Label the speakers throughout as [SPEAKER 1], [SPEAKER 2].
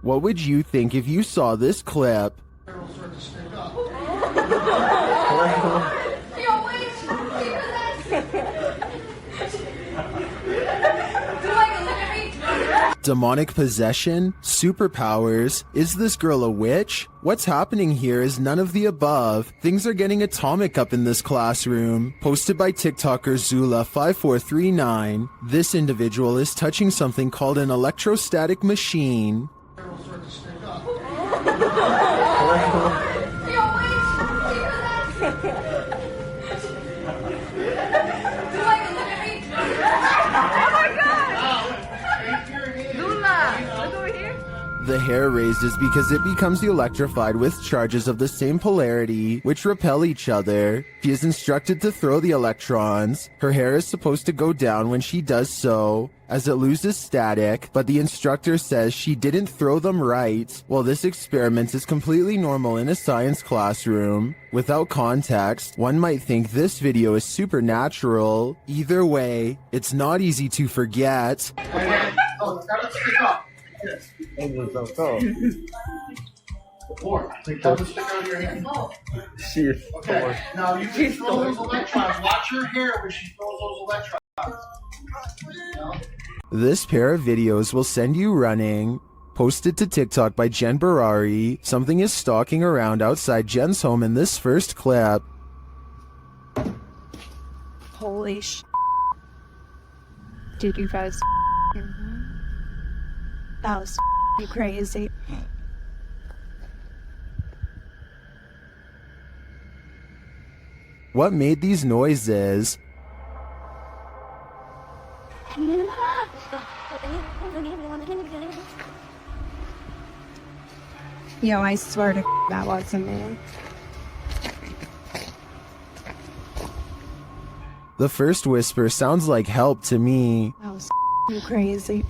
[SPEAKER 1] What would you think if you saw this clip? Demonic possession? Superpowers? Is this girl a witch? What's happening here is none of the above. Things are getting atomic up in this classroom. Posted by TikToker Zula5439. This individual is touching something called an electrostatic machine. The hair raises because it becomes electrified with charges of the same polarity, which repel each other. She is instructed to throw the electrons. Her hair is supposed to go down when she does so, as it loses static, but the instructor says she didn't throw them right. While this experiment is completely normal in a science classroom, without context, one might think this video is supernatural. Either way, it's not easy to forget.
[SPEAKER 2] Okay, now you can throw those electrons. Watch your hair when she throws those electrons.
[SPEAKER 1] This pair of videos will send you running. Posted to TikTok by Jen Barari, something is stalking around outside Jen's home in this first clip.
[SPEAKER 3] Holy sh**. Dude, you guys that was crazy.
[SPEAKER 1] What made these noises?
[SPEAKER 3] Yo, I swear to that wasn't me.
[SPEAKER 1] The first whisper sounds like help to me.
[SPEAKER 3] That was crazy.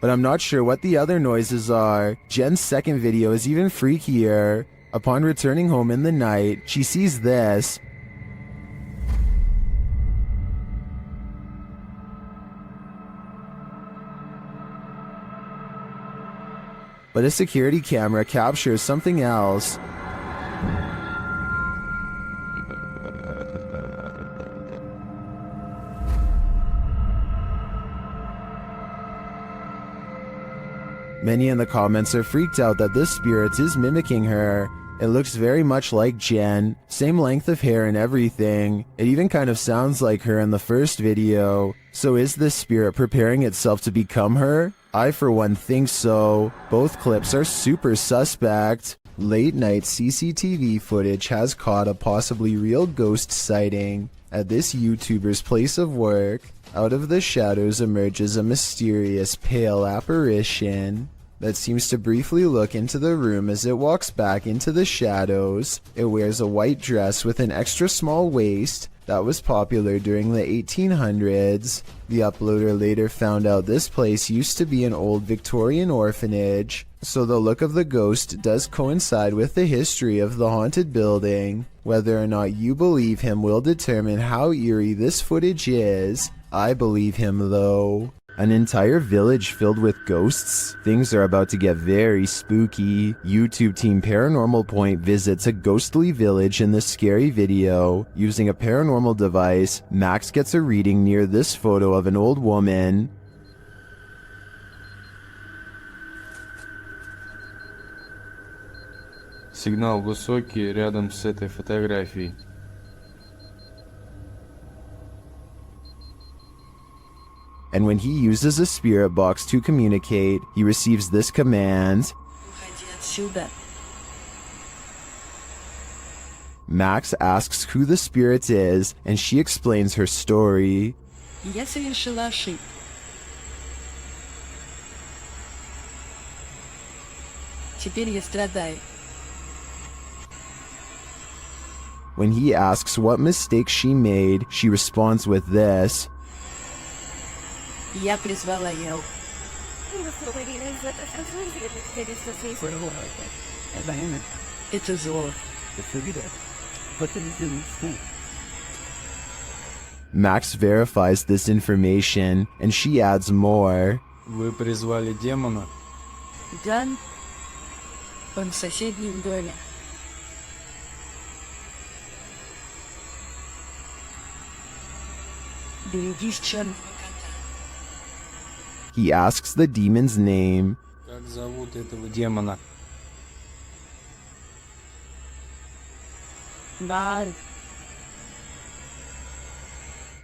[SPEAKER 1] But I'm not sure what the other noises are. Jen's second video is even freakier. Upon returning home in the night, she sees this. But a security camera captures something else. Many in the comments are freaked out that this spirit is mimicking her. It looks very much like Jen, same length of hair and everything. It even kind of sounds like her in the first video. So is this spirit preparing itself to become her? I for one think so. Both clips are super suspect. Late night CCTV footage has caught a possibly real ghost sighting at this YouTuber's place of work. Out of the shadows emerges a mysterious pale apparition that seems to briefly look into the room as it walks back into the shadows. It wears a white dress with an extra small waist that was popular during the 1800s. The uploader later found out this place used to be an old Victorian orphanage, so the look of the ghost does coincide with the history of the haunted building. Whether or not you believe him will determine how eerie this footage is. I believe him though. An entire village filled with ghosts? Things are about to get very spooky. YouTube team Paranormal Point visits a ghostly village in this scary video. Using a paranormal device, Max gets a reading near this photo of an old woman.
[SPEAKER 4] Сигнал высокий рядом с этой фотографией.
[SPEAKER 1] And when he uses a spirit box to communicate, he receives this command. Max asks who the spirit is, and she explains her story.
[SPEAKER 5] Я совершила ошибку. Теперь я страдаю.
[SPEAKER 1] When he asks what mistake she made, she responds with this.
[SPEAKER 5] Я призвала его. Это зло.
[SPEAKER 1] Max verifies this information, and she adds more.
[SPEAKER 4] Вы призвали демона?
[SPEAKER 5] Джен, он в соседнем доме. Берегись черного кота.
[SPEAKER 1] He asks the demon's name.
[SPEAKER 4] Как зовут этого демона?
[SPEAKER 5] Бар.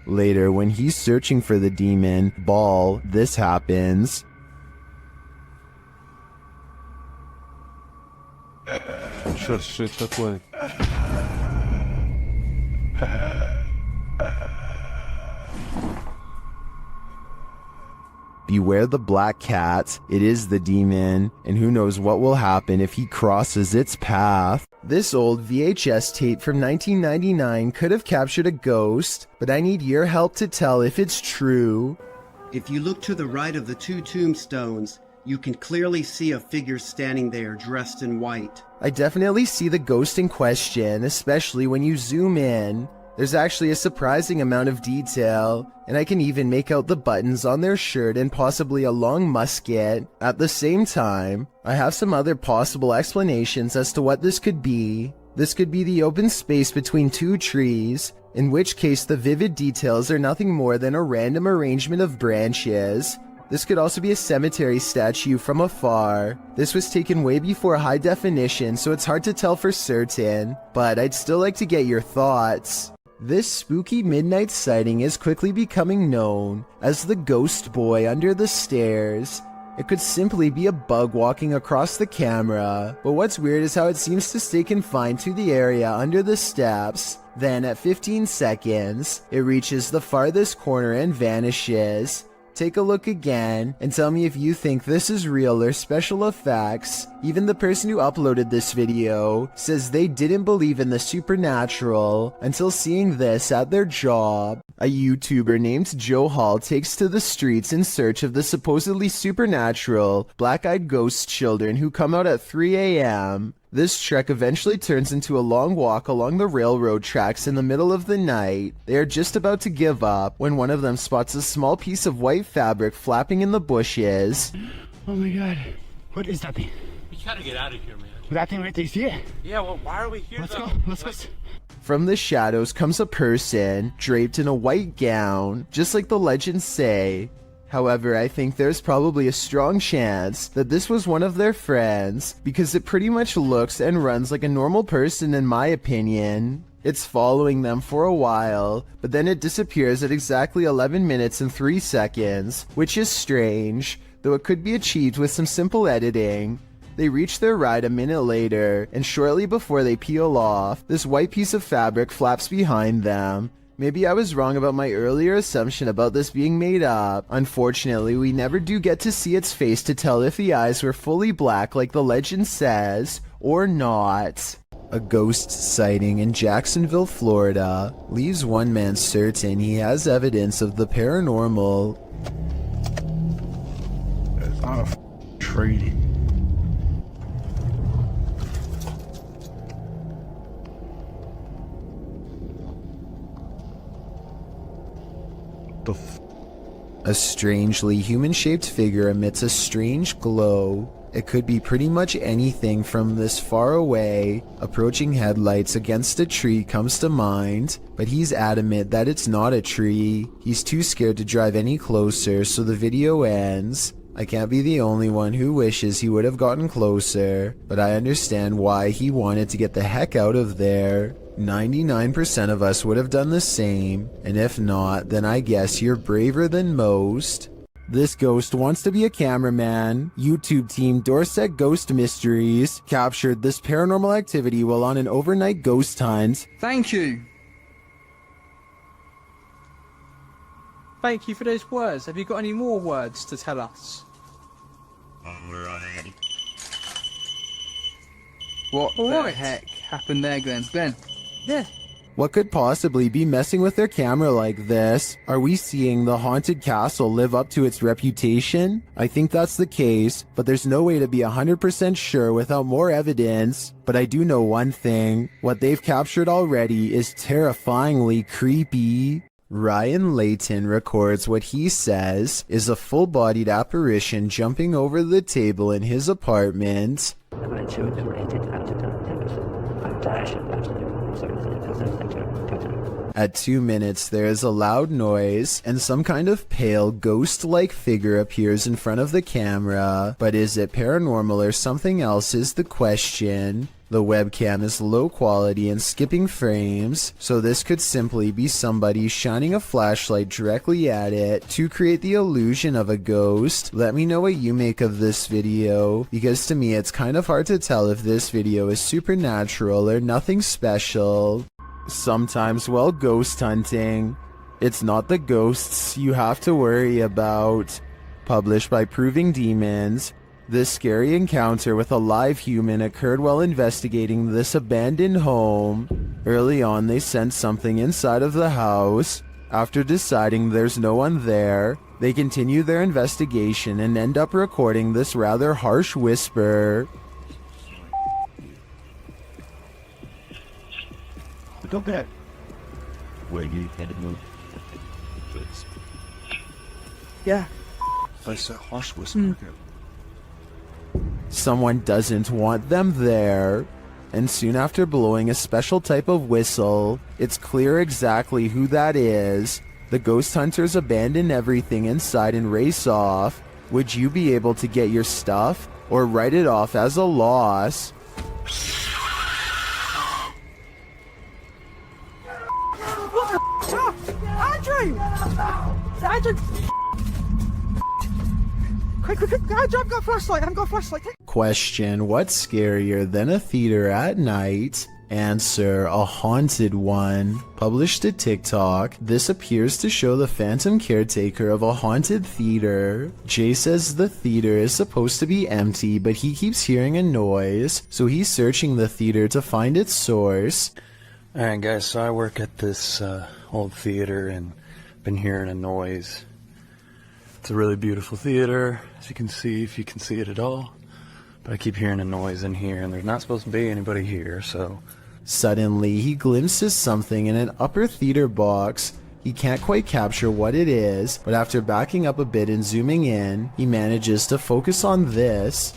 [SPEAKER 1] Later, when he's searching for the demon, Ball, this happens.
[SPEAKER 4] Черт, что это такое?
[SPEAKER 1] Beware the black cat, it is the demon, and who knows what will happen if he crosses its path. This old VHS tape from 1999 could have captured a ghost, but I need your help to tell if it's true.
[SPEAKER 6] If you look to the right of the two tombstones, you can clearly see a figure standing there dressed in white.
[SPEAKER 1] I definitely see the ghost in question, especially when you zoom in. There's actually a surprising amount of detail, and I can even make out the buttons on their shirt and possibly a long musket. At the same time, I have some other possible explanations as to what this could be. This could be the open space between two trees, in which case the vivid details are nothing more than a random arrangement of branches. This could also be a cemetery statue from afar. This was taken way before high definition, so it's hard to tell for certain, but I'd still like to get your thoughts. This spooky midnight sighting is quickly becoming known as the ghost boy under the stairs. It could simply be a bug walking across the camera, but what's weird is how it seems to stay confined to the area under the steps. Then at 15 seconds, it reaches the farthest corner and vanishes. Take a look again and tell me if you think this is real or special effects. Even the person who uploaded this video says they didn't believe in the supernatural until seeing this at their job. A YouTuber named Joe Hall takes to the streets in search of the supposedly supernatural, black-eyed ghost children who come out at 3 a.m. This trek eventually turns into a long walk along the railroad tracks in the middle of the night. They are just about to give up when one of them spots a small piece of white fabric flapping in the bushes.
[SPEAKER 7] Oh my god. What is that thing?
[SPEAKER 2] We gotta get out of here, man.
[SPEAKER 7] That thing right there, you see it?
[SPEAKER 2] Yeah, well, why are we here?
[SPEAKER 7] Let's
[SPEAKER 2] though?
[SPEAKER 7] go, let's go.
[SPEAKER 1] From the shadows comes a person, draped in a white gown, just like the legends say. However, I think there's probably a strong chance that this was one of their friends, because it pretty much looks and runs like a normal person in my opinion. It's following them for a while, but then it disappears at exactly 11 minutes and 3 seconds, which is strange, though it could be achieved with some simple editing. They reach their ride a minute later, and shortly before they peel off, this white piece of fabric flaps behind them. Maybe I was wrong about my earlier assumption about this being made up. Unfortunately, we never do get to see its face to tell if the eyes were fully black like the legend says, or not. A ghost sighting in Jacksonville, Florida, leaves one man certain he has evidence of the paranormal.
[SPEAKER 7] It's not a tree.
[SPEAKER 1] A strangely human-shaped figure emits a strange glow. It could be pretty much anything from this far away. Approaching headlights against a tree comes to mind, but he's adamant that it's not a tree. He's too scared to drive any closer, so the video ends. I can't be the only one who wishes he would have gotten closer, but I understand why he wanted to get the heck out of there. 99% of us would have done the same, and if not, then I guess you're braver than most. This ghost wants to be a cameraman. YouTube team Dorset Ghost Mysteries captured this paranormal activity while on an overnight ghost hunt.
[SPEAKER 8] Thank you. Thank you for those words. Have you got any more words to tell us? What the heck happened there, Glenn? Glenn? Yeah.
[SPEAKER 1] What could possibly be messing with their camera like this? Are we seeing the haunted castle live up to its reputation? I think that's the case, but there's no way to be 100% sure without more evidence. But I do know one thing. What they've captured already is terrifyingly creepy. Ryan Layton records what he says is a full-bodied apparition jumping over the table in his apartment. At 2 minutes, there is a loud noise, and some kind of pale, ghost-like figure appears in front of the camera. But is it paranormal or something else is the question. The webcam is low quality and skipping frames, so this could simply be somebody shining a flashlight directly at it to create the illusion of a ghost. Let me know what you make of this video, because to me it's kind of hard to tell if this video is supernatural or nothing special. Sometimes while ghost hunting, it's not the ghosts you have to worry about. Published by Proving Demons, this scary encounter with a live human occurred while investigating this abandoned home. Early on, they sensed something inside of the house. After deciding there's no one there, they continue their investigation and end up recording this rather harsh whisper.
[SPEAKER 7] Don't get where you headed move.
[SPEAKER 8] Yeah.
[SPEAKER 7] Place a harsh whisper.
[SPEAKER 1] Someone doesn't want them there. And soon after blowing a special type of whistle, it's clear exactly who that is. The ghost hunters abandon everything inside and race off. Would you be able to get your stuff or write it off as a loss?
[SPEAKER 8] Andrew! Quick, Andrew, I've got a flashlight,
[SPEAKER 1] Question: what's scarier than a theater at night? Answer: a haunted one. Published to TikTok, this appears to show the phantom caretaker of a haunted theater. Jay says the theater is supposed to be empty, but he keeps hearing a noise, so he's searching the theater to find its source.
[SPEAKER 9] Alright guys, so I work at this old theater and been hearing a noise. It's a really beautiful theater, as you can see, if you can see it at all. But I keep hearing a noise in here and there's not supposed to be anybody here, so...
[SPEAKER 1] Suddenly, he glimpses something in an upper theater box. He can't quite capture what it is, but after backing up a bit and zooming in, he manages to focus on this.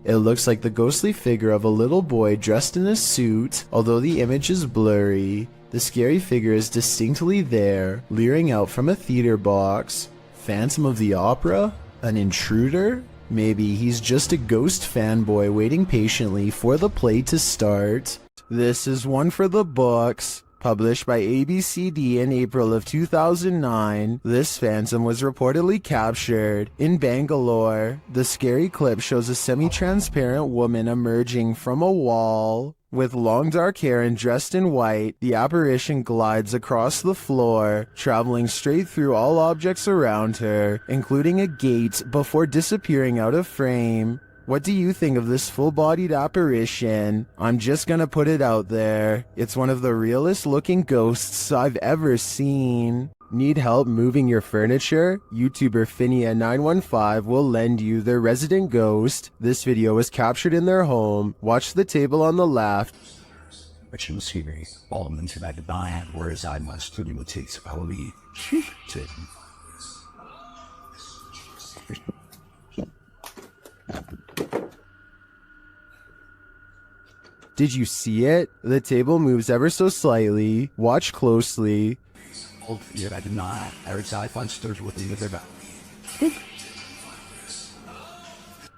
[SPEAKER 1] It looks like the ghostly figure of a little boy dressed in a suit. Although the image is blurry, the scary figure is distinctly there, leering out from a theater box. Phantom of the Opera? An intruder? Maybe he's just a ghost fanboy waiting patiently for the play to start. This is one for the books. Published by ABCD in April of 2009, this phantom was reportedly captured in Bangalore. The scary clip shows a semi-transparent woman emerging from a wall. With long dark hair and dressed in white, the apparition glides across the floor, traveling straight through all objects around her, including a gate, before disappearing out of frame. What do you think of this full-bodied apparition? I'm just gonna put it out there. It's one of the realest looking ghosts I've ever seen. Need help moving your furniture? YouTuber Finia915 will lend you their resident ghost. This video was captured in their home. Watch the table on the left.
[SPEAKER 10] Which was here, all of them to that divine, whereas I must to the takes of holy.
[SPEAKER 1] Did you see it? The table moves ever so slightly. Watch closely.
[SPEAKER 10] Oh, yeah, I did not. Every time I find stirs with the other back.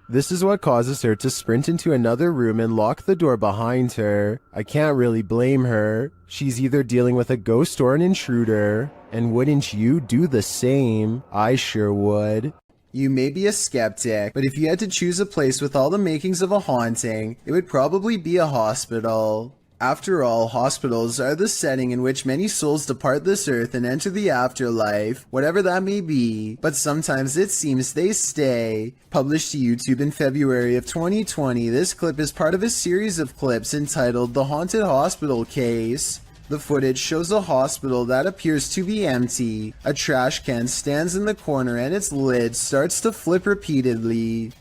[SPEAKER 1] This is what causes her to sprint into another room and lock the door behind her. I can't really blame her. She's either dealing with a ghost or an intruder. And wouldn't you do the same? I sure would. You may be a skeptic, but if you had to choose a place with all the makings of a haunting, it would probably be a hospital. After all, hospitals are the setting in which many souls depart this earth and enter the afterlife, whatever that may be, but sometimes it seems they stay. Published to YouTube in February of 2020, this clip is part of a series of clips entitled The Haunted Hospital Case. The footage shows a hospital that appears to be empty. A trash can stands in the corner and its lid starts to flip repeatedly.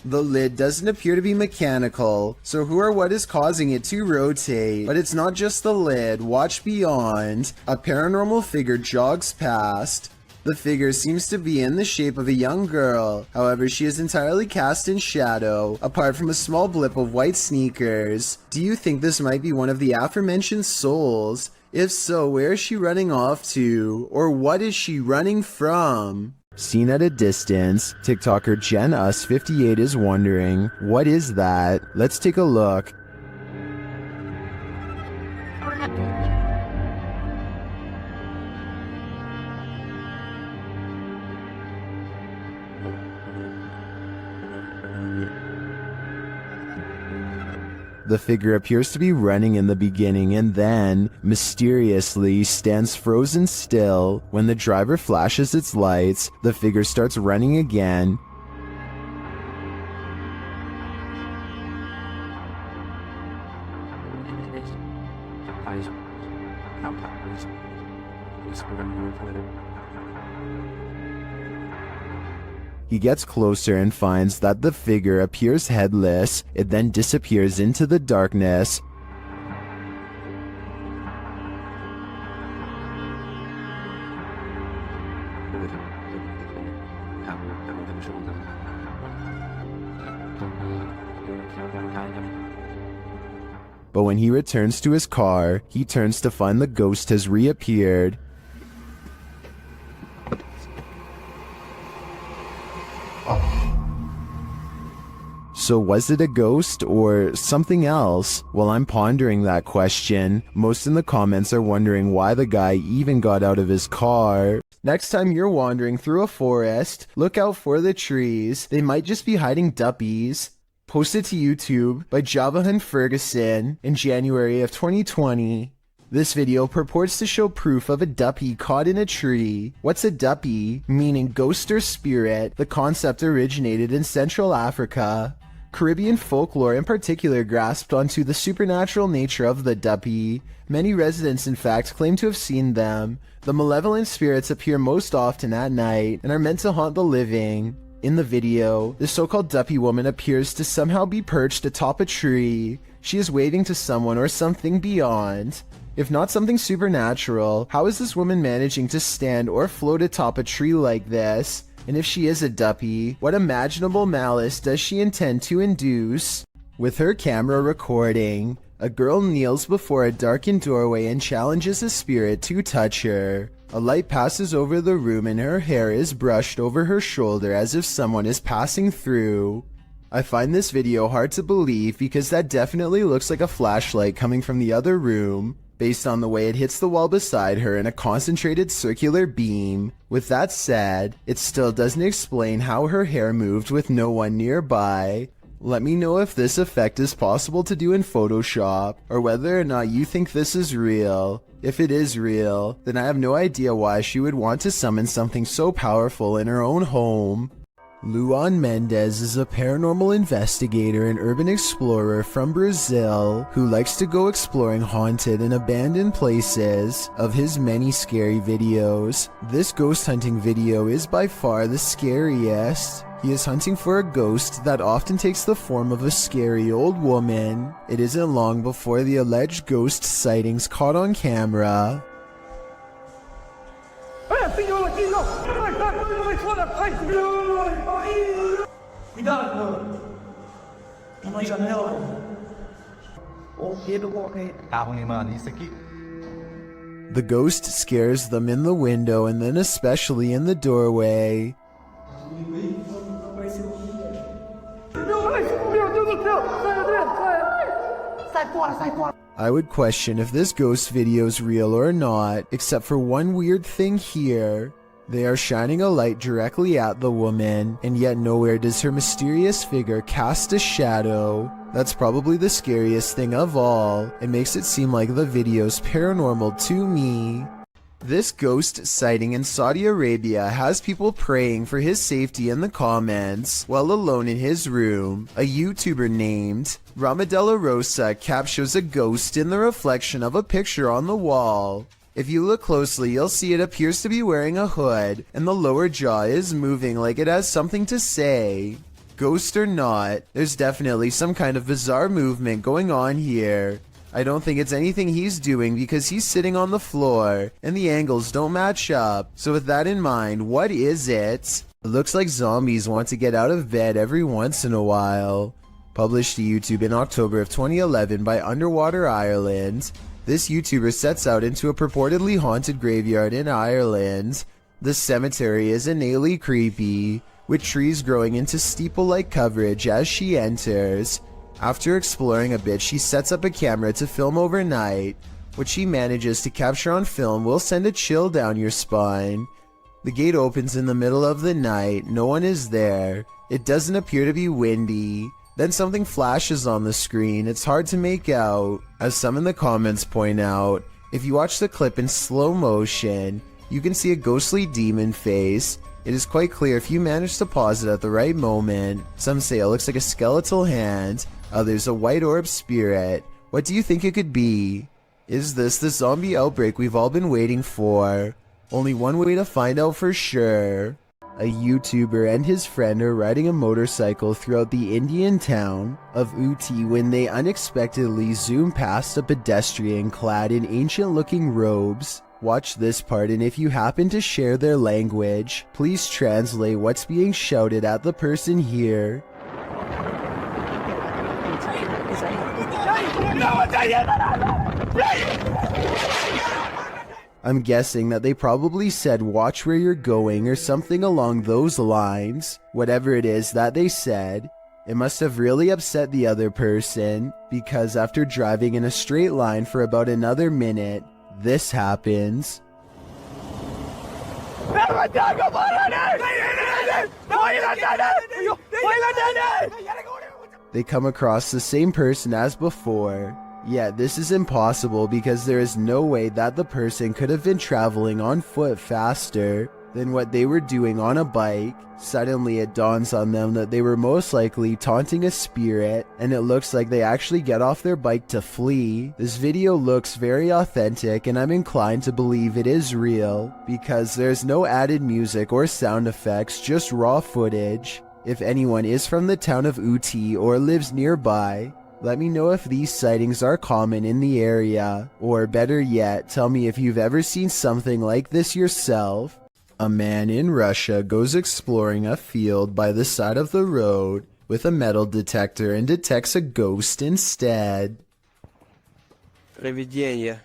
[SPEAKER 1] The lid doesn't appear to be mechanical, so who or what is causing it to rotate? But it's not just the lid. Watch beyond. A paranormal figure jogs past. The figure seems to be in the shape of a young girl, however she is entirely cast in shadow, apart from a small blip of white sneakers. Do you think this might be one of the aforementioned souls? If so, where is she running off to? Or what is she running from? Seen at a distance, TikToker JenUs58 is wondering, what is that? Let's take a look. The figure appears to be running in the beginning and then, mysteriously, stands frozen still. When the driver flashes its lights, the figure starts running again. He gets closer and finds that the figure appears headless. It then disappears into the darkness. But when he returns to his car, he turns to find the ghost has reappeared. So was it a ghost or something else? While I'm pondering that question, most in the comments are wondering why the guy even got out of his car. Next time you're wandering through a forest, look out for the trees. They might just be hiding duppies. Posted to YouTube by Javahan Ferguson in January of 2020. This video purports to show proof of a duppy caught in a tree. What's a duppy? Meaning ghost or spirit. The concept originated in Central Africa. Caribbean folklore in particular grasped onto the supernatural nature of the duppy. Many residents in fact claim to have seen them. The malevolent spirits appear most often at night and are meant to haunt the living. In the video, the so-called duppy woman appears to somehow be perched atop a tree. She is waving to someone or something beyond. If not something supernatural, how is this woman managing to stand or float atop a tree like this? And if she is a duppy, what imaginable malice does she intend to induce? With her camera recording, a girl kneels before a darkened doorway and challenges a spirit to touch her. A light passes over the room and her hair is brushed over her shoulder as if someone is passing through. I find this video hard to believe because that definitely looks like a flashlight coming from the other room, based on the way it hits the wall beside her in a concentrated circular beam. With that said, it still doesn't explain how her hair moved with no one nearby. Let me know if this effect is possible to do in Photoshop, or whether or not you think this is real. If it is real, then I have no idea why she would want to summon something so powerful in her own home. Luan Mendez is a paranormal investigator and urban explorer from Brazil who likes to go exploring haunted and abandoned places. Of his many scary videos, this ghost hunting video is by far the scariest. He is hunting for a ghost that often takes the form of a scary old woman. It isn't long before the alleged ghost sightings caught on camera. The ghost scares them in the window and then especially in the doorway. I would question if this ghost video is real or not, except for one weird thing here. They are shining a light directly at the woman, and yet nowhere does her mysterious figure cast a shadow. That's probably the scariest thing of all. It makes it seem like the video's paranormal to me. This ghost sighting in Saudi Arabia has people praying for his safety in the comments while alone in his room. A YouTuber named Ramadella Rosa captures a ghost in the reflection of a picture on the wall. If you look closely, you'll see it appears to be wearing a hood, and the lower jaw is moving like it has something to say. Ghost or not, there's definitely some kind of bizarre movement going on here. I don't think it's anything he's doing because he's sitting on the floor and the angles don't match up. So with that in mind, what is it? It looks like zombies want to get out of bed every once in a while. Published to YouTube in October of 2011 by Underwater Ireland, this YouTuber sets out into a purportedly haunted graveyard in Ireland. The cemetery is innately creepy, with trees growing into steeple-like coverage as she enters. After exploring a bit, she sets up a camera to film overnight. What she manages to capture on film will send a chill down your spine. The gate opens in the middle of the night, no one is there. It doesn't appear to be windy. Then something flashes on the screen, it's hard to make out. As some in the comments point out, if you watch the clip in slow motion, you can see a ghostly demon face. It is quite clear if you manage to pause it at the right moment. Some say it looks like a skeletal hand, others a white orb spirit. What do you think it could be? Is this the zombie outbreak we've all been waiting for? Only one way to find out for sure. A YouTuber and his friend are riding a motorcycle throughout the Indian town of Uti when they unexpectedly zoom past a pedestrian clad in ancient-looking robes. Watch this part, and if you happen to share their language, please translate what's being shouted at the person here. I'm guessing that they probably said watch where you're going or something along those lines. Whatever it is that they said, it must have really upset the other person, because after driving in a straight line for about another minute, this happens. They come across the same person as before. Yet this is impossible because there is no way that the person could have been traveling on foot faster than what they were doing on a bike. Suddenly it dawns on them that they were most likely taunting a spirit, and it looks like they actually get off their bike to flee. This video looks very authentic, and I'm inclined to believe it is real because there's no added music or sound effects, just raw footage. If anyone is from the town of Uti or lives nearby, let me know if these sightings are common in the area, or better yet, tell me if you've ever seen something like this yourself. A man in Russia goes exploring a field by the side of the road with a metal detector and detects a ghost instead.
[SPEAKER 11] Привидіння.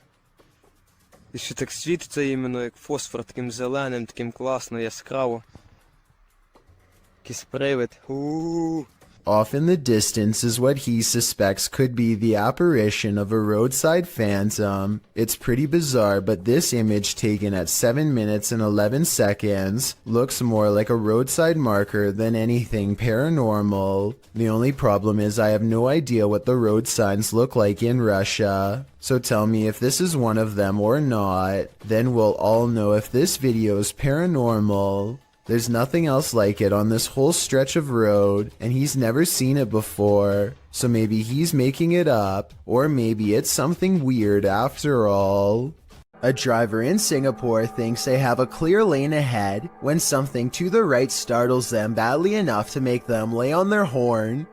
[SPEAKER 11] І що так світиться іменно як фосфор, таким зеленим, таким класно, яскраво. Якийсь привид.
[SPEAKER 1] Off in the distance is what he suspects could be the apparition of a roadside phantom. It's pretty bizarre, but this image taken at 7 minutes and 11 seconds looks more like a roadside marker than anything paranormal. The only problem is I have no idea what the road signs look like in Russia. So tell me if this is one of them or not, then we'll all know if this video is paranormal. There's nothing else like it on this whole stretch of road, and he's never seen it before. So maybe he's making it up, or maybe it's something weird after all. A driver in Singapore thinks they have a clear lane ahead when something to the right startles them badly enough to make them lay on their horn.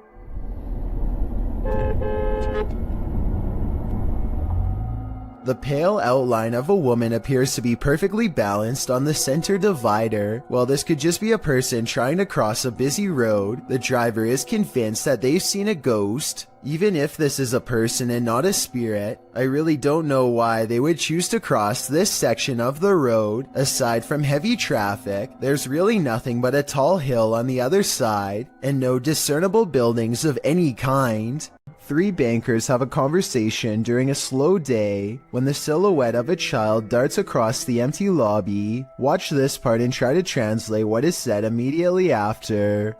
[SPEAKER 1] The pale outline of a woman appears to be perfectly balanced on the center divider. While this could just be a person trying to cross a busy road, the driver is convinced that they've seen a ghost. Even if this is a person and not a spirit, I really don't know why they would choose to cross this section of the road. Aside from heavy traffic, there's really nothing but a tall hill on the other side, and no discernible buildings of any kind. Three bankers have a conversation during a slow day when the silhouette of a child darts across the empty lobby. Watch this part and try to translate what is said immediately after.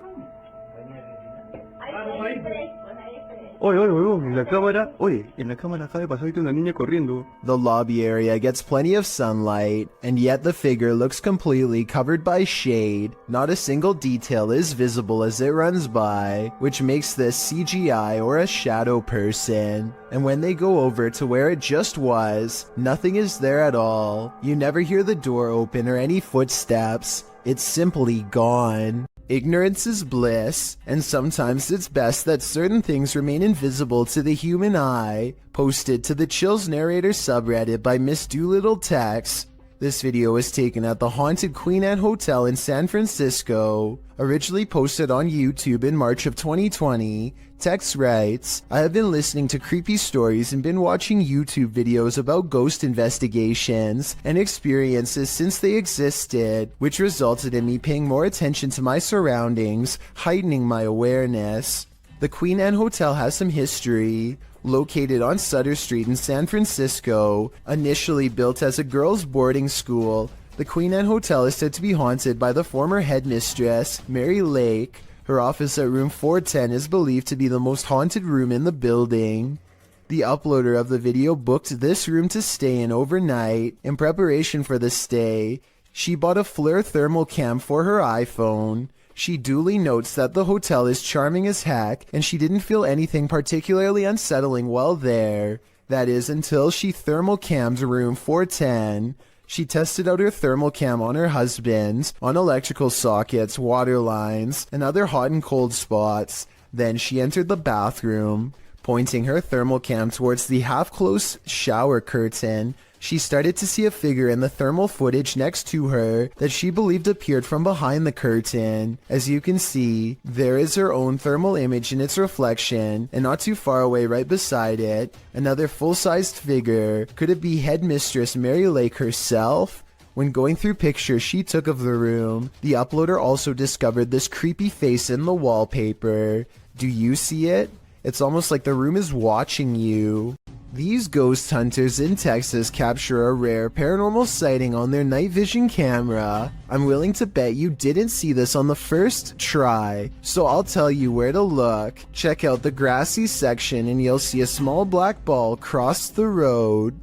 [SPEAKER 1] The lobby area gets plenty of sunlight, and yet the figure looks completely covered by shade. Not a single detail is visible as it runs by, which makes this CGI or a shadow person. And when they go over to where it just was, nothing is there at all. You never hear the door open or any footsteps. It's simply gone. Ignorance is bliss, and sometimes it's best that certain things remain invisible to the human eye. Posted to the Chills Narrator subreddit by Miss Doolittle Tex. This video was taken at the haunted Queen Anne Hotel in San Francisco. Originally posted on YouTube in March of 2020, Tex writes, I have been listening to creepy stories and been watching YouTube videos about ghost investigations and experiences since they existed, which resulted in me paying more attention to my surroundings, heightening my awareness. The Queen Anne Hotel has some history. Located on Sutter Street in San Francisco, initially built as a girls' boarding school, the Queen Anne Hotel is said to be haunted by the former headmistress, Mary Lake. Her office at room 410 is believed to be the most haunted room in the building. The uploader of the video booked this room to stay in overnight. In preparation for the stay, she bought a FLIR thermal cam for her iPhone. She duly notes that the hotel is charming as heck, and she didn't feel anything particularly unsettling while there. That is, until she thermal cammed room 410. She tested out her thermal cam on her husband, on electrical sockets, water lines, and other hot and cold spots. Then she entered the bathroom. Pointing her thermal cam towards the half-closed shower curtain, she started to see a figure in the thermal footage next to her that she believed appeared from behind the curtain. As you can see, there is her own thermal image in its reflection, and not too far away right beside it, another full-sized figure. Could it be Headmistress Mary Lake herself? When going through pictures she took of the room, the uploader also discovered this creepy face in the wallpaper. Do you see it? It's almost like the room is watching you. These ghost hunters in Texas capture a rare paranormal sighting on their night vision camera. I'm willing to bet you didn't see this on the first try, so I'll tell you where to look. Check out the grassy section and you'll see a small black ball cross the road.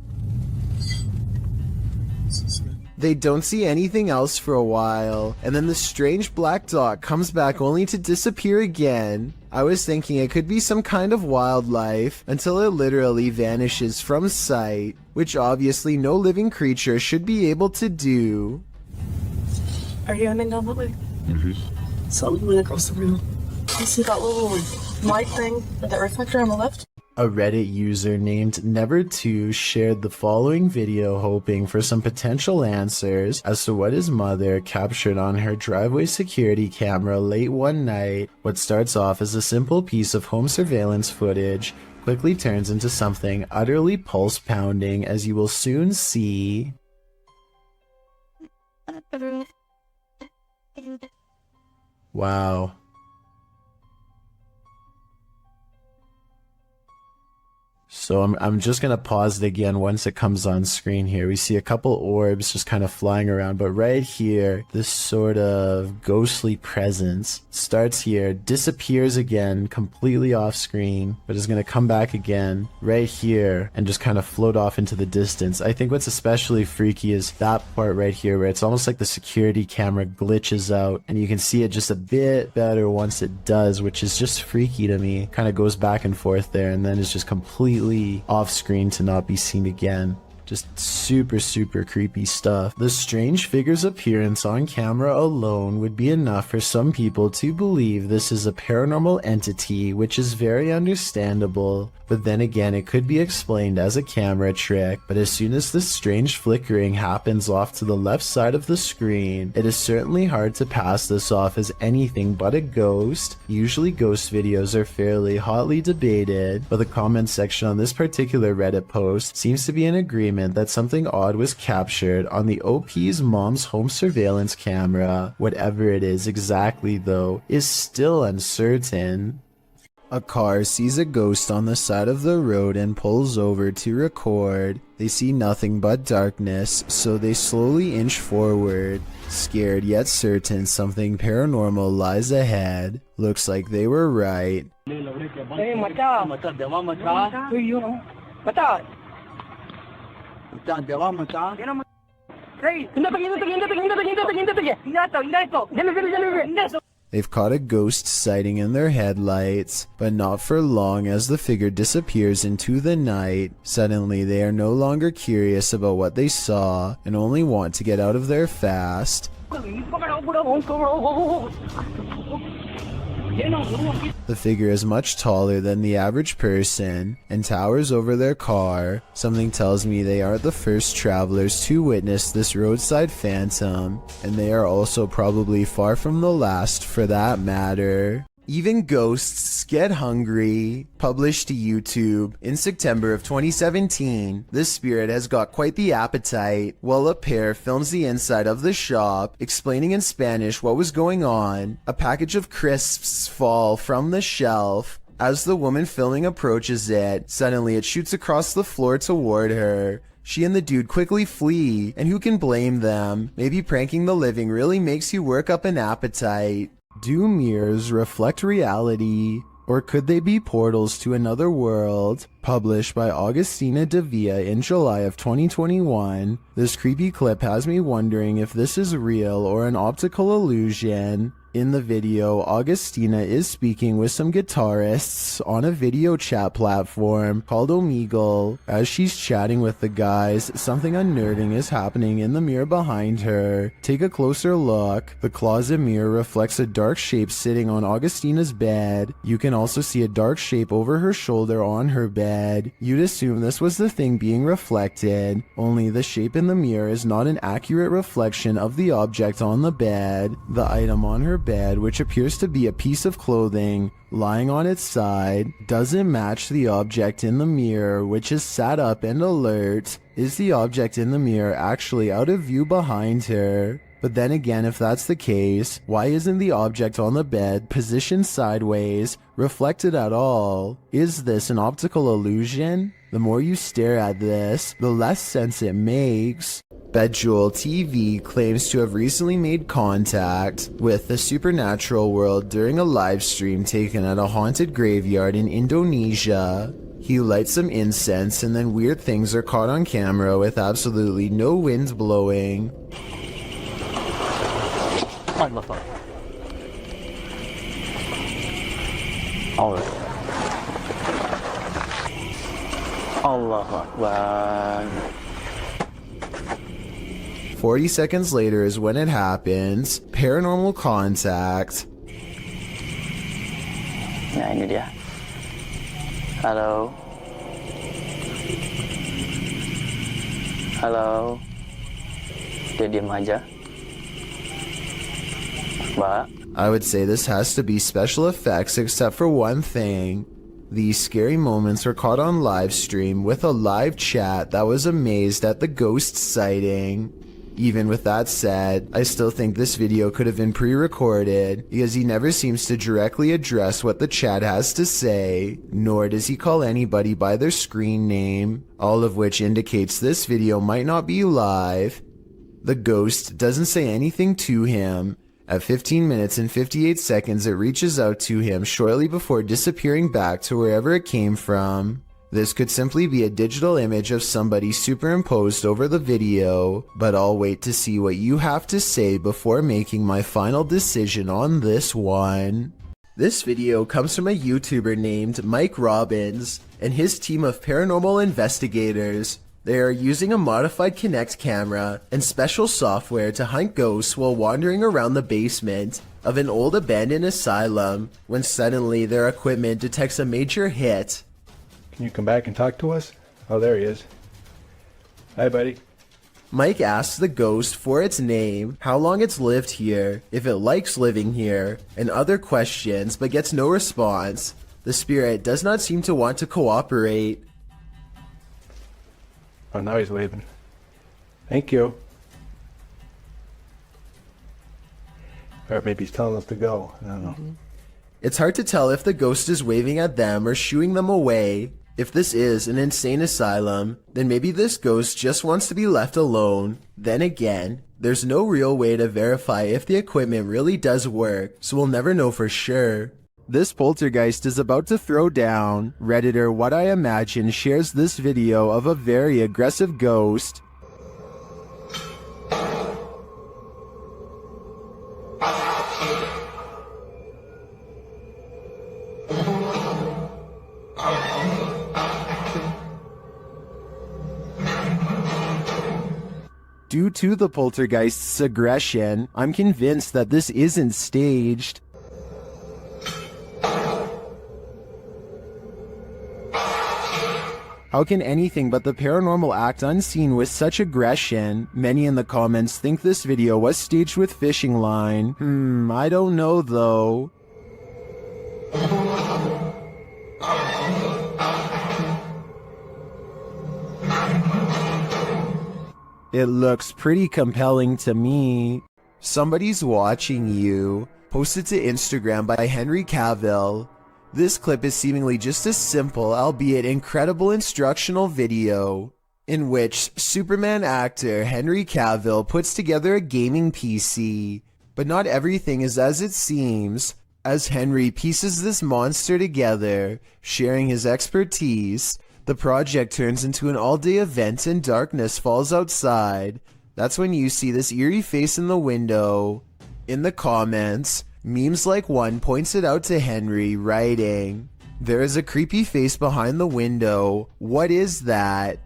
[SPEAKER 1] They don't see anything else for a while, and then the strange black dot comes back only to disappear again. I was thinking it could be some kind of wildlife, until it literally vanishes from sight, which obviously no living creature should be able to do.
[SPEAKER 5] Are you aiming down that way? Mm-hmm. So we went across the room. You see that little light thing with that reflector on the left?
[SPEAKER 1] A Reddit user named Never2 shared the following video hoping for some potential answers as to what his mother captured on her driveway security camera late one night. What starts off as a simple piece of home surveillance footage quickly turns into something utterly pulse-pounding, as you will soon see. Wow. So I'm just going to pause it again once it comes on screen here. We see a couple orbs just kind of flying around, but right here, this sort of ghostly presence starts here, disappears again, completely off screen, but is going to come back again right here and just kind of float off into the distance. I think what's especially freaky is that part right here where it's almost like the security camera glitches out and you can see it just a bit better once it does, which is just freaky to me. Kind of goes back and forth there and then is just completely off screen to not be seen again. Just super creepy stuff. The strange figure's appearance on camera alone would be enough for some people to believe this is a paranormal entity, which is very understandable. But then again, it could be explained as a camera trick. But as soon as this strange flickering happens off to the left side of the screen, it is certainly hard to pass this off as anything but a ghost. Usually ghost videos are fairly hotly debated, but the comment section on this particular Reddit post seems to be in agreement that something odd was captured on the OP's mom's home surveillance camera. Whatever it is exactly, though, is still uncertain. A car sees a ghost on the side of the road and pulls over to record. They see nothing but darkness, so they slowly inch forward. Scared yet certain something paranormal lies ahead. Looks like they were right. They've caught a ghost sighting in their headlights, but not for long as the figure disappears into the night. Suddenly, they are no longer curious about what they saw and only want to get out of there fast. The figure is much taller than the average person and towers over their car. Something tells me they aren't the first travelers to witness this roadside phantom, and they are also probably far from the last for that matter. Even ghosts get hungry. Published to YouTube in September of 2017, this spirit has got quite the appetite. While a pair films the inside of the shop, explaining in Spanish what was going on, a package of crisps fall from the shelf. As the woman filming approaches it, suddenly it shoots across the floor toward her. She and the dude quickly flee, and who can blame them? Maybe pranking the living really makes you work up an appetite. Do mirrors reflect reality, or could they be portals to another world? Published by Augustina Devia in July of 2021, this creepy clip has me wondering if this is real or an optical illusion. In the video, Augustina is speaking with some guitarists on a video chat platform called Omegle. As she's chatting with the guys, something unnerving is happening in the mirror behind her. Take a closer look. The closet mirror reflects a dark shape sitting on Augustina's bed. You can also see a dark shape over her shoulder on her bed. You'd assume this was the thing being reflected, only the shape in the mirror is not an accurate reflection of the object on the bed. The item on her bed, which appears to be a piece of clothing lying on its side, doesn't match the object in the mirror, which is sat up and alert. Is the object in the mirror actually out of view behind her? But then again, if that's the case, why isn't the object on the bed positioned sideways, reflected at all? Is this an optical illusion? The more you stare at this, the less sense it makes. Bejewel TV claims to have recently made contact with the supernatural world during a live stream taken at a haunted graveyard in Indonesia. He lights some incense and then weird things are caught on camera with absolutely no wind blowing.
[SPEAKER 9] Allahu Akbar.
[SPEAKER 1] 40 seconds later is when it happens. Paranormal contact.
[SPEAKER 9] Nah, ini dia. Halo. Halo. Dia diam aja. Mbak.
[SPEAKER 1] I would say this has to be special effects except for one thing. These scary moments were caught on live stream with a live chat that was amazed at the ghost sighting. Even with that said, I still think this video could have been pre-recorded because he never seems to directly address what the chat has to say, nor does he call anybody by their screen name, all of which indicates this video might not be live. The ghost doesn't say anything to him. At 15 minutes and 58 seconds, it reaches out to him shortly before disappearing back to wherever it came from. This could simply be a digital image of somebody superimposed over the video, but I'll wait to see what you have to say before making my final decision on this one. This video comes from a YouTuber named Mike Robbins and his team of paranormal investigators. They are using a modified Kinect camera and special software to hunt ghosts while wandering around the basement of an old abandoned asylum when suddenly their equipment detects a major hit.
[SPEAKER 12] Can you come back and talk to us? Oh, there he is. Hi, buddy.
[SPEAKER 1] Mike asks the ghost for its name, how long it's lived here, if it likes living here, and other questions, but gets no response. The spirit does not seem to want to cooperate.
[SPEAKER 12] Oh, now he's leaving. Thank you. Or maybe he's telling us to go. I don't know.
[SPEAKER 1] It's hard to tell if the ghost is waving at them or shooing them away. If this is an insane asylum, then maybe this ghost just wants to be left alone. Then again, there's no real way to verify if the equipment really does work, so we'll never know for sure. This poltergeist is about to throw down. Redditor What I Imagine shares this video of a very aggressive ghost. Due to the poltergeist's aggression, I'm convinced that this isn't staged. How can anything but the paranormal act unseen with such aggression? Many in the comments think this video was staged with fishing line. I don't know though. It looks pretty compelling to me. Somebody's watching you. Posted to Instagram by Henry Cavill. This clip is seemingly just a simple, albeit incredible instructional video in which Superman actor Henry Cavill puts together a gaming PC. But not everything is as it seems, as Henry pieces this monster together, sharing his expertise. The project turns into an all-day event and darkness falls outside. That's when you see this eerie face in the window. In the comments, memes like one points it out to Henry, writing, "There is a creepy face behind the window. What is that?"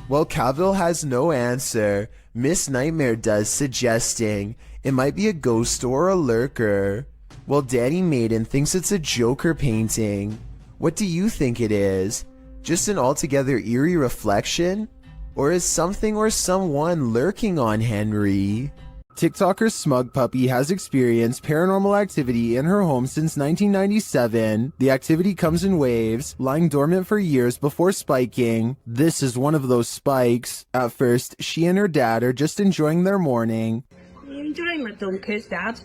[SPEAKER 1] Well, Cavill has no answer. Miss Nightmare does, suggesting it might be a ghost or a lurker. Well, Danny Maiden thinks it's a Joker painting. What do you think it is? Just an altogether eerie reflection? Or is something or someone lurking on Henry? TikToker Smug Puppy has experienced paranormal activity in her home since 1997. The activity comes in waves, lying dormant for years before spiking. This is one of those spikes. At first, she and her dad are just enjoying their morning.
[SPEAKER 5] What are you doing with them kids, Dad?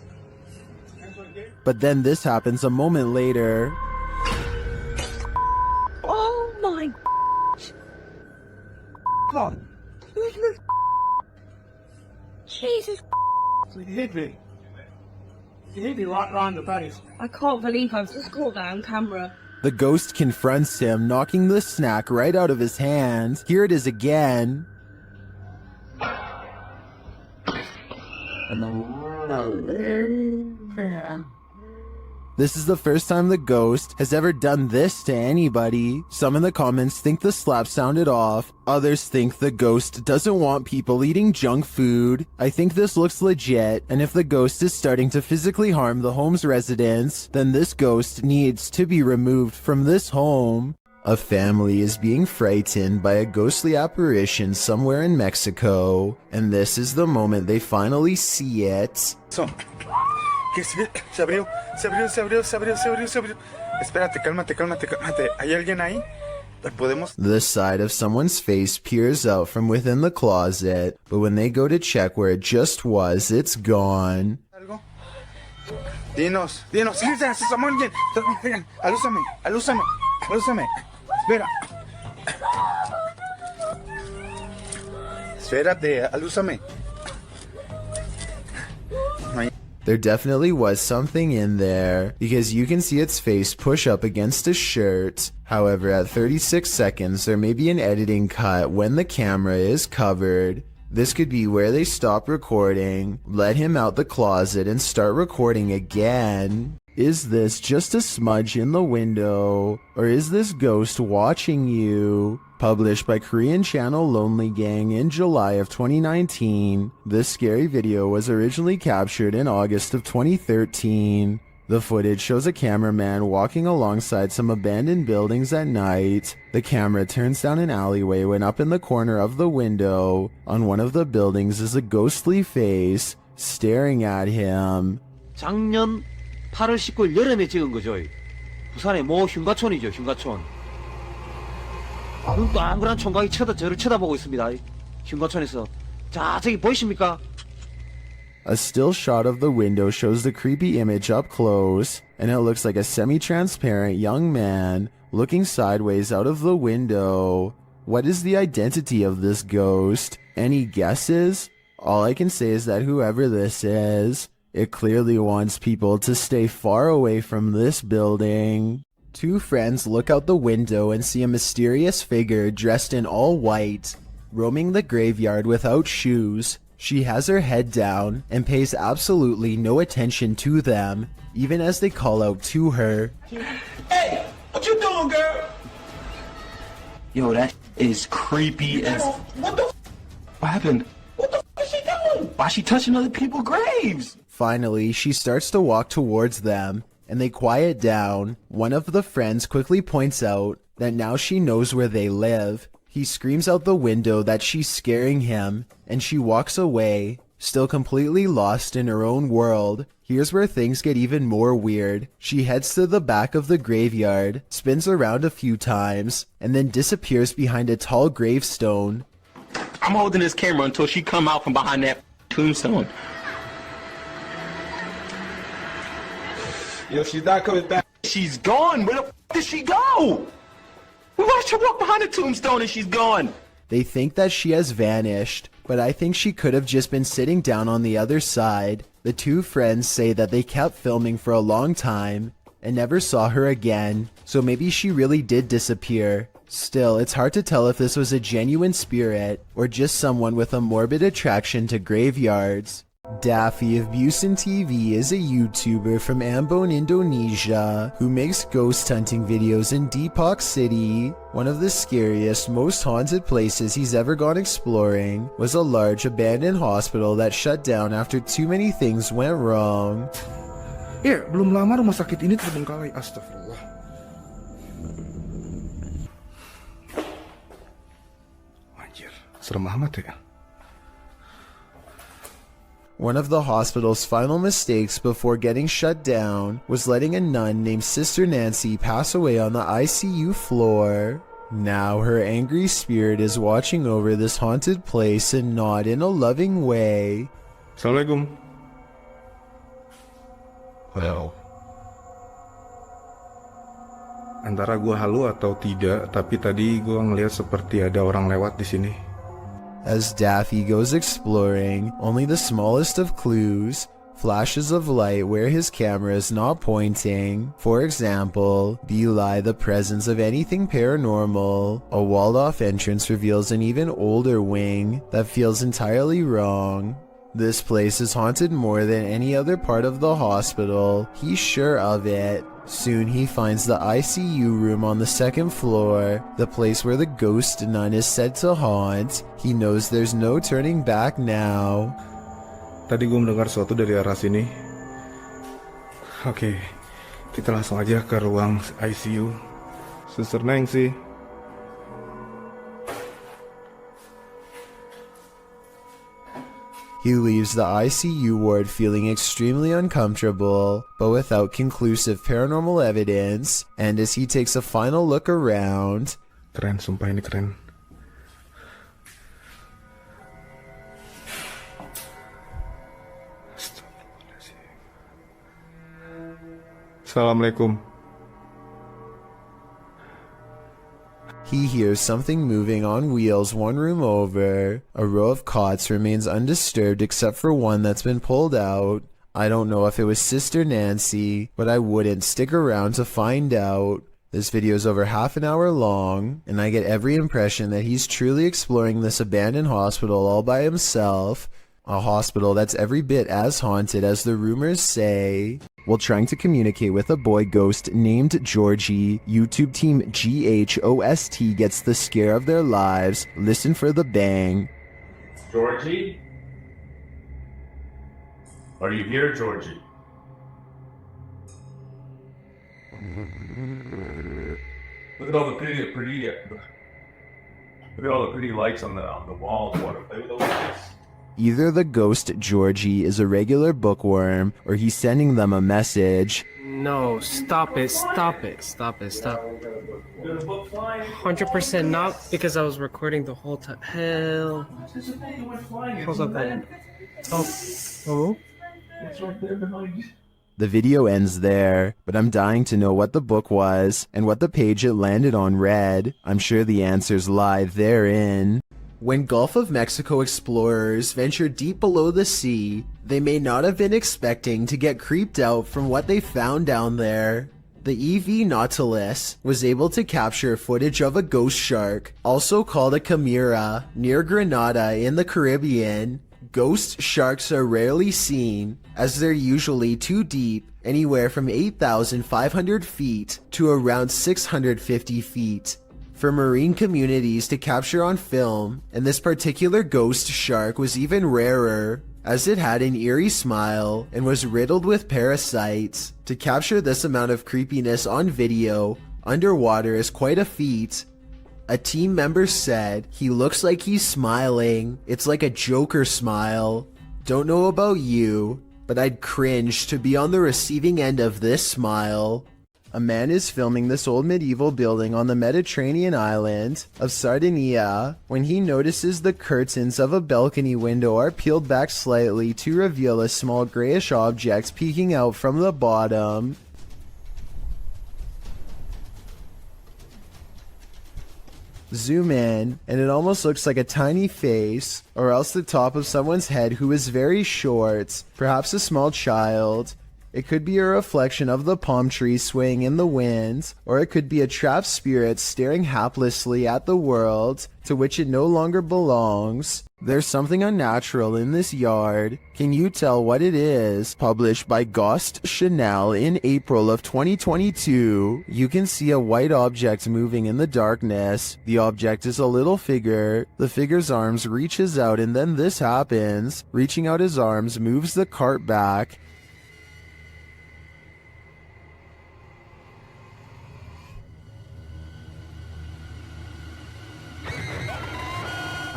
[SPEAKER 1] But then this happens a moment later.
[SPEAKER 5] Oh my God. Who's this? Jesus.
[SPEAKER 2] He hit me. He hit me right around the face.
[SPEAKER 5] I can't believe I've just caught that on camera.
[SPEAKER 1] The ghost confronts him, knocking the snack right out of his hand. Here it is again. This is the first time the ghost has ever done this to anybody. Some in the comments think the slap sounded off. Others think the ghost doesn't want people eating junk food. I think this looks legit, and if the ghost is starting to physically harm the home's residents, then this ghost needs to be removed from this home. A family is being frightened by a ghostly apparition somewhere in Mexico, and this is the moment they finally see it.
[SPEAKER 13] Se abrió. Espérate, cálmate. ¿Hay alguien ahí? ¿Podemos?
[SPEAKER 1] The side of someone's face peers out from within the closet, but when they go to check where it just was, it's gone.
[SPEAKER 13] ¿Algo? Dinos. Samuel, alúzame. Espérate, alúzame.
[SPEAKER 1] There definitely was something in there, because you can see its face push up against a shirt. However, at 36 seconds, there may be an editing cut when the camera is covered. This could be where they stop recording, let him out the closet, and start recording again. Is this just a smudge in the window, or is this ghost watching you? Published by Korean channel Lonely Gang in July of 2019, this scary video was originally captured in August of 2013. The footage shows a cameraman walking alongside some abandoned buildings at night. The camera turns down an alleyway when up in the corner of the window, on one of the buildings, is a ghostly face staring at him.
[SPEAKER 14] 작년 8월 19일 여름에 찍은 거죠. 부산의 모 흉가촌이죠, 흉가촌. 눈 동그란 총각이 저를 쳐다보고 있습니다. 흉가촌에서. 자, 저기 보이십니까?
[SPEAKER 1] A still shot of the window shows the creepy image up close, and it looks like a semi-transparent young man looking sideways out of the window. What is the identity of this ghost? Any guesses? All I can say is that whoever this is, it clearly wants people to stay far away from this building. Two friends look out the window and see a mysterious figure dressed in all white, roaming the graveyard without shoes. She has her head down and pays absolutely no attention to them, even as they call out to her.
[SPEAKER 2] Hey, what you doing, girl?
[SPEAKER 10] Yo, that is creepy as...
[SPEAKER 2] What the f?
[SPEAKER 10] What happened?
[SPEAKER 2] What the f is she
[SPEAKER 7] Why she touching other people's graves?
[SPEAKER 1] Finally, she starts to walk towards them, and they quiet down. One of the friends quickly points out that now she knows where they live. He screams out the window that she's scaring him, and she walks away, still completely lost in her own world. Here's where things get even more weird. She heads to the back of the graveyard, spins around a few times, and then disappears behind a tall gravestone.
[SPEAKER 7] I'm holding this camera until she come out from behind that tombstone.
[SPEAKER 12] Yo, she's not coming back.
[SPEAKER 7] She's gone. Where the did she go? We watched her walk behind the tombstone and she's gone.
[SPEAKER 1] They think that she has vanished, but I think she could have just been sitting down on the other side. The two friends say that they kept filming for a long time and never saw her again, so maybe she really did disappear. Still, it's hard to tell if this was a genuine spirit or just someone with a morbid attraction to graveyards. Daffy of Busan TV is a YouTuber from Ambon, Indonesia, who makes ghost hunting videos in Depok City. One of the scariest, most haunted places he's ever gone exploring was a large abandoned hospital that shut down after too many things went wrong.
[SPEAKER 13] Belum lama rumah sakit ini terbengkalai. Astagfirullah. Anjir, serem amat ya.
[SPEAKER 1] One of the hospital's final mistakes before getting shut down was letting a nun named Sister Nancy pass away on the ICU floor. Now her angry spirit is watching over this haunted place and not in a loving way.
[SPEAKER 12] Assalamualaikum.
[SPEAKER 7] Well.
[SPEAKER 12] Antara gua halu atau tidak, tapi tadi gua ngeliat seperti ada orang lewat di sini.
[SPEAKER 1] As Daffy goes exploring, only the smallest of clues, flashes of light where his camera is not pointing, for example, belie the presence of anything paranormal. A walled-off entrance reveals an even older wing that feels entirely wrong. This place is haunted more than any other part of the hospital, he's sure of it. Soon he finds the ICU room on the second floor, the place where the ghost nun is said to haunt. He knows there's no turning back now.
[SPEAKER 12] Tadi gue mendengar sesuatu dari arah sini. Oke, kita langsung aja ke ruang ICU. Suster Nancy.
[SPEAKER 1] He leaves the ICU ward feeling extremely uncomfortable, but without conclusive paranormal evidence, and as he takes a final look around...
[SPEAKER 12] Keren, sumpah ini keren. Assalamualaikum.
[SPEAKER 1] He hears something moving on wheels one room over. A row of cots remains undisturbed except for one that's been pulled out. I don't know if it was Sister Nancy, but I wouldn't stick around to find out. This video is over half an hour long, and I get every impression that he's truly exploring this abandoned hospital all by himself. A hospital that's every bit as haunted as the rumors say. While trying to communicate with a boy ghost named Georgie, YouTube team GHOST gets the scare of their lives. Listen for the bang.
[SPEAKER 15] Georgie? Are you here, Georgie? Look at all the pretty lights on the walls. Want to play with those lights?
[SPEAKER 1] Either the ghost Georgie is a regular bookworm, or he's sending them a message.
[SPEAKER 11] No, stop it, stop it, stop it, stop. 100% not, because I was recording the whole time. Hell. What's up, man? Oh.
[SPEAKER 15] It's right there behind you.
[SPEAKER 1] The video ends there, but I'm dying to know what the book was, and what the page it landed on read. I'm sure the answers lie therein. When Gulf of Mexico explorers ventured deep below the sea, they may not have been expecting to get creeped out from what they found down there. The EV Nautilus was able to capture footage of a ghost shark, also called a chimera, near Grenada in the Caribbean. Ghost sharks are rarely seen, as they're usually too deep, anywhere from 8,500 feet to around 650 feet. For marine communities to capture on film, and this particular ghost shark was even rarer, as it had an eerie smile and was riddled with parasites. To capture this amount of creepiness on video underwater is quite a feat. A team member said, "He looks like he's smiling. It's like a Joker smile." Don't know about you, but I'd cringe to be on the receiving end of this smile. A man is filming this old medieval building on the Mediterranean island of Sardinia when he notices the curtains of a balcony window are peeled back slightly to reveal a small grayish object peeking out from the bottom. Zoom in, and it almost looks like a tiny face, or else the top of someone's head who is very short, perhaps a small child. It could be a reflection of the palm tree swaying in the wind, or it could be a trapped spirit staring haplessly at the world to which it no longer belongs. There's something unnatural in this yard. Can you tell what it is? Published by Ghost Chanel in April of 2022. You can see a white object moving in the darkness. The object is a little figure. The figure's arms reaches out, and then this happens. Reaching out his arms moves the cart back.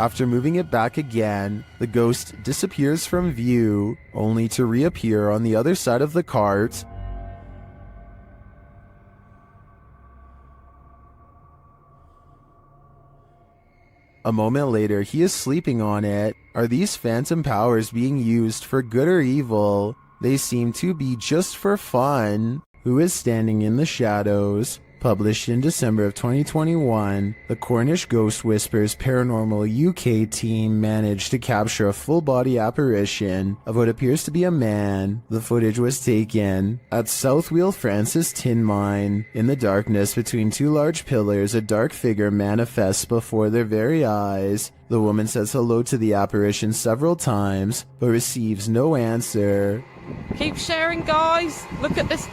[SPEAKER 1] After moving it back again, the ghost disappears from view, only to reappear on the other side of the cart. A moment later, he is sleeping on it. Are these phantom powers being used for good or evil? They seem to be just for fun. Who is standing in the shadows? Published in December of 2021, the Cornish Ghost Whispers Paranormal UK team managed to capture a full-body apparition of what appears to be a man. The footage was taken at South Wheel Francis Tin Mine. In the darkness between two large pillars, a dark figure manifests before their very eyes. The woman says hello to the apparition several times, but receives no answer.
[SPEAKER 16] Keep sharing, guys! Look at this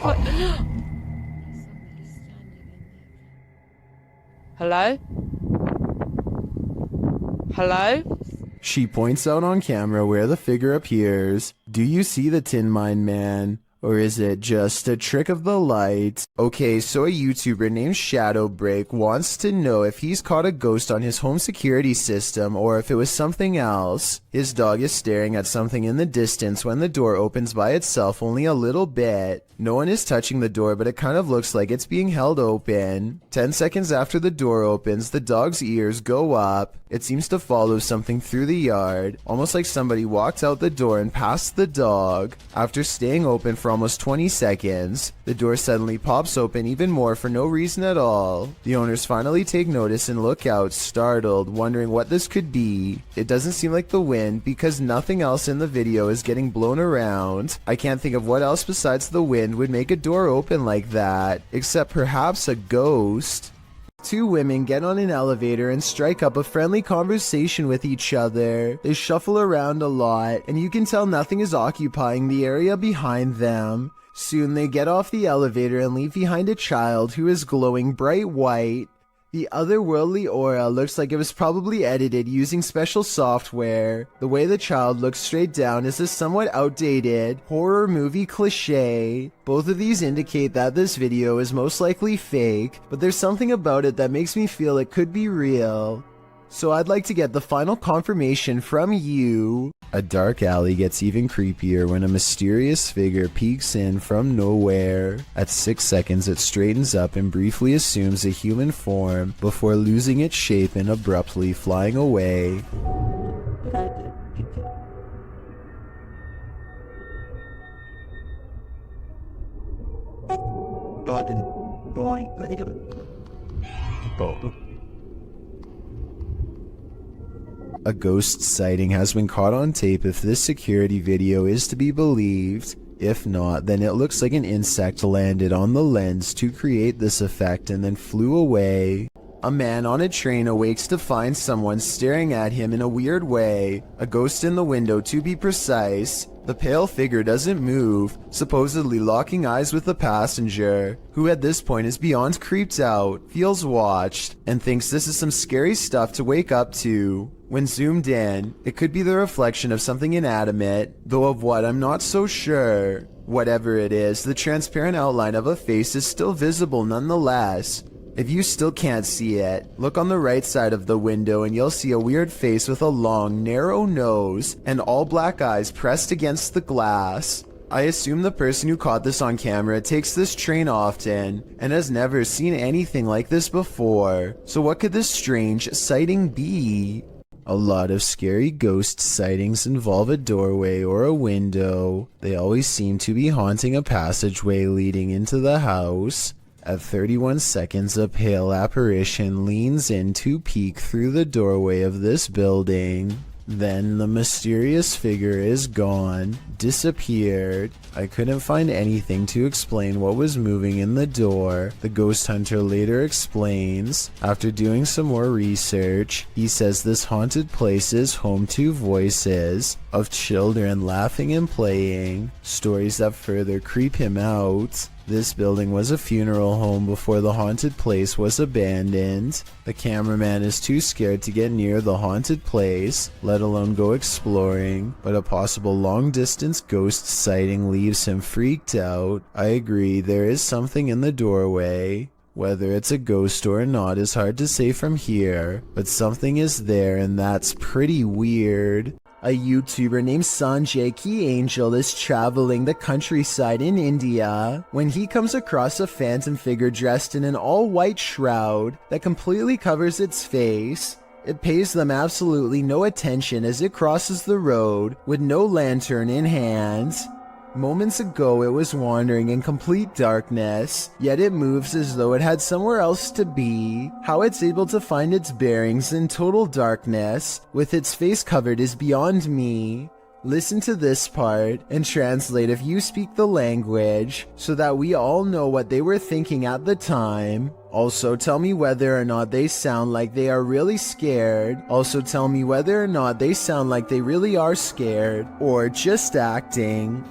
[SPEAKER 16] Hello? Hello?
[SPEAKER 1] She points out on camera where the figure appears. Do you see the Tin Mine Man? Or is it just a trick of the light? Okay, so a YouTuber named Shadowbreak wants to know if he's caught a ghost on his home security system or if it was something else. His dog is staring at something in the distance when the door opens by itself only a little bit. No one is touching the door, but it kind of looks like it's being held open. 10 seconds after the door opens, the dog's ears go up. It seems to follow something through the yard, almost like somebody walked out the door and passed the dog. After staying open for almost 20 seconds, the door suddenly pops open even more for no reason at all. The owners finally take notice and look out, startled, wondering what this could be. It doesn't seem like the wind because nothing else in the video is getting blown around. I can't think of what else besides the wind would make a door open like that, except perhaps a ghost. Two women get on an elevator and strike up a friendly conversation with each other. They shuffle around a lot, and you can tell nothing is occupying the area behind them. Soon they get off the elevator and leave behind a child who is glowing bright white. The otherworldly aura looks like it was probably edited using special software. The way the child looks straight down is a somewhat outdated horror movie cliche. Both of these indicate that this video is most likely fake, but there's something about it that makes me feel it could be real. So I'd like to get the final confirmation from you. A dark alley gets even creepier when a mysterious figure peeks in from nowhere. At 6 seconds, it straightens up and briefly assumes a human form before losing its shape and abruptly flying away. A ghost sighting has been caught on tape if this security video is to be believed. If not, then it looks like an insect landed on the lens to create this effect and then flew away. A man on a train awakes to find someone staring at him in a weird way, a ghost in the window to be precise. The pale figure doesn't move, supposedly locking eyes with the passenger, who at this point is beyond creeped out, feels watched, and thinks this is some scary stuff to wake up to. When zoomed in, it could be the reflection of something inanimate, though of what I'm not so sure. Whatever it is, the transparent outline of a face is still visible nonetheless. If you still can't see it, look on the right side of the window and you'll see a weird face with a long, narrow nose and all black eyes pressed against the glass. I assume the person who caught this on camera takes this train often and has never seen anything like this before. So what could this strange sighting be? A lot of scary ghost sightings involve a doorway or a window. They always seem to be haunting a passageway leading into the house. At 31 seconds, a pale apparition leans in to peek through the doorway of this building. Then the mysterious figure is gone, disappeared. I couldn't find anything to explain what was moving in the door. The ghost hunter later explains, after doing some more research, he says this haunted place is home to voices of children laughing and playing, stories that further creep him out. This building was a funeral home before the haunted place was abandoned. The cameraman is too scared to get near the haunted place, let alone go exploring, but a possible long-distance ghost sighting leaves him freaked out. I agree, there is something in the doorway. Whether it's a ghost or not is hard to say from here, but something is there and that's pretty weird. A YouTuber named Sanjay Key Angel is traveling the countryside in India when he comes across a phantom figure dressed in an all-white shroud that completely covers its face. It pays them absolutely no attention as it crosses the road with no lantern in hand. Moments ago it was wandering in complete darkness, yet it moves as though it had somewhere else to be. How it's able to find its bearings in total darkness, with its face covered, is beyond me. Listen to this part and translate if you speak the language, so that we all know what they were thinking at the time. Also tell me whether or not they sound like they are really scared. Also tell me whether or not they sound like they really are scared, or just acting.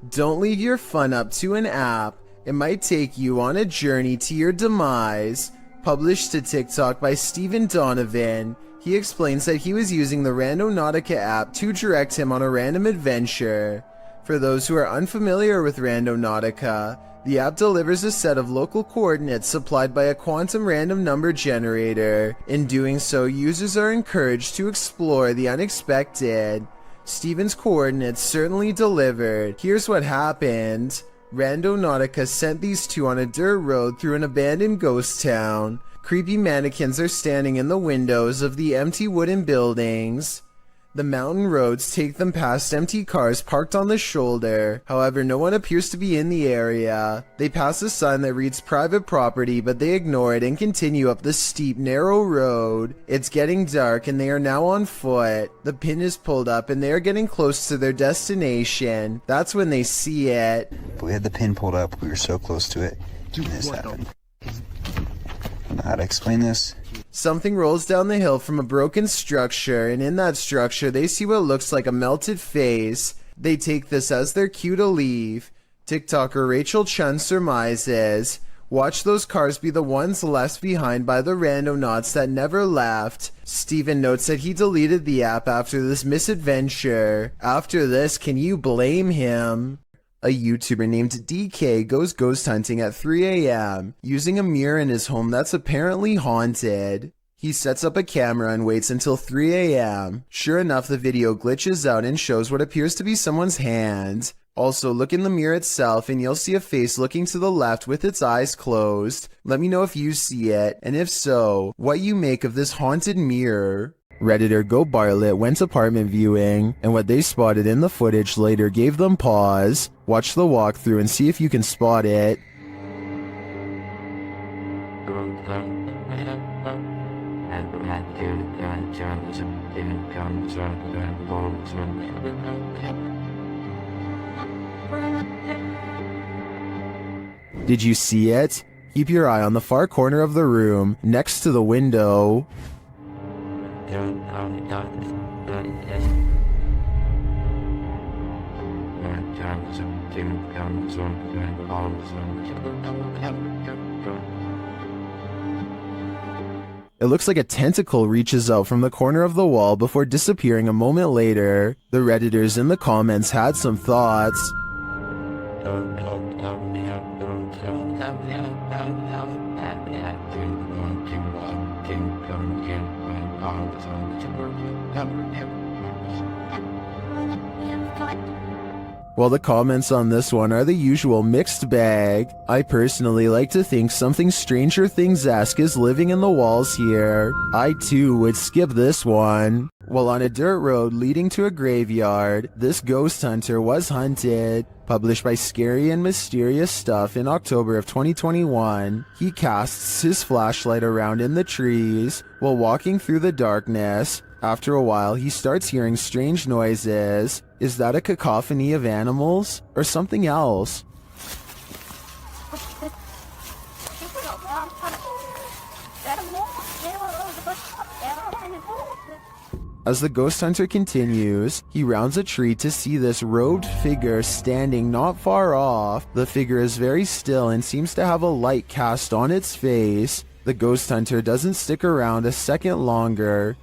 [SPEAKER 1] Don't leave your fun up to an app. It might take you on a journey to your demise. Published to TikTok by Stephen Donovan, he explains that he was using the Randonautica app to direct him on a random adventure. For those who are unfamiliar with Randonautica, the app delivers a set of local coordinates supplied by a quantum random number generator. In doing so, users are encouraged to explore the unexpected. Stephen's coordinates certainly delivered. Here's what happened. Randonautica sent these two on a dirt road through an abandoned ghost town. Creepy mannequins are standing in the windows of the empty wooden buildings. The mountain roads take them past empty cars parked on the shoulder. However, no one appears to be in the area. They pass a sign that reads private property, but they ignore it and continue up the steep, narrow road. It's getting dark and they are now on foot. The pin is pulled up and they are getting close to their destination. That's when they see it.
[SPEAKER 17] We had the pin pulled up, we were so close to it, and this happened. I don't know how to explain this.
[SPEAKER 1] Something rolls down the hill from a broken structure, and in that structure they see what looks like a melted face. They take this as their cue to leave. TikToker Rachel Chun surmises, watch those cars be the ones left behind by the randonauts that never left. Steven notes that he deleted the app after this misadventure. After this, can you blame him? A YouTuber named DK goes ghost hunting at 3 a.m. using a mirror in his home that's apparently haunted. He sets up a camera and waits until 3 a.m. Sure enough, the video glitches out and shows what appears to be someone's hand. Also, look in the mirror itself and you'll see a face looking to the left with its eyes closed. Let me know if you see it, and if so, what you make of this haunted mirror. Redditor Go Bartlett went apartment viewing, and what they spotted in the footage later gave them pause. Watch the walkthrough and see if you can spot it. Did you see it? Keep your eye on the far corner of the room, next to the window. It looks like a tentacle reaches out from the corner of the wall before disappearing a moment later. The Redditors in the comments had some thoughts. While the comments on this one are the usual mixed bag, I personally like to think something Stranger Things-esque is living in the walls here. I too would skip this one. While on a dirt road leading to a graveyard, this ghost hunter was hunted. Published by Scary and Mysterious Stuff in October of 2021, he casts his flashlight around in the trees while walking through the darkness. After a while, he starts hearing strange noises. Is that a cacophony of animals or something else? As the ghost hunter continues, he rounds a tree to see this robed figure standing not far off. The figure is very still and seems to have a light cast on its face. The ghost hunter doesn't stick around a second longer.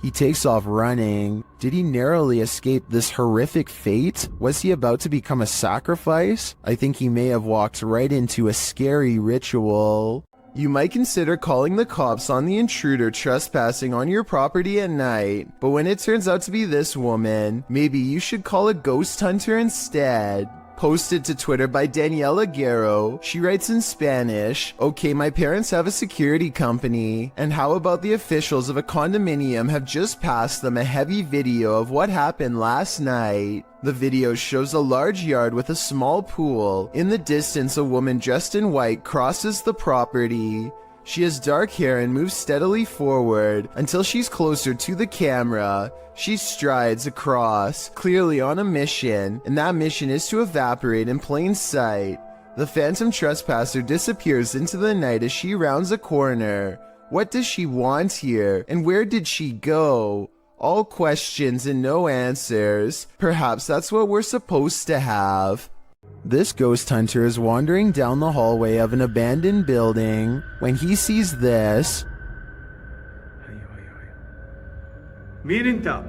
[SPEAKER 1] He takes off running. Did he narrowly escape this horrific fate? Was he about to become a sacrifice? I think he may have walked right into a scary ritual. You might consider calling the cops on the intruder trespassing on your property at night, but when it turns out to be this woman, maybe you should call a ghost hunter instead. Posted to Twitter by Daniela Guerrero, she writes in Spanish, "Okay, my parents have a security company, and how about the officials of a condominium have just passed them a heavy video of what happened last night. The video shows a large yard with a small pool. In the distance, a woman dressed in white crosses the property. She has dark hair and moves steadily forward until she's closer to the camera. She strides across, clearly on a mission, and that mission is to evaporate in plain sight. The phantom trespasser disappears into the night as she rounds a corner. What does she want here, and where did she go? All questions and no answers. Perhaps that's what we're supposed to have." This ghost hunter is wandering down the hallway of an abandoned building when he sees this.
[SPEAKER 13] مين انت؟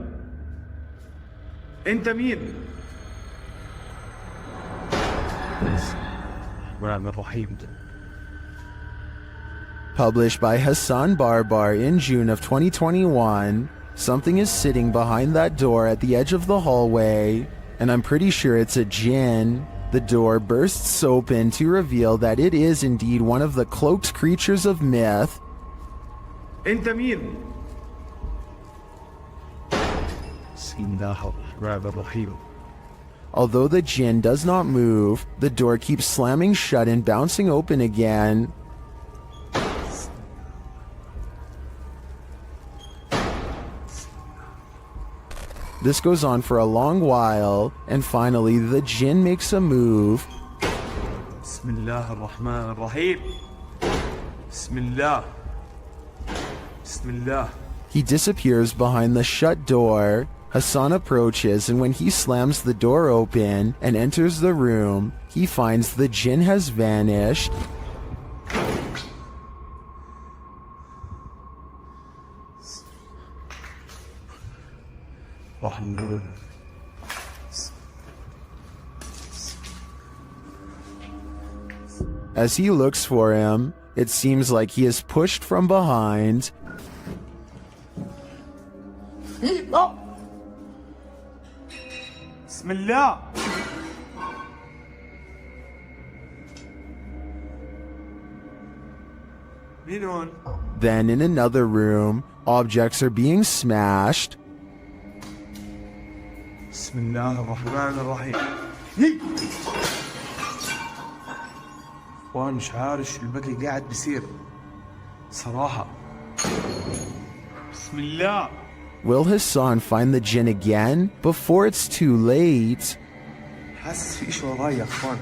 [SPEAKER 13] انت مين؟
[SPEAKER 1] Published by Hassan Barbar in June of 2021, something is sitting behind that door at the edge of the hallway, and I'm pretty sure it's a djinn. The door bursts open to reveal that it is indeed one of the cloaked creatures of myth.
[SPEAKER 13] انت مين؟
[SPEAKER 1] Although the djinn does not move, the door keeps slamming shut and bouncing open again. This goes on for a long while, and finally the djinn makes a move.
[SPEAKER 13] Bismillah ar-Rahman ar-Rahim. Bismillah. Bismillah.
[SPEAKER 1] He disappears behind the shut door. Hassan approaches, and when he slams the door open and enters the room, he finds the djinn has vanished. As he looks for him, it seems like he is pushed from behind.
[SPEAKER 13] Bismillah.
[SPEAKER 1] Then in another room, objects are being smashed.
[SPEAKER 13] Bismillah ar-Rahman ar-Rahim. وانا مش عارف شو البكي قاعد بيصير صراحة. بسم الله.
[SPEAKER 1] Will Hassan find the djinn again before it's too late?
[SPEAKER 13] حاسس في شيء وراي يا اخوان.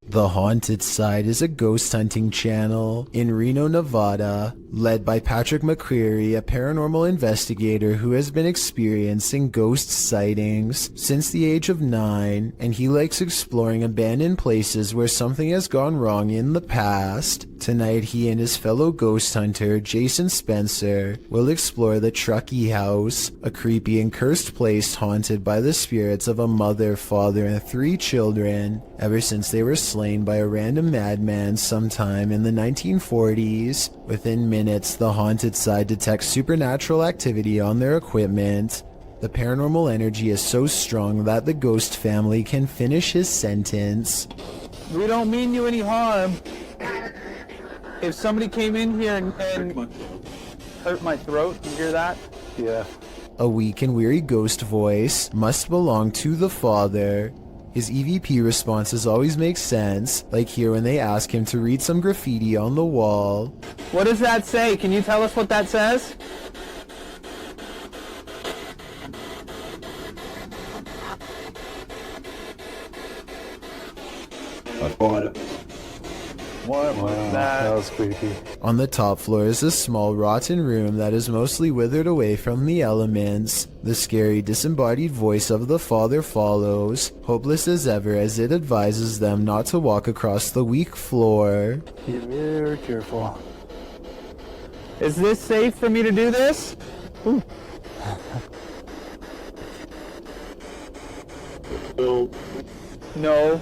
[SPEAKER 1] The Haunted Side is a ghost hunting channel in Reno, Nevada, led by Patrick McCreary, a paranormal investigator who has been experiencing ghost sightings since the age of 9, and he likes exploring abandoned places where something has gone wrong in the past. Tonight, he and his fellow ghost hunter, Jason Spencer, will explore the Truckee House, a creepy and cursed place haunted by the spirits of a mother, father, and 3 children, ever since they were slain by a random madman sometime in the 1940s. Within minutes, the Haunted Side detects supernatural activity on their equipment. The paranormal energy is so strong that the ghost family can finish his sentence.
[SPEAKER 8] We don't mean you any harm. If somebody came in here and hurt my throat, you hear that?
[SPEAKER 9] Yeah.
[SPEAKER 1] A weak and weary ghost voice must belong to the father. His EVP responses always make sense, like here when they ask him to read some graffiti on the wall.
[SPEAKER 8] What does that say? Can you tell us what that says?
[SPEAKER 9] What was that? That was creepy.
[SPEAKER 1] On the top floor is a small rotten room that is mostly withered away from the elements. The scary disembodied voice of the father follows, hopeless as ever as it advises them not to walk across the weak floor.
[SPEAKER 8] Be very careful. Is this safe for me to do this? Ooh. No.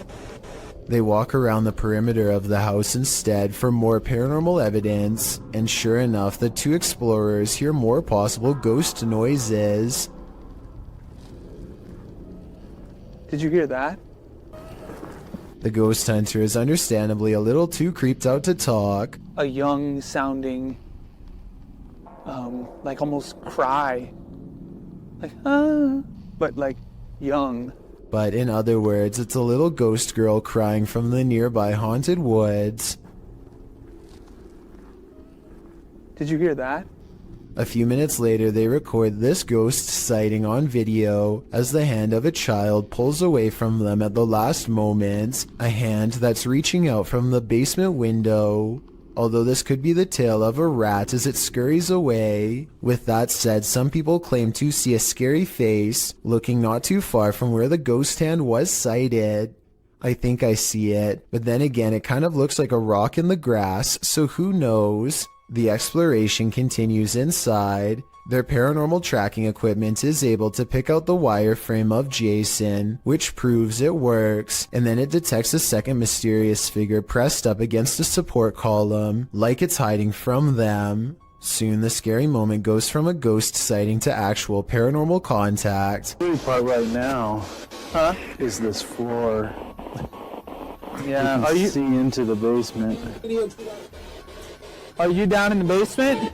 [SPEAKER 1] They walk around the perimeter of the house instead for more paranormal evidence, and sure enough, the 2 explorers hear more possible ghost noises.
[SPEAKER 8] Did you hear that?
[SPEAKER 1] The ghost hunter is understandably a little too creeped out to talk.
[SPEAKER 8] A young sounding, like almost cry. Like, but like young.
[SPEAKER 1] But in other words, it's a little ghost girl crying from the nearby haunted woods.
[SPEAKER 8] Did you hear that?
[SPEAKER 1] A few minutes later, they record this ghost sighting on video as the hand of a child pulls away from them at the last moment, a hand that's reaching out from the basement window. Although this could be the tail of a rat as it scurries away. With that said, some people claim to see a scary face looking not too far from where the ghost hand was sighted. I think I see it, but then again it kind of looks like a rock in the grass, so who knows? The exploration continues inside. Their paranormal tracking equipment is able to pick out the wireframe of Jason, which proves it works, and then it detects a second mysterious figure pressed up against a support column, like it's hiding from them. Soon the scary moment goes from a ghost sighting to actual paranormal contact.
[SPEAKER 9] The part right now, is this floor.
[SPEAKER 8] Yeah,
[SPEAKER 9] you can see into the basement.
[SPEAKER 8] Are you down in the basement?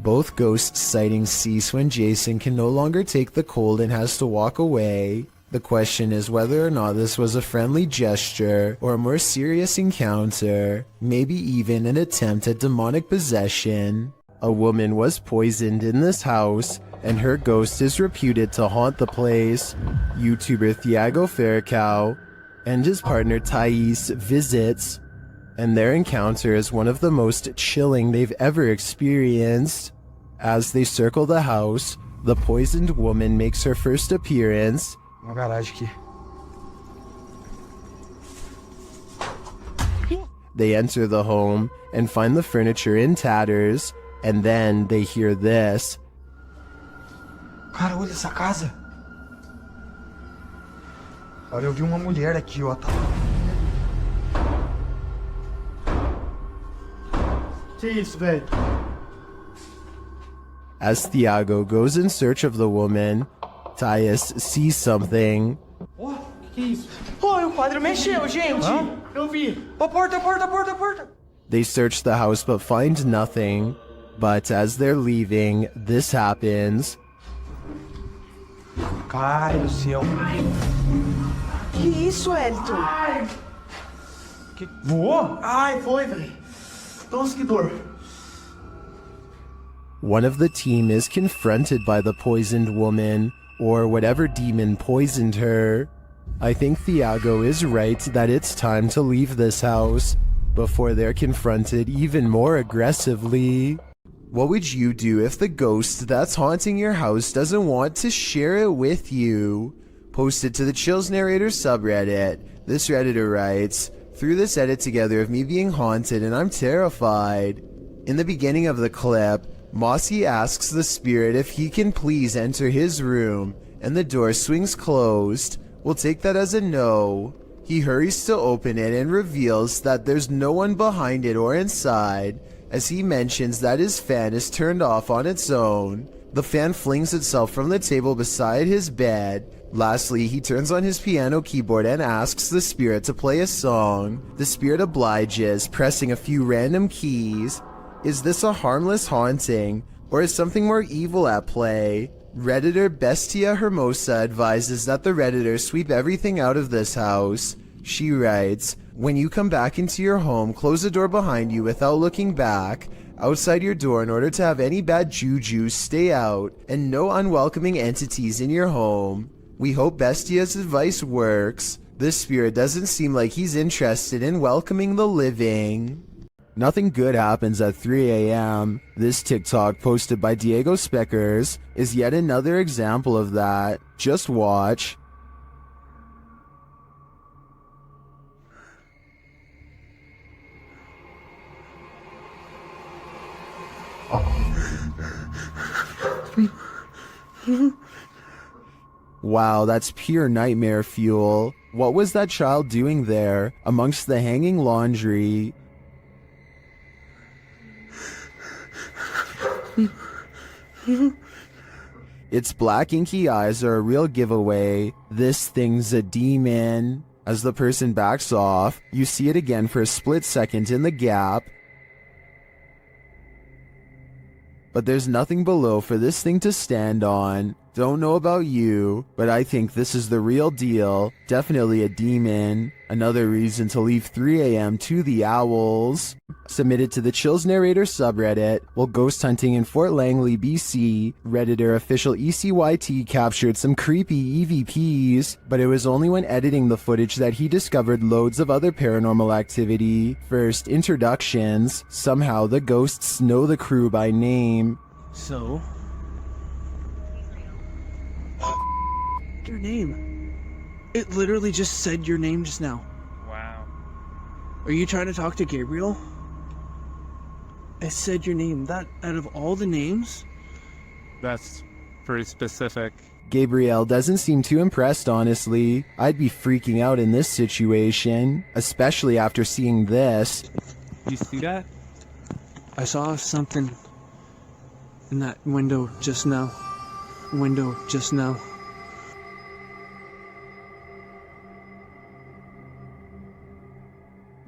[SPEAKER 1] Both ghost sightings cease when Jason can no longer take the cold and has to walk away. The question is whether or not this was a friendly gesture or a more serious encounter, maybe even an attempt at demonic possession. A woman was poisoned in this house, and her ghost is reputed to haunt the place. YouTuber Thiago Ferracao and his partner Thais visits, and their encounter is one of the most chilling they've ever experienced. As they circle the house, the poisoned woman makes her first appearance. They enter the home and find the furniture in tatters, and then they hear this.
[SPEAKER 2] Cara, olha essa casa. Olha, eu vi uma mulher aqui, ó. Que isso, velho?
[SPEAKER 1] As Thiago goes in search of the woman, Thais sees something.
[SPEAKER 2] Oh, que isso? Oh, o quadro mexeu, gente. Eu vi. Ó, porta.
[SPEAKER 1] They search the house but find nothing. But as they're leaving, this happens.
[SPEAKER 2] Ai, do céu.
[SPEAKER 5] Que isso, Elton?
[SPEAKER 2] Ai. Que... Voou? Ai, foi, velho. Nossa, que dor.
[SPEAKER 1] One of the team is confronted by the poisoned woman, or whatever demon poisoned her. I think Thiago is right that it's time to leave this house before they're confronted even more aggressively. What would you do if the ghost that's haunting your house doesn't want to share it with you? Post it to the Chills Narrator subreddit. This Redditor writes, "Threw this edit together of me being haunted and I'm terrified." In the beginning of the clip, Mossy asks the spirit if he can please enter his room, and the door swings closed. We'll take that as a no. He hurries to open it and reveals that there's no one behind it or inside, as he mentions that his fan is turned off on its own. The fan flings itself from the table beside his bed. Lastly, he turns on his piano keyboard and asks the spirit to play a song. The spirit obliges, pressing a few random keys. Is this a harmless haunting, or is something more evil at play? Redditor Bestia Hermosa advises that the Redditor sweep everything out of this house. She writes, "When you come back into your home, close the door behind you without looking back. Outside your door, in order to have any bad juju stay out, and no unwelcoming entities in your home." We hope Bestia's advice works. This spirit doesn't seem like he's interested in welcoming the living. Nothing good happens at 3 a.m. This TikTok posted by Diego Speckers is yet another example of that. Just watch. Wow, that's pure nightmare fuel. What was that child doing there, amongst the hanging laundry? Its black inky eyes are a real giveaway. This thing's a demon. As the person backs off, you see it again for a split second in the gap. But there's nothing below for this thing to stand on. Don't know about you, but I think this is the real deal. Definitely a demon. Another reason to leave 3 a.m. to the owls. Submitted to the Chills Narrator subreddit. While ghost hunting in Fort Langley, BC, Redditor official ECYT captured some creepy EVPs, but it was only when editing the footage that he discovered loads of other paranormal activity. First, introductions. Somehow the ghosts know the crew by name.
[SPEAKER 8] So? Your name. It literally just said your name just now.
[SPEAKER 13] Wow.
[SPEAKER 8] Are you trying to talk to Gabriel? It said your name. That, out of all the names?
[SPEAKER 13] That's pretty specific.
[SPEAKER 1] Gabriel doesn't seem too impressed, honestly. I'd be freaking out in this situation, especially after seeing this.
[SPEAKER 13] You see that?
[SPEAKER 8] I saw something in that window just now.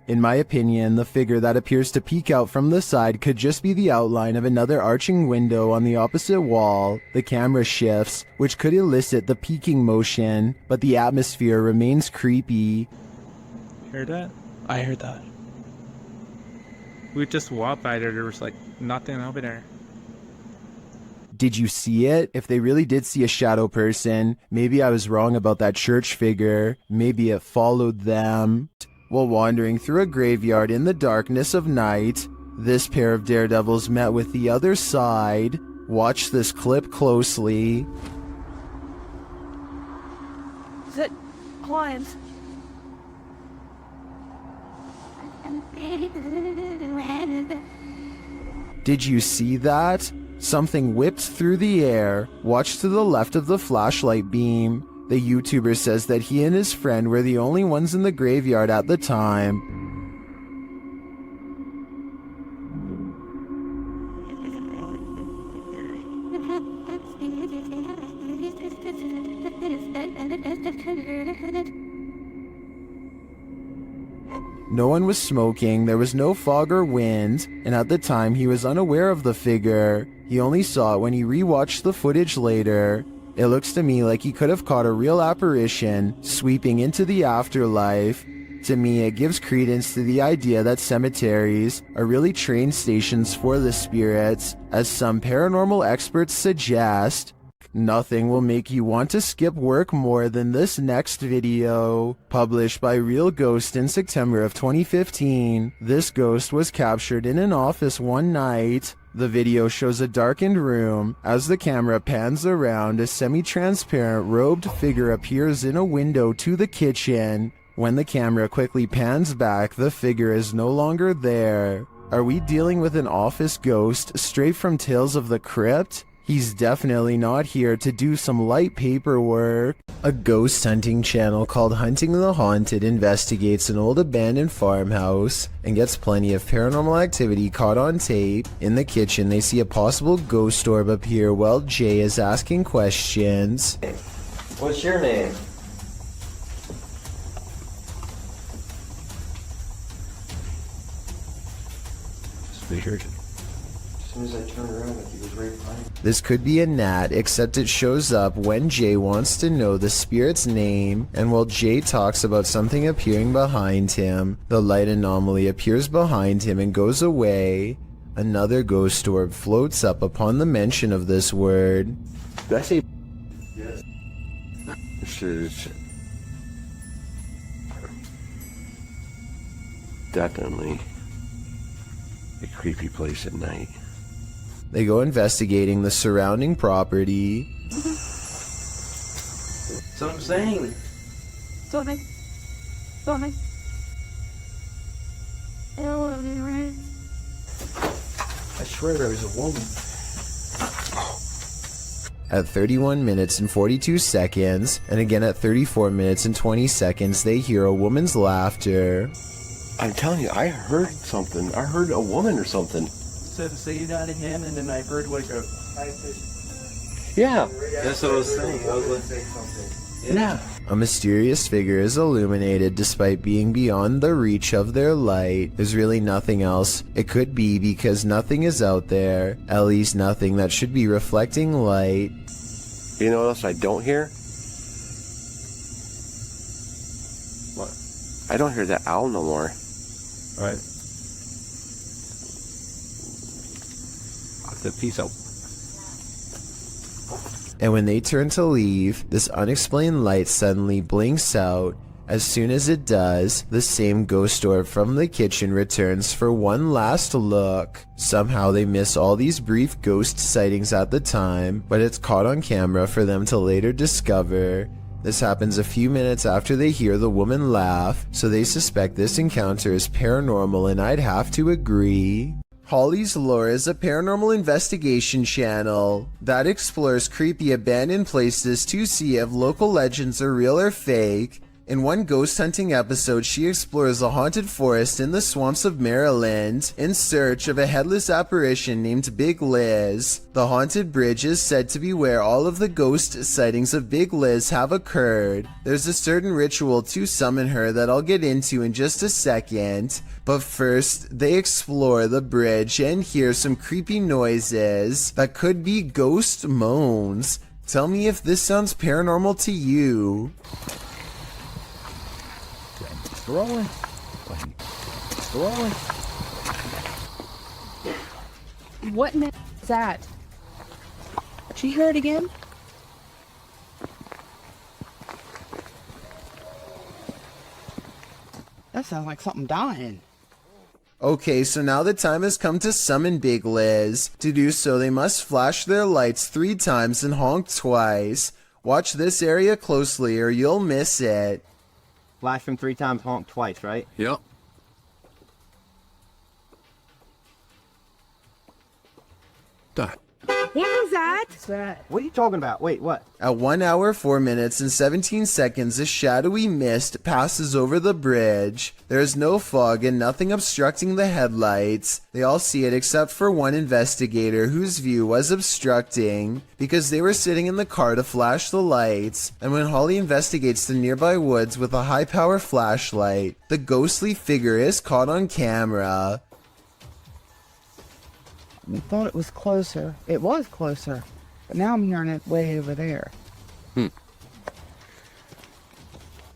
[SPEAKER 1] In my opinion, the figure that appears to peek out from the side could just be the outline of another arching window on the opposite wall. The camera shifts, which could elicit the peeking motion, but the atmosphere remains creepy.
[SPEAKER 13] Heard that?
[SPEAKER 8] I heard that.
[SPEAKER 13] We just walked by there. There was like nothing over there.
[SPEAKER 1] Did you see it? If they really did see a shadow person, maybe I was wrong about that church figure. Maybe it followed them. While wandering through a graveyard in the darkness of night, this pair of daredevils met with the other side. Watch this clip closely.
[SPEAKER 3] Is it clients?
[SPEAKER 1] Did you see that? Something whipped through the air. Watch to the left of the flashlight beam. The YouTuber says that he and his friend were the only ones in the graveyard at the time. No one was smoking, there was no fog or wind, and at the time he was unaware of the figure. He only saw it when he rewatched the footage later. It looks to me like he could have caught a real apparition sweeping into the afterlife. To me, it gives credence to the idea that cemeteries are really train stations for the spirits, as some paranormal experts suggest. Nothing will make you want to skip work more than this next video. Published by Real Ghost in September of 2015, this ghost was captured in an office one night. The video shows a darkened room. As the camera pans around, a semi-transparent robed figure appears in a window to the kitchen. When the camera quickly pans back, the figure is no longer there. Are we dealing with an office ghost straight from Tales of the Crypt? He's definitely not here to do some light paperwork. A ghost hunting channel called Hunting the Haunted investigates an old abandoned farmhouse and gets plenty of paranormal activity caught on tape. In the kitchen, they see a possible ghost orb appear while Jay is asking questions.
[SPEAKER 18] What's your name?
[SPEAKER 10] Weird.
[SPEAKER 18] As soon as I turned around, he was right behind me.
[SPEAKER 1] This could be a gnat, except it shows up when Jay wants to know the spirit's name, and while Jay talks about something appearing behind him, the light anomaly appears behind him and goes away. Another ghost orb floats up upon the mention of this word.
[SPEAKER 18] Did I say?
[SPEAKER 10] Yes.
[SPEAKER 18] This is definitely a creepy place at night.
[SPEAKER 1] They go investigating the surrounding property.
[SPEAKER 18] That's what I'm saying.
[SPEAKER 3] Something. Something.
[SPEAKER 18] I swear there was a woman.
[SPEAKER 1] At 31 minutes and 42 seconds, and again at 34 minutes and 20 seconds, they hear a woman's laughter.
[SPEAKER 18] I'm telling you, I heard something. I heard a woman or something.
[SPEAKER 8] Said to say that again, and then I heard like a.
[SPEAKER 18] Yeah, that's what I was saying. I was going to say something. Yeah.
[SPEAKER 1] A mysterious figure is illuminated despite being beyond the reach of their light. There's really nothing else it could be because nothing is out there, at least nothing that should be reflecting light.
[SPEAKER 18] You know what else I don't hear?
[SPEAKER 10] What?
[SPEAKER 18] I don't hear that owl no more.
[SPEAKER 10] Alright. Peace out.
[SPEAKER 1] And when they turn to leave, this unexplained light suddenly blinks out. As soon as it does, the same ghost orb from the kitchen returns for one last look. Somehow they miss all these brief ghost sightings at the time, but it's caught on camera for them to later discover. This happens a few minutes after they hear the woman laugh, so they suspect this encounter is paranormal, and I'd have to agree. Holly's Lore is a paranormal investigation channel that explores creepy abandoned places to see if local legends are real or fake. In one ghost hunting episode, she explores a haunted forest in the swamps of Maryland in search of a headless apparition named Big Liz. The haunted bridge is said to be where all of the ghost sightings of Big Liz have occurred. There's a certain ritual to summon her that I'll get into in just a second. But first, they explore the bridge and hear some creepy noises that could be ghost moans. Tell me if this sounds paranormal to you.
[SPEAKER 10] Rolling. Rolling.
[SPEAKER 3] What is that? Did you hear it again?
[SPEAKER 19] That sounds like something dying.
[SPEAKER 1] Okay, so now the time has come to summon Big Liz. To do so, they must flash their lights 3 times and honk twice. Watch this area closely or you'll miss it.
[SPEAKER 18] Flash him 3 times, honk twice, right?
[SPEAKER 10] Yep. Done.
[SPEAKER 3] What was that?
[SPEAKER 18] What are you talking about? Wait, what?
[SPEAKER 1] At 1 hour, 4 minutes, and 17 seconds, a shadowy mist passes over the bridge. There is no fog and nothing obstructing the headlights. They all see it except for one investigator whose view was obstructing because they were sitting in the car to flash the lights. And when Holly investigates the nearby woods with a high-power flashlight, the ghostly figure is caught on camera.
[SPEAKER 19] I thought it was closer. It was closer. But now I'm hearing it way over there.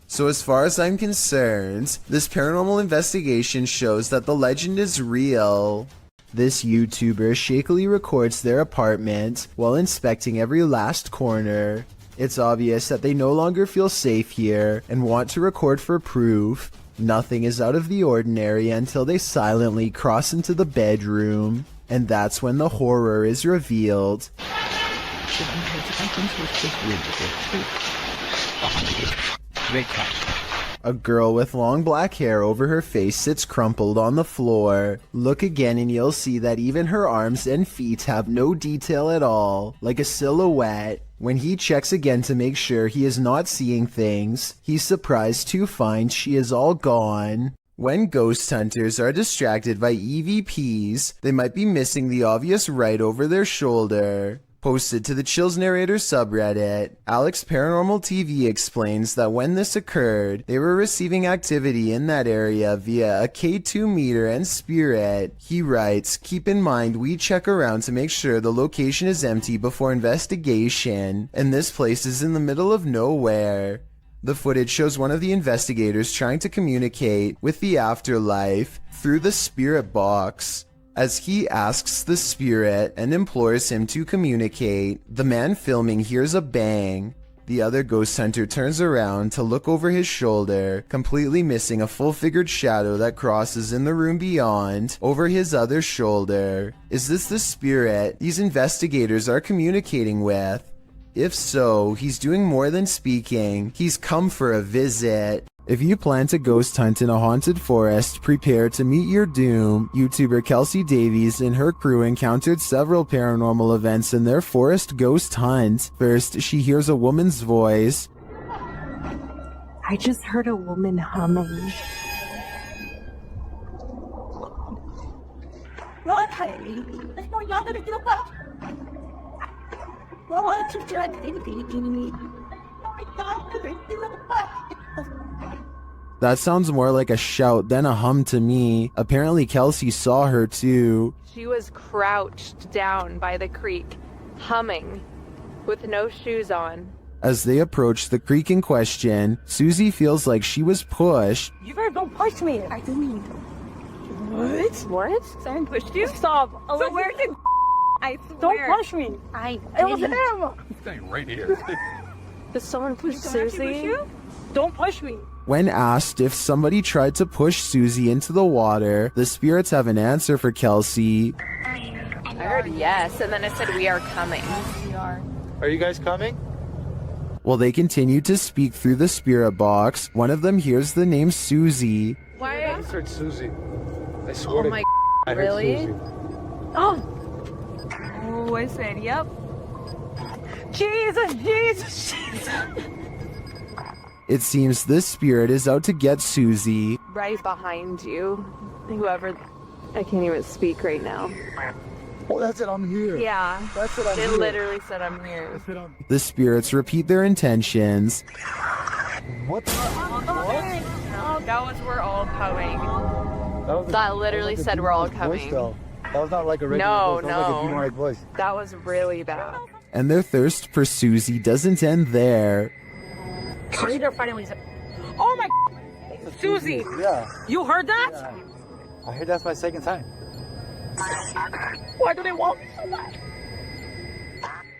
[SPEAKER 1] So as far as I'm concerned, this paranormal investigation shows that the legend is real. This YouTuber shakily records their apartment while inspecting every last corner. It's obvious that they no longer feel safe here and want to record for proof. Nothing is out of the ordinary until they silently cross into the bedroom, and that's when the horror is revealed. A girl with long black hair over her face sits crumpled on the floor. Look again and you'll see that even her arms and feet have no detail at all, like a silhouette. When he checks again to make sure he is not seeing things, he's surprised to find she is all gone. When ghost hunters are distracted by EVPs, they might be missing the obvious right over their shoulder. Posted to the Chills Narrator subreddit, Alex Paranormal TV explains that when this occurred, they were receiving activity in that area via a K2 meter and spirit. He writes, "Keep in mind we check around to make sure the location is empty before investigation, and this place is in the middle of nowhere." The footage shows one of the investigators trying to communicate with the afterlife through the spirit box. As he asks the spirit and implores him to communicate, the man filming hears a bang. The other ghost hunter turns around to look over his shoulder, completely missing a full-figured shadow that crosses in the room beyond, over his other shoulder. Is this the spirit these investigators are communicating with? If so, he's doing more than speaking. He's come for a visit. If you plan to ghost hunt in a haunted forest, prepare to meet your doom. YouTuber Kelsey Davies and her crew encountered several paranormal events in their forest ghost hunt. First, she hears a woman's voice.
[SPEAKER 5] I just heard a woman humming.
[SPEAKER 1] That sounds more like a shout than a hum to me. Apparently Kelsey saw her too.
[SPEAKER 3] She was crouched down by the creek, humming, with no shoes on.
[SPEAKER 1] As they approach the creek in question, Susie feels like she was pushed.
[SPEAKER 5] You better don't push me. I didn't. What?
[SPEAKER 3] What? Someone pushed you?
[SPEAKER 5] Stop. So where's it?
[SPEAKER 3] I swear.
[SPEAKER 5] Don't push me. It was him.
[SPEAKER 15] He's staying right here.
[SPEAKER 3] Did someone push Susie?
[SPEAKER 5] Don't push me.
[SPEAKER 1] When asked if somebody tried to push Susie into the water, the spirits have an answer for Kelsey.
[SPEAKER 3] I heard yes, and then it said we are coming. We are.
[SPEAKER 8] Are you guys coming?
[SPEAKER 1] While they continue to speak through the spirit box, one of them hears the name Susie.
[SPEAKER 3] Why?
[SPEAKER 8] I just heard Susie. I swear
[SPEAKER 3] Oh my
[SPEAKER 8] I heard
[SPEAKER 3] really?
[SPEAKER 8] Susie.
[SPEAKER 3] Oh, I said yep.
[SPEAKER 5] Jesus.
[SPEAKER 1] It seems this spirit is out to get Susie.
[SPEAKER 3] Right behind you. Whoever, I can't even speak right now.
[SPEAKER 8] Oh, that's it. I'm here.
[SPEAKER 3] Yeah.
[SPEAKER 8] That's it. I'm
[SPEAKER 3] It
[SPEAKER 8] here.
[SPEAKER 3] literally said I'm here.
[SPEAKER 1] The spirits repeat their intentions.
[SPEAKER 8] What?
[SPEAKER 3] Oh, that was we're all coming.
[SPEAKER 8] Was
[SPEAKER 3] That literally said we're all coming.
[SPEAKER 8] That was not like a regular
[SPEAKER 3] No,
[SPEAKER 8] voice. That was like a
[SPEAKER 3] no.
[SPEAKER 8] demonic voice.
[SPEAKER 3] That was really bad.
[SPEAKER 1] And their thirst for Susie doesn't end there.
[SPEAKER 5] They're fighting with each other. Oh my. Susie.
[SPEAKER 8] Yeah.
[SPEAKER 5] You heard that?
[SPEAKER 8] Yeah. I heard that's my second time.
[SPEAKER 5] Why do they want me so much?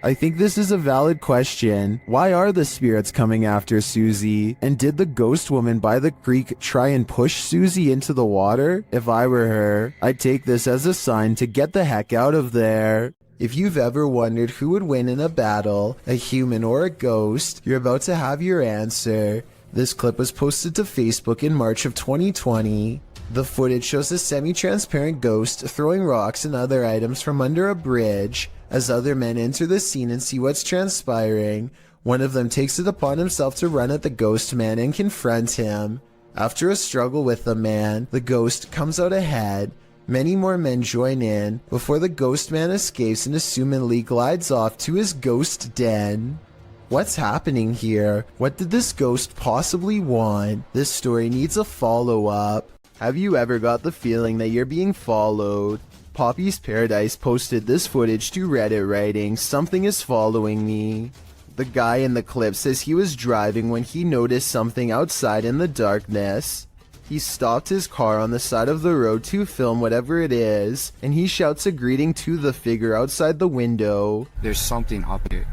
[SPEAKER 1] I think this is a valid question. Why are the spirits coming after Susie? And did the ghost woman by the creek try and push Susie into the water? If I were her, I'd take this as a sign to get the heck out of there. If you've ever wondered who would win in a battle, a human or a ghost, you're about to have your answer. This clip was posted to Facebook in March of 2020. The footage shows a semi-transparent ghost throwing rocks and other items from under a bridge. As other men enter the scene and see what's transpiring, one of them takes it upon himself to run at the ghost man and confront him. After a struggle with the man, the ghost comes out ahead. Many more men join in before the ghost man escapes and assumedly glides off to his ghost den. What's happening here? What did this ghost possibly want? This story needs a follow-up. Have you ever got the feeling that you're being followed? Poppy's Paradise posted this footage to Reddit writing, "Something is following me." The guy in the clip says he was driving when he noticed something outside in the darkness. He stopped his car on the side of the road to film whatever it is, and he shouts a greeting to the figure outside the window.
[SPEAKER 20] There's something up here.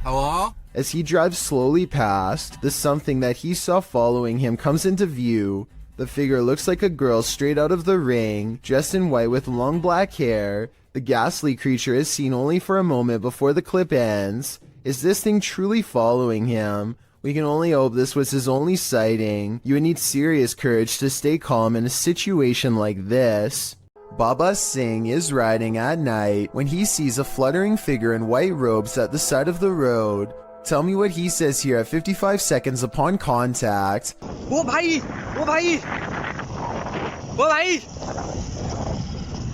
[SPEAKER 20] Hello?
[SPEAKER 1] As he drives slowly past, the something that he saw following him comes into view. The figure looks like a girl straight out of The Ring, dressed in white with long black hair. The ghastly creature is seen only for a moment before the clip ends. Is this thing truly following him? We can only hope this was his only sighting. You would need serious courage to stay calm in a situation like this. Baba Singh is riding at night when he sees a fluttering figure in white robes at the side of the road. Tell me what he says here at 55 seconds upon contact.
[SPEAKER 11] वो भाई वो भाई वो भाई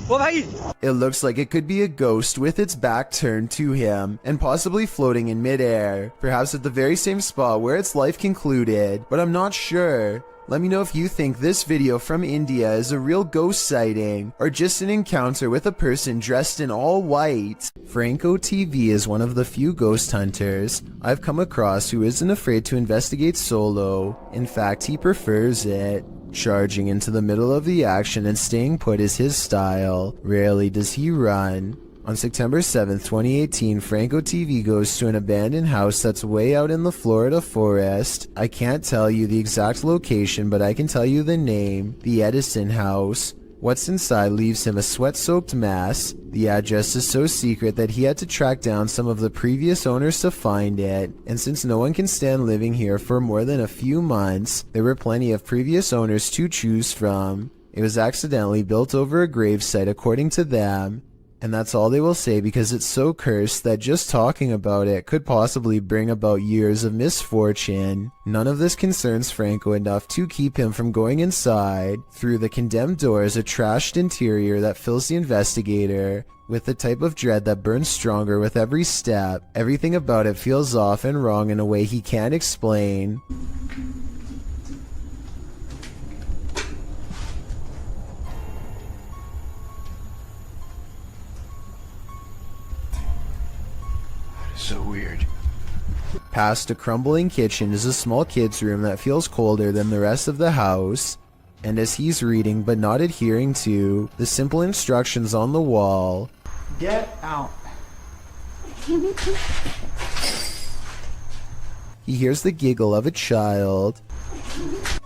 [SPEAKER 11] वो भाई
[SPEAKER 1] It looks like it could be a ghost with its back turned to him and possibly floating in midair, perhaps at the very same spot where its life concluded, but I'm not sure. Let me know if you think this video from India is a real ghost sighting or just an encounter with a person dressed in all white. Franco TV is one of the few ghost hunters I've come across who isn't afraid to investigate solo. In fact, he prefers it. Charging into the middle of the action and staying put is his style. Rarely does he run. On September 7th, 2018, Franco TV goes to an abandoned house that's way out in the Florida forest. I can't tell you the exact location, but I can tell you the name, the Edison House. What's inside leaves him a sweat-soaked mess. The address is so secret that he had to track down some of the previous owners to find it, and since no one can stand living here for more than a few months, there were plenty of previous owners to choose from. It was accidentally built over a gravesite according to them, and that's all they will say because it's so cursed that just talking about it could possibly bring about years of misfortune. None of this concerns Franco enough to keep him from going inside. Through the condemned door is a trashed interior that fills the investigator with the type of dread that burns stronger with every step. Everything about it feels off and wrong in a way he can't explain.
[SPEAKER 20] So weird.
[SPEAKER 1] Past a crumbling kitchen is a small kid's room that feels colder than the rest of the house. And as he's reading but not adhering to the simple instructions on the wall,
[SPEAKER 2] Get out.
[SPEAKER 1] he hears the giggle of a child.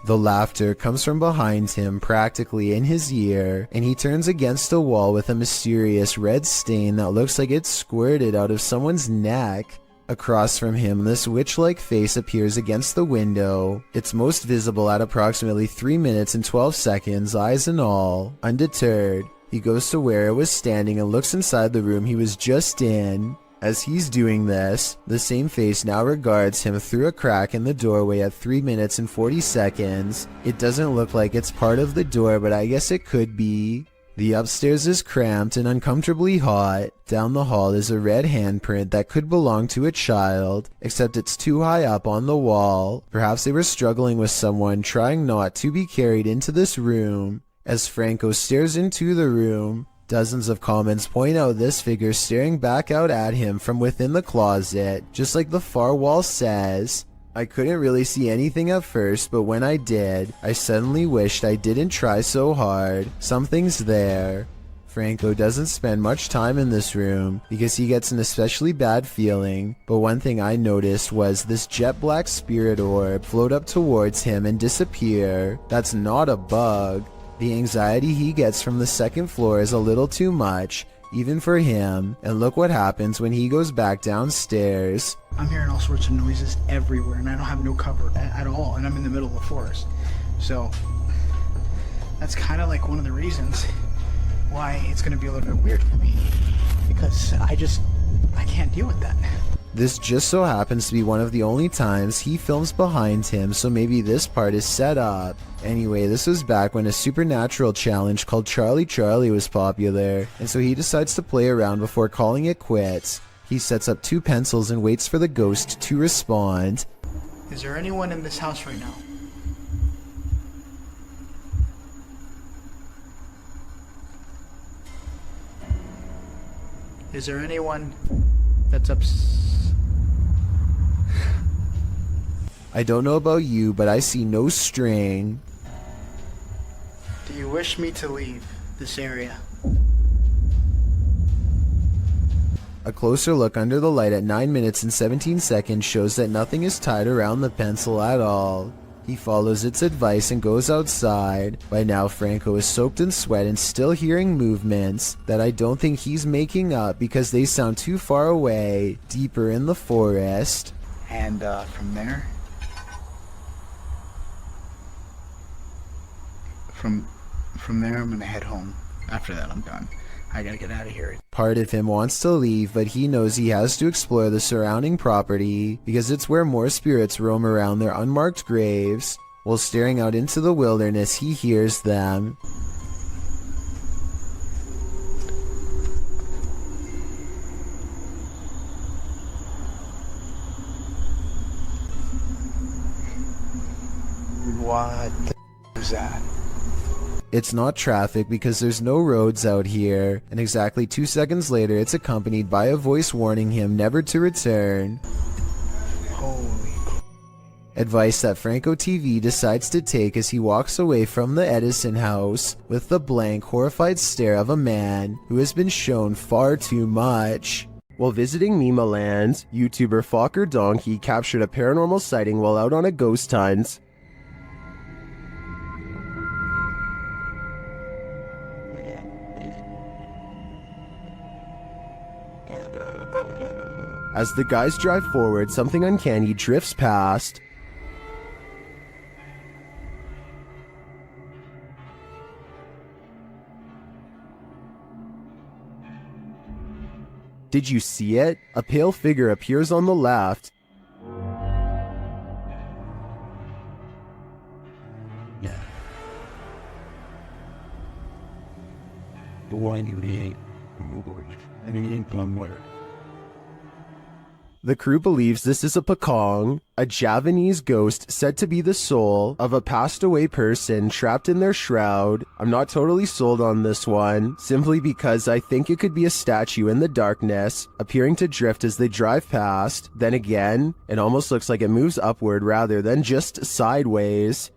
[SPEAKER 1] The laughter comes from behind him, practically in his ear, and he turns against a wall with a mysterious red stain that looks like it's squirted out of someone's neck. Across from him, this witch-like face appears against the window. It's most visible at approximately 3 minutes and 12 seconds, eyes and all. Undeterred, he goes to where it was standing and looks inside the room he was just in. As he's doing this, the same face now regards him through a crack in the doorway at 3 minutes and 40 seconds. It doesn't look like it's part of the door, but I guess it could be. The upstairs is cramped and uncomfortably hot. Down the hall is a red handprint that could belong to a child, except it's too high up on the wall. Perhaps they were struggling with someone trying not to be carried into this room. As Franco stares into the room, dozens of comments point out this figure staring back out at him from within the closet, just like the far wall says. I couldn't really see anything at first, but when I did, I suddenly wished I didn't try so hard. Something's there. Franco doesn't spend much time in this room because he gets an especially bad feeling, but one thing I noticed was this jet black spirit orb float up towards him and disappear. That's not a bug. The anxiety he gets from the second floor is a little too much, even for him, and look what happens when he goes back downstairs.
[SPEAKER 2] I'm hearing all sorts of noises everywhere, and I don't have no cover at all, and I'm in the middle of the forest. So that's kind of like one of the reasons why it's going to be a little bit weird for me, because I can't deal with that.
[SPEAKER 1] This just so happens to be one of the only times he films behind him, so maybe this part is set up. Anyway, this was back when a supernatural challenge called Charlie Charlie was popular, and so he decides to play around before calling it quits. He sets up 2 pencils and waits for the ghost to respond.
[SPEAKER 2] Is there anyone in this house right now? Is there anyone that's
[SPEAKER 1] I don't know about you, but I see no string.
[SPEAKER 2] Do you wish me to leave this area?
[SPEAKER 1] A closer look under the light at 9 minutes and 17 seconds shows that nothing is tied around the pencil at all. He follows its advice and goes outside. By now, Franco is soaked in sweat and still hearing movements that I don't think he's making up because they sound too far away, deeper in the forest.
[SPEAKER 2] And from there, from there, I'm gonna head home. After that, I'm done. I gotta get out of here.
[SPEAKER 1] Part of him wants to leave, but he knows he has to explore the surrounding property because it's where more spirits roam around their unmarked graves. While staring out into the wilderness, he hears them.
[SPEAKER 2] What the is that?
[SPEAKER 1] It's not traffic because there's no roads out here, and exactly 2 seconds later it's accompanied by a voice warning him never to return.
[SPEAKER 2] Holy
[SPEAKER 1] Advice that Franco TV decides to take as he walks away from the Edison house with the blank, horrified stare of a man who has been shown far too much. While visiting Mima Land, YouTuber Fokker Donkey captured a paranormal sighting while out on a ghost hunt. As the guys drive forward, something uncanny drifts past. Did you see it? A pale figure appears on the left. The crew believes this is a Pakong, a Javanese ghost said to be the soul of a passed away person trapped in their shroud. I'm not totally sold on this one, simply because I think it could be a statue in the darkness, appearing to drift as they drive past. Then again, it almost looks like it moves upward rather than just sideways.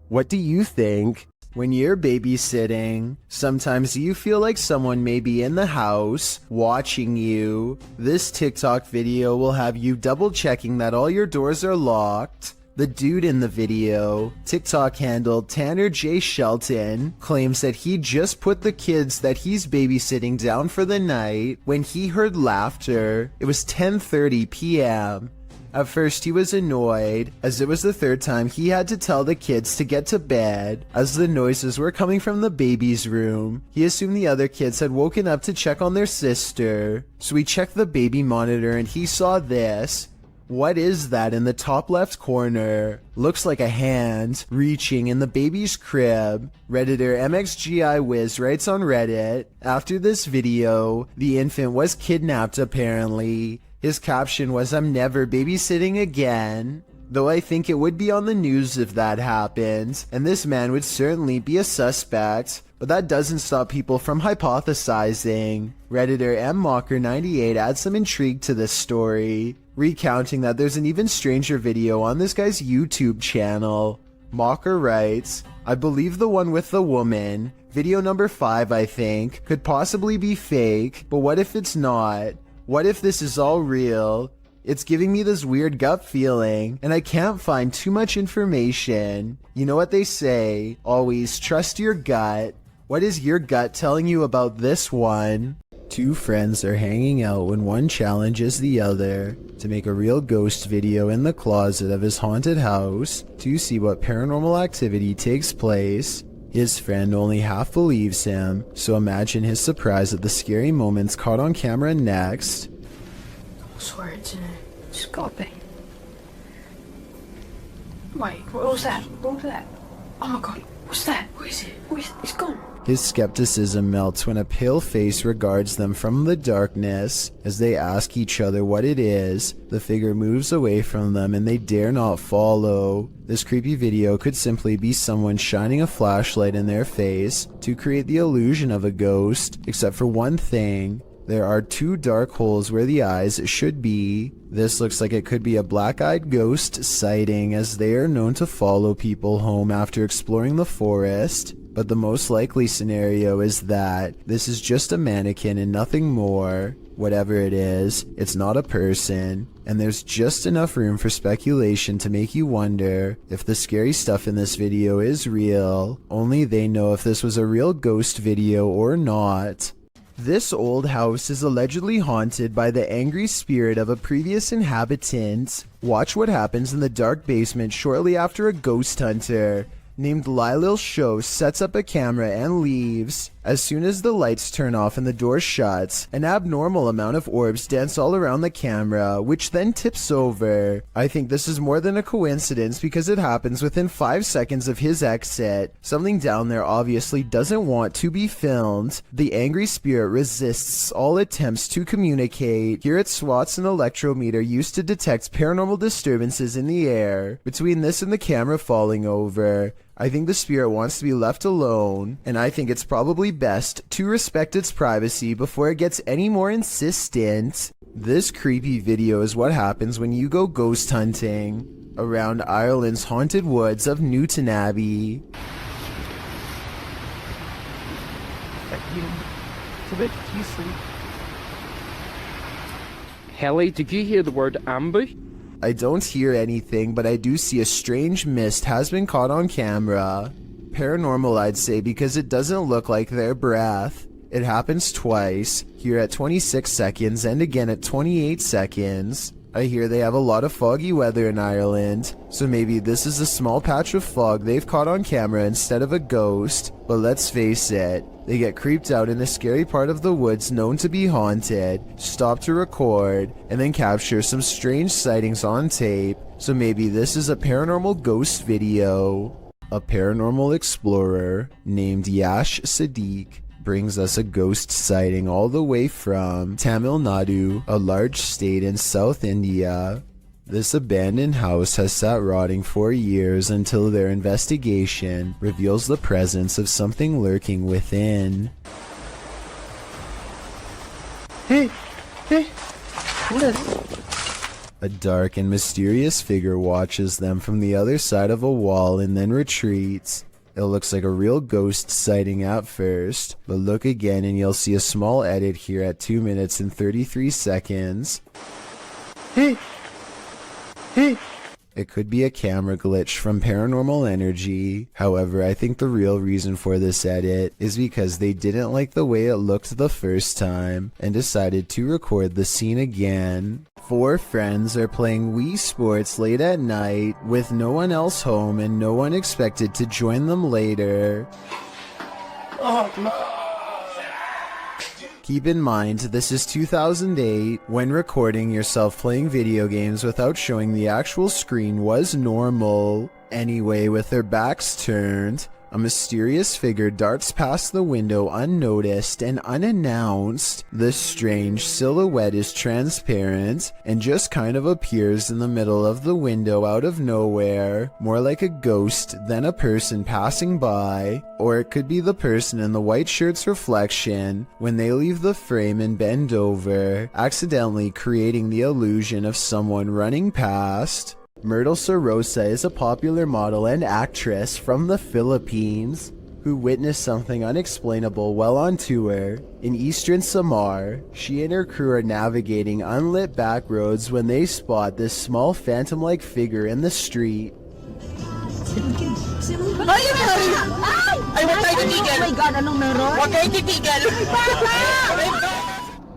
[SPEAKER 1] What do you think? When you're babysitting, sometimes you feel like someone may be in the house watching you. This TikTok video will have you double checking that all your doors are locked. The dude in the video, TikTok handle Tanner J. Shelton, claims that he just put the kids that he's babysitting down for the night when he heard laughter. It was 10:30 p.m. At first he was annoyed, as it was the third time he had to tell the kids to get to bed, as the noises were coming from the baby's room. He assumed the other kids had woken up to check on their sister, so he checked the baby monitor and he saw this. What is that in the top left corner? Looks like a hand reaching in the baby's crib. Redditor MXGIWiz writes on Reddit, after this video, the infant was kidnapped apparently. His caption was, "I'm never babysitting again." Though I think it would be on the news if that happened, and this man would certainly be a suspect, but that doesn't stop people from hypothesizing. Redditor MMocker98 adds some intrigue to this story, recounting that there's an even stranger video on this guy's YouTube channel. Mocker writes, "I believe the one with the woman, video number 5 I think, could possibly be fake, but what if it's not? What if this is all real? It's giving me this weird gut feeling, and I can't find too much information. You know what they say, always trust your gut. What is your gut telling you about this one?" Two friends are hanging out when one challenges the other to make a real ghost video in the closet of his haunted house to see what paranormal activity takes place. His friend only half believes him, so imagine his surprise at the scary moments caught on camera next.
[SPEAKER 5] I swear it's in it. It's gotta be. Wait, what was that? What was that? Oh my god, what's that? What is it? It's gone.
[SPEAKER 1] His skepticism melts when a pale face regards them from the darkness. As they ask each other what it is, the figure moves away from them and they dare not follow. This creepy video could simply be someone shining a flashlight in their face to create the illusion of a ghost, except for one thing. There are 2 dark holes where the eyes should be. This looks like it could be a black-eyed ghost sighting, as they are known to follow people home after exploring the forest. But the most likely scenario is that this is just a mannequin and nothing more. Whatever it is, it's not a person, and there's just enough room for speculation to make you wonder if the scary stuff in this video is real. Only they know if this was a real ghost video or not. This old house is allegedly haunted by the angry spirit of a previous inhabitant. Watch what happens in the dark basement shortly after a ghost hunter named Lylil Show sets up a camera and leaves. As soon as the lights turn off and the door shuts, an abnormal amount of orbs dance all around the camera, which then tips over. I think this is more than a coincidence because it happens within 5 seconds of his exit. Something down there obviously doesn't want to be filmed. The angry spirit resists all attempts to communicate. Here it swats an electrometer used to detect paranormal disturbances in the air. Between this and the camera falling over, I think the spirit wants to be left alone, and I think it's probably best to respect its privacy before it gets any more insistent. This creepy video is what happens when you go ghost hunting around Ireland's haunted woods of Newton Abbey.
[SPEAKER 8] It's a bit too sleep.
[SPEAKER 21] Helly, did you hear the word ambush?
[SPEAKER 1] I don't hear anything, but I do see a strange mist has been caught on camera. Paranormal, I'd say, because it doesn't look like their breath. It happens twice, here at 26 seconds and again at 28 seconds. I hear they have a lot of foggy weather in Ireland, so maybe this is a small patch of fog they've caught on camera instead of a ghost. But let's face it, they get creeped out in a scary part of the woods known to be haunted, stop to record, and then capture some strange sightings on tape. So maybe this is a paranormal ghost video. A paranormal explorer named Yash Sadiq brings us a ghost sighting all the way from Tamil Nadu, a large state in South India. This abandoned house has sat rotting for years until their investigation reveals the presence of something lurking within.
[SPEAKER 8] Hey, what is it?
[SPEAKER 1] A dark and mysterious figure watches them from the other side of a wall and then retreats. It looks like a real ghost sighting at first, but look again and you'll see a small edit here at 2 minutes and 33 seconds.
[SPEAKER 8] Hey!
[SPEAKER 1] It could be a camera glitch from Paranormal Energy. However, I think the real reason for this edit is because they didn't like the way it looked the first time and decided to record the scene again. 4 friends are playing Wii Sports late at night with no one else home and no one expected to join them later.
[SPEAKER 8] Oh, no.
[SPEAKER 1] Keep in mind, this is 2008, when recording yourself playing video games without showing the actual screen was normal. Anyway, with their backs turned, a mysterious figure darts past the window unnoticed and unannounced. This strange silhouette is transparent and just kind of appears in the middle of the window out of nowhere, more like a ghost than a person passing by. Or it could be the person in the white shirt's reflection when they leave the frame and bend over, accidentally creating the illusion of someone running past. Myrtle Sorosa is a popular model and actress from the Philippines who witnessed something unexplainable while on tour. In eastern Samar, she and her crew are navigating unlit back roads when they spot this small phantom-like figure in the street.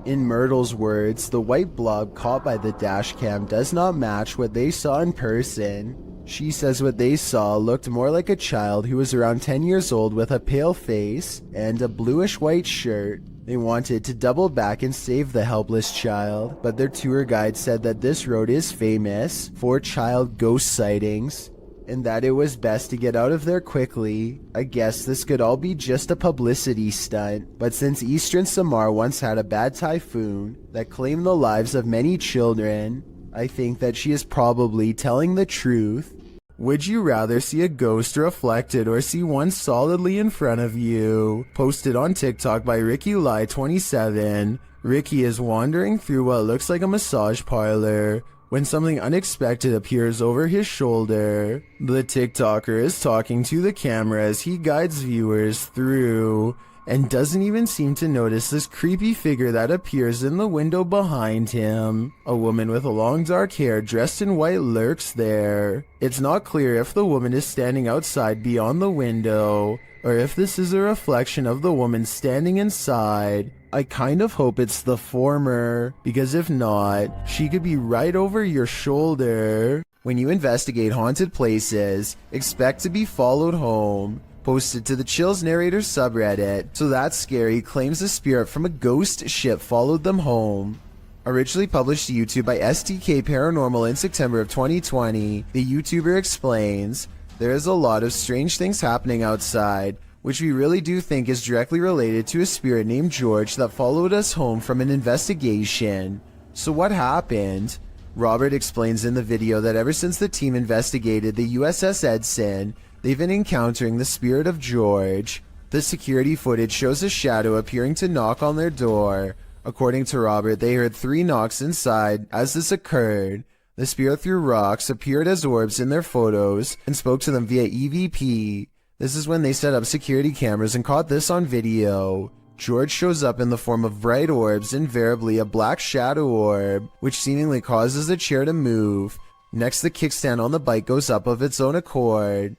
[SPEAKER 1] In Myrtle's words, the white blob caught by the dash cam does not match what they saw in person. She says what they saw looked more like a child who was around 10 years old with a pale face and a bluish-white shirt. They wanted to double back and save the helpless child, but their tour guide said that this road is famous for child ghost sightings, and that it was best to get out of there quickly. I guess this could all be just a publicity stunt, but since eastern Samar once had a bad typhoon that claimed the lives of many children, I think that she is probably telling the truth. Would you rather see a ghost reflected or see one solidly in front of you? Posted on TikTok by RickyLie27. Ricky is wandering through what looks like a massage parlor when something unexpected appears over his shoulder. The TikToker is talking to the camera as he guides viewers through and doesn't even seem to notice this creepy figure that appears in the window behind him. A woman with long dark hair dressed in white lurks there. It's not clear if the woman is standing outside beyond the window or if this is a reflection of the woman standing inside. I kind of hope it's the former, because if not, she could be right over your shoulder. When you investigate haunted places, expect to be followed home. Posted to the Chills Narrator subreddit, So That's Scary claims a spirit from a ghost ship followed them home. Originally published to YouTube by STK Paranormal in September of 2020, the YouTuber explains, there is a lot of strange things happening outside, which we really do think is directly related to a spirit named George that followed us home from an investigation. So what happened? Robert explains in the video that ever since the team investigated the USS Edson, they've been encountering the spirit of George. The security footage shows a shadow appearing to knock on their door. According to Robert, they heard 3 knocks inside as this occurred. The spirit threw rocks, appeared as orbs in their photos, and spoke to them via EVP. This is when they set up security cameras and caught this on video. George shows up in the form of bright orbs, invariably a black shadow orb, which seemingly causes the chair to move. Next, the kickstand on the bike goes up of its own accord.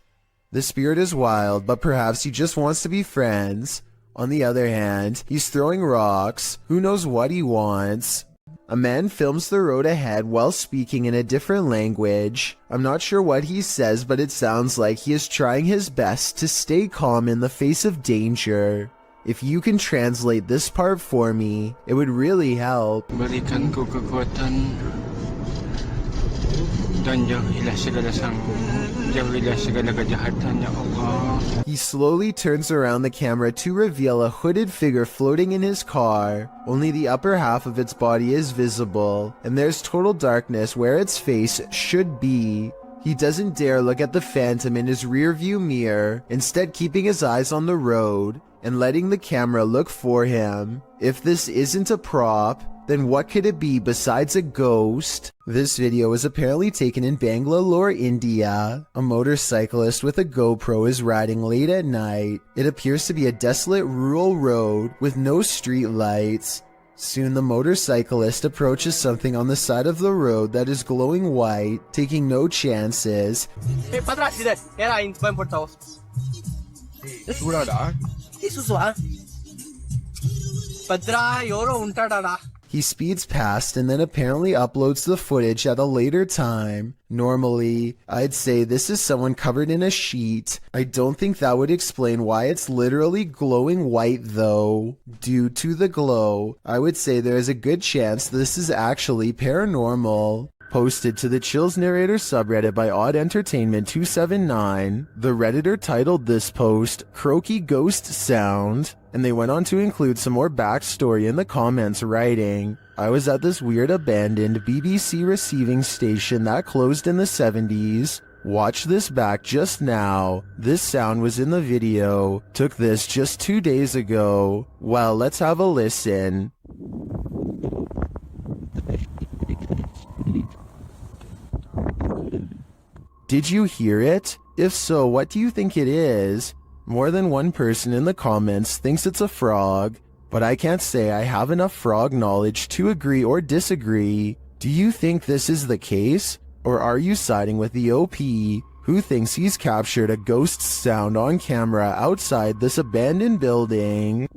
[SPEAKER 1] The spirit is wild, but perhaps he just wants to be friends. On the other hand, he's throwing rocks. Who knows what he wants? A man films the road ahead while speaking in a different language. I'm not sure what he says, but it sounds like he is trying his best to stay calm in the face of danger. If you can translate this part for me, it would really help.
[SPEAKER 4] Berikan ku kekuatan dan jauhilah segala kejahatan, ya Allah.
[SPEAKER 1] He slowly turns around the camera to reveal a hooded figure floating in his car. Only the upper half of its body is visible, and there's total darkness where its face should be. He doesn't dare look at the phantom in his rearview mirror, instead keeping his eyes on the road and letting the camera look for him. If this isn't a prop, then what could it be besides a ghost? This video was apparently taken in Bangalore, India. A motorcyclist with a GoPro is riding late at night. It appears to be a desolate rural road with no street lights. Soon the motorcyclist approaches something on the side of the road that is glowing white, taking no chances.
[SPEAKER 22] Hey, patras, di dad. Era in 24,000.
[SPEAKER 20] Sudah dah.
[SPEAKER 22] Susah. Padra, yoro untada.
[SPEAKER 1] He speeds past and then apparently uploads the footage at a later time. Normally, I'd say this is someone covered in a sheet. I don't think that would explain why it's literally glowing white though. Due to the glow, I would say there is a good chance this is actually paranormal. Posted to the Chills Narrator subreddit by Odd Entertainment 279, the Redditor titled this post, Croaky Ghost Sound, and they went on to include some more backstory in the comments writing, I was at this weird abandoned BBC receiving station that closed in the 70s. Watch this back just now. This sound was in the video. Took this just 2 days ago. Well, let's have a listen. Did you hear it? If so, what do you think it is? More than one person in the comments thinks it's a frog, but I can't say I have enough frog knowledge to agree or disagree. Do you think this is the case? Or are you siding with the OP, who thinks he's captured a ghost sound on camera outside this abandoned building?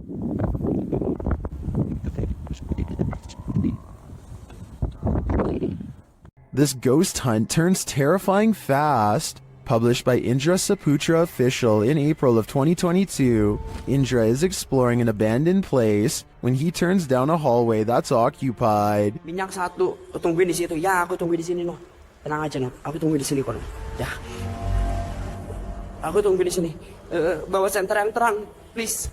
[SPEAKER 1] This ghost hunt turns terrifying fast. Published by Indra Saputra Official in April of 2022, Indra is exploring an abandoned place when he turns down a hallway that's occupied.
[SPEAKER 22] Minyak satu, tungguin di situ. Ya, aku tungguin di sini, no. Tenang aja, no. Aku tungguin di sini, kono. Ya. Aku tungguin di sini. Bawa senter yang terang, please.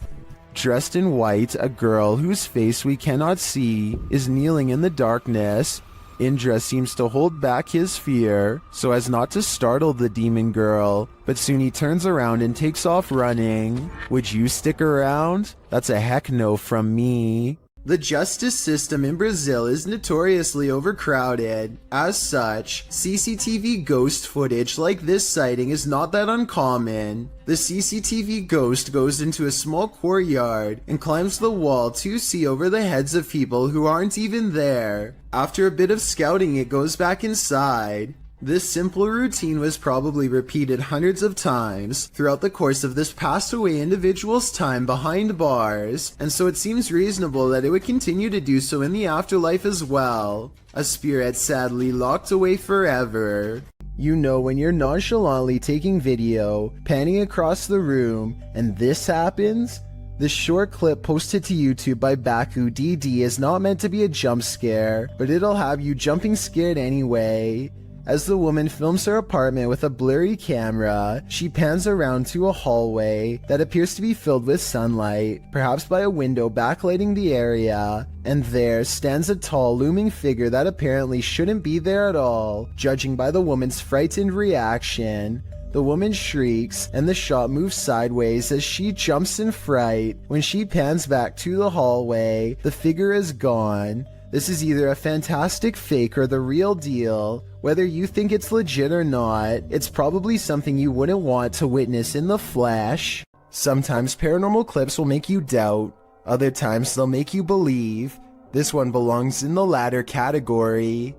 [SPEAKER 1] Dressed in white, a girl whose face we cannot see is kneeling in the darkness. Indra seems to hold back his fear so as not to startle the demon girl, but soon he turns around and takes off running. Would you stick around? That's a heck no from me. The justice system in Brazil is notoriously overcrowded. As such, CCTV ghost footage like this sighting is not that uncommon. The CCTV ghost goes into a small courtyard and climbs the wall to see over the heads of people who aren't even there. After a bit of scouting, it goes back inside. This simple routine was probably repeated hundreds of times throughout the course of this passed away individual's time behind bars, and so it seems reasonable that it would continue to do so in the afterlife as well. A spirit sadly locked away forever. You know when you're nonchalantly taking video, panning across the room, and this happens? This short clip posted to YouTube by Baku DD is not meant to be a jump scare, but it'll have you jumping scared anyway. As the woman films her apartment with a blurry camera, she pans around to a hallway that appears to be filled with sunlight, perhaps by a window backlighting the area, and there stands a tall looming figure that apparently shouldn't be there at all, judging by the woman's frightened reaction. The woman shrieks, and the shot moves sideways as she jumps in fright. When she pans back to the hallway, the figure is gone. This is either a fantastic fake or the real deal. Whether you think it's legit or not, it's probably something you wouldn't want to witness in the flesh. Sometimes paranormal clips will make you doubt, other times they'll make you believe. This one belongs in the latter category.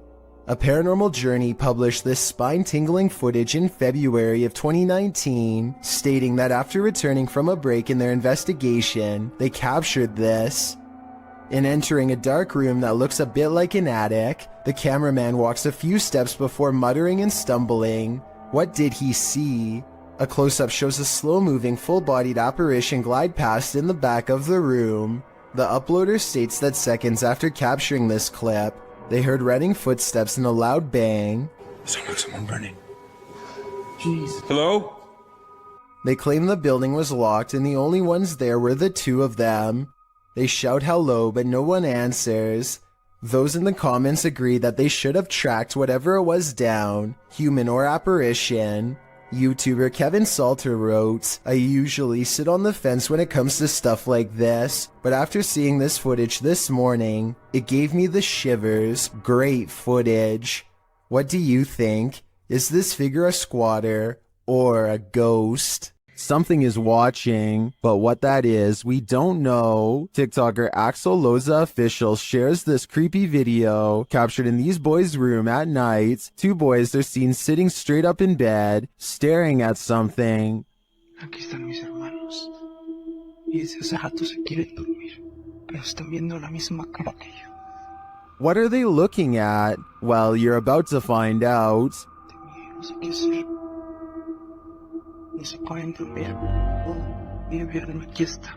[SPEAKER 1] A Paranormal Journey published this spine-tingling footage in February of 2019, stating that after returning from a break in their investigation, they captured this. In entering a dark room that looks a bit like an attic, the cameraman walks a few steps before muttering and stumbling. What did he see? A close-up shows a slow-moving, full-bodied apparition glide past in the back of the room. The uploader states that seconds after capturing this clip, they heard running footsteps and a loud bang.
[SPEAKER 10] Someone running.
[SPEAKER 2] Jeez.
[SPEAKER 10] Hello?
[SPEAKER 1] They claim the building was locked and the only ones there were the two of them. They shout hello, but no one answers. Those in the comments agree that they should have tracked whatever it was down, human or apparition. YouTuber Kevin Salter wrote, "I usually sit on the fence when it comes to stuff like this, but after seeing this footage this morning, it gave me the shivers. Great footage. What do you think? Is this figure a squatter or a ghost?" Something is watching, but what that is, we don't know. TikToker Axel Loza Official shares this creepy video captured in these boys' room at night. Two boys are seen sitting straight up in bed, staring at something.
[SPEAKER 2] Aquí están mis hermanos. Y desde hace rato se quieren dormir, pero están viendo la misma cara que yo.
[SPEAKER 1] What are they looking at? Well, you're about to find out.
[SPEAKER 2] No sé qué hacer. No se pueden dormir. Mi invierno aquí está.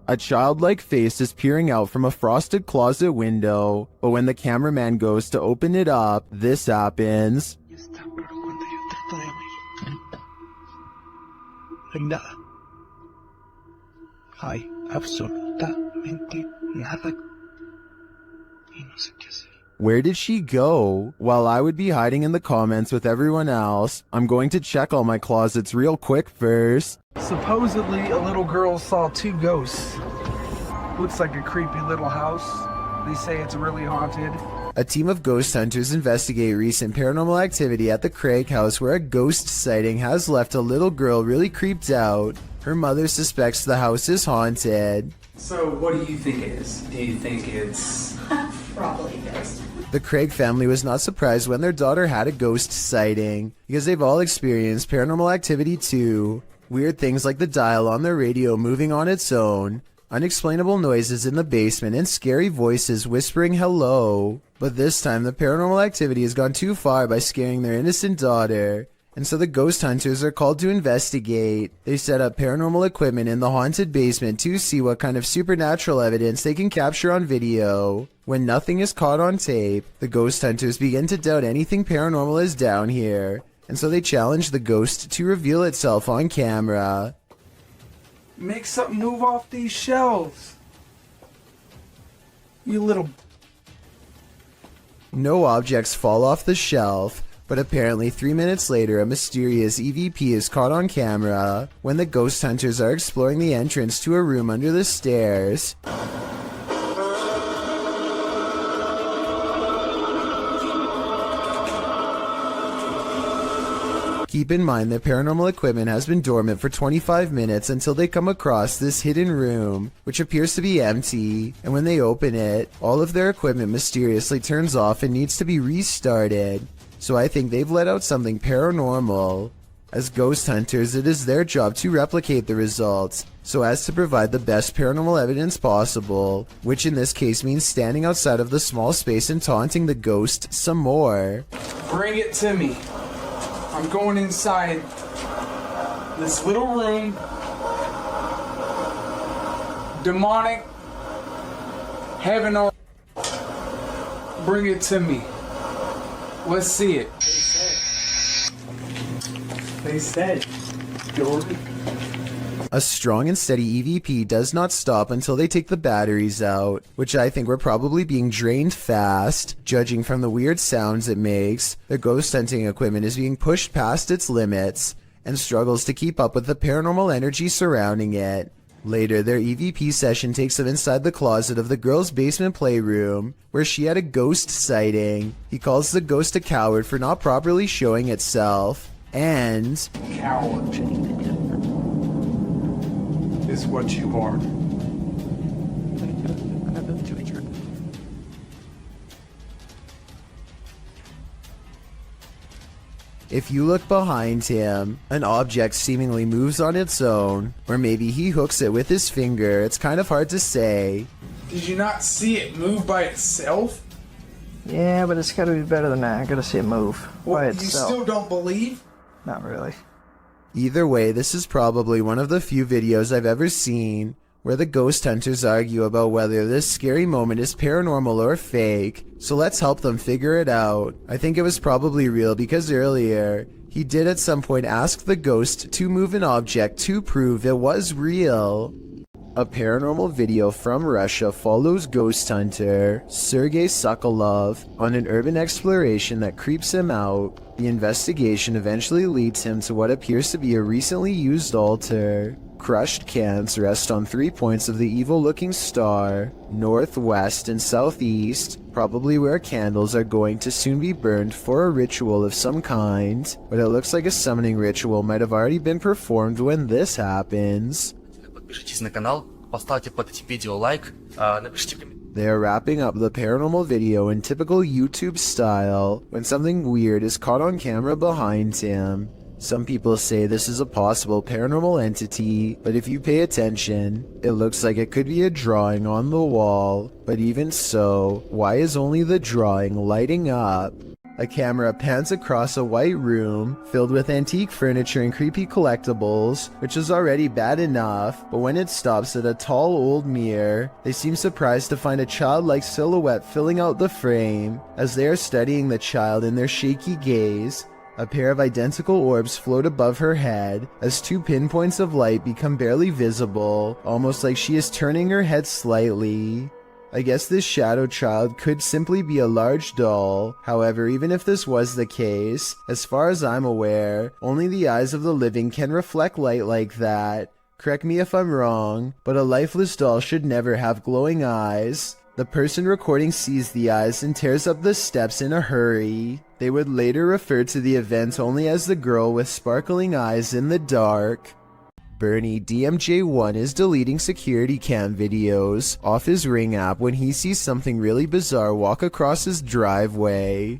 [SPEAKER 1] A childlike face is peering out from a frosted closet window, but when the cameraman goes to open it up, this happens.
[SPEAKER 2] Ya está, pero cuando yo trato de abrir, no hay nada. Hay absolutamente nada. Y no sé qué hacer.
[SPEAKER 1] Where did she go? While I would be hiding in the comments with everyone else, I'm going to check all my closets real quick first.
[SPEAKER 2] Supposedly, a little girl saw two ghosts. Looks like a creepy little house. They say it's really haunted.
[SPEAKER 1] A team of ghost hunters investigate recent paranormal activity at the Craig house where a ghost sighting has left a little girl really creeped out. Her mother suspects the house is haunted.
[SPEAKER 6] So what do you think it is? Do you think it's...
[SPEAKER 14] Probably a ghost.
[SPEAKER 1] The Craig family was not surprised when their daughter had a ghost sighting, because they've all experienced paranormal activity too. Weird things like the dial on their radio moving on its own, unexplainable noises in the basement, and scary voices whispering hello. But this time the paranormal activity has gone too far by scaring their innocent daughter, and so the ghost hunters are called to investigate. They set up paranormal equipment in the haunted basement to see what kind of supernatural evidence they can capture on video. When nothing is caught on tape, the ghost hunters begin to doubt anything paranormal is down here, and so they challenge the ghost to reveal itself on camera.
[SPEAKER 2] Make something move off these shelves. You little...
[SPEAKER 1] No objects fall off the shelf, but apparently 3 minutes later a mysterious EVP is caught on camera when the ghost hunters are exploring the entrance to a room under the stairs. Keep in mind that paranormal equipment has been dormant for 25 minutes until they come across this hidden room, which appears to be empty, and when they open it, all of their equipment mysteriously turns off and needs to be restarted. So I think they've let out something paranormal. As ghost hunters, it is their job to replicate the results, so as to provide the best paranormal evidence possible, which in this case means standing outside of the small space and taunting the ghost some more.
[SPEAKER 8] Bring it to me. I'm going inside this little room. Demonic. Heaven or bring it to me. Let's see it. They said, Jordan.
[SPEAKER 1] A strong and steady EVP does not stop until they take the batteries out, which I think were probably being drained fast. Judging from the weird sounds it makes, the ghost hunting equipment is being pushed past its limits and struggles to keep up with the paranormal energy surrounding it. Later, their EVP session takes them inside the closet of the girl's basement playroom, where she had a ghost sighting. He calls the ghost a coward for not properly showing itself, and
[SPEAKER 8] Coward is what you are.
[SPEAKER 1] if you look behind him, an object seemingly moves on its own, or maybe he hooks it with his finger. It's kind of hard to say.
[SPEAKER 8] Did you not see it move by itself?
[SPEAKER 7] Yeah, but it's gotta be better than that. I gotta see it move by itself.
[SPEAKER 8] You still don't believe?
[SPEAKER 7] Not really.
[SPEAKER 1] Either way, this is probably one of the few videos I've ever seen where the ghost hunters argue about whether this scary moment is paranormal or fake, so let's help them figure it out. I think it was probably real because earlier, he did at some point ask the ghost to move an object to prove it was real. A paranormal video from Russia follows ghost hunter Sergei Sokolov on an urban exploration that creeps him out. The investigation eventually leads him to what appears to be a recently used altar. Crushed cans rest on 3 points of the evil-looking star, northwest and southeast, probably where candles are going to soon be burned for a ritual of some kind, but it looks like a summoning ritual might have already been performed when this happens.
[SPEAKER 14] Подпишитесь на канал, поставьте под этим видео лайк, напишите комментарий.
[SPEAKER 1] They are wrapping up the paranormal video in typical YouTube style when something weird is caught on camera behind him. Some people say this is a possible paranormal entity, but if you pay attention, it looks like it could be a drawing on the wall. But even so, why is only the drawing lighting up? A camera pans across a white room filled with antique furniture and creepy collectibles, which is already bad enough, but when it stops at a tall old mirror, they seem surprised to find a childlike silhouette filling out the frame. As they are studying the child in their shaky gaze, a pair of identical orbs float above her head as 2 pinpoints of light become barely visible, almost like she is turning her head slightly. I guess this shadow child could simply be a large doll. However, even if this was the case, as far as I'm aware, only the eyes of the living can reflect light like that. Correct me if I'm wrong, but a lifeless doll should never have glowing eyes. The person recording sees the eyes and tears up the steps in a hurry. They would later refer to the event only as the girl with sparkling eyes in the dark. Bernie DMJ1 is deleting security cam videos off his Ring app when he sees something really bizarre walk across his driveway.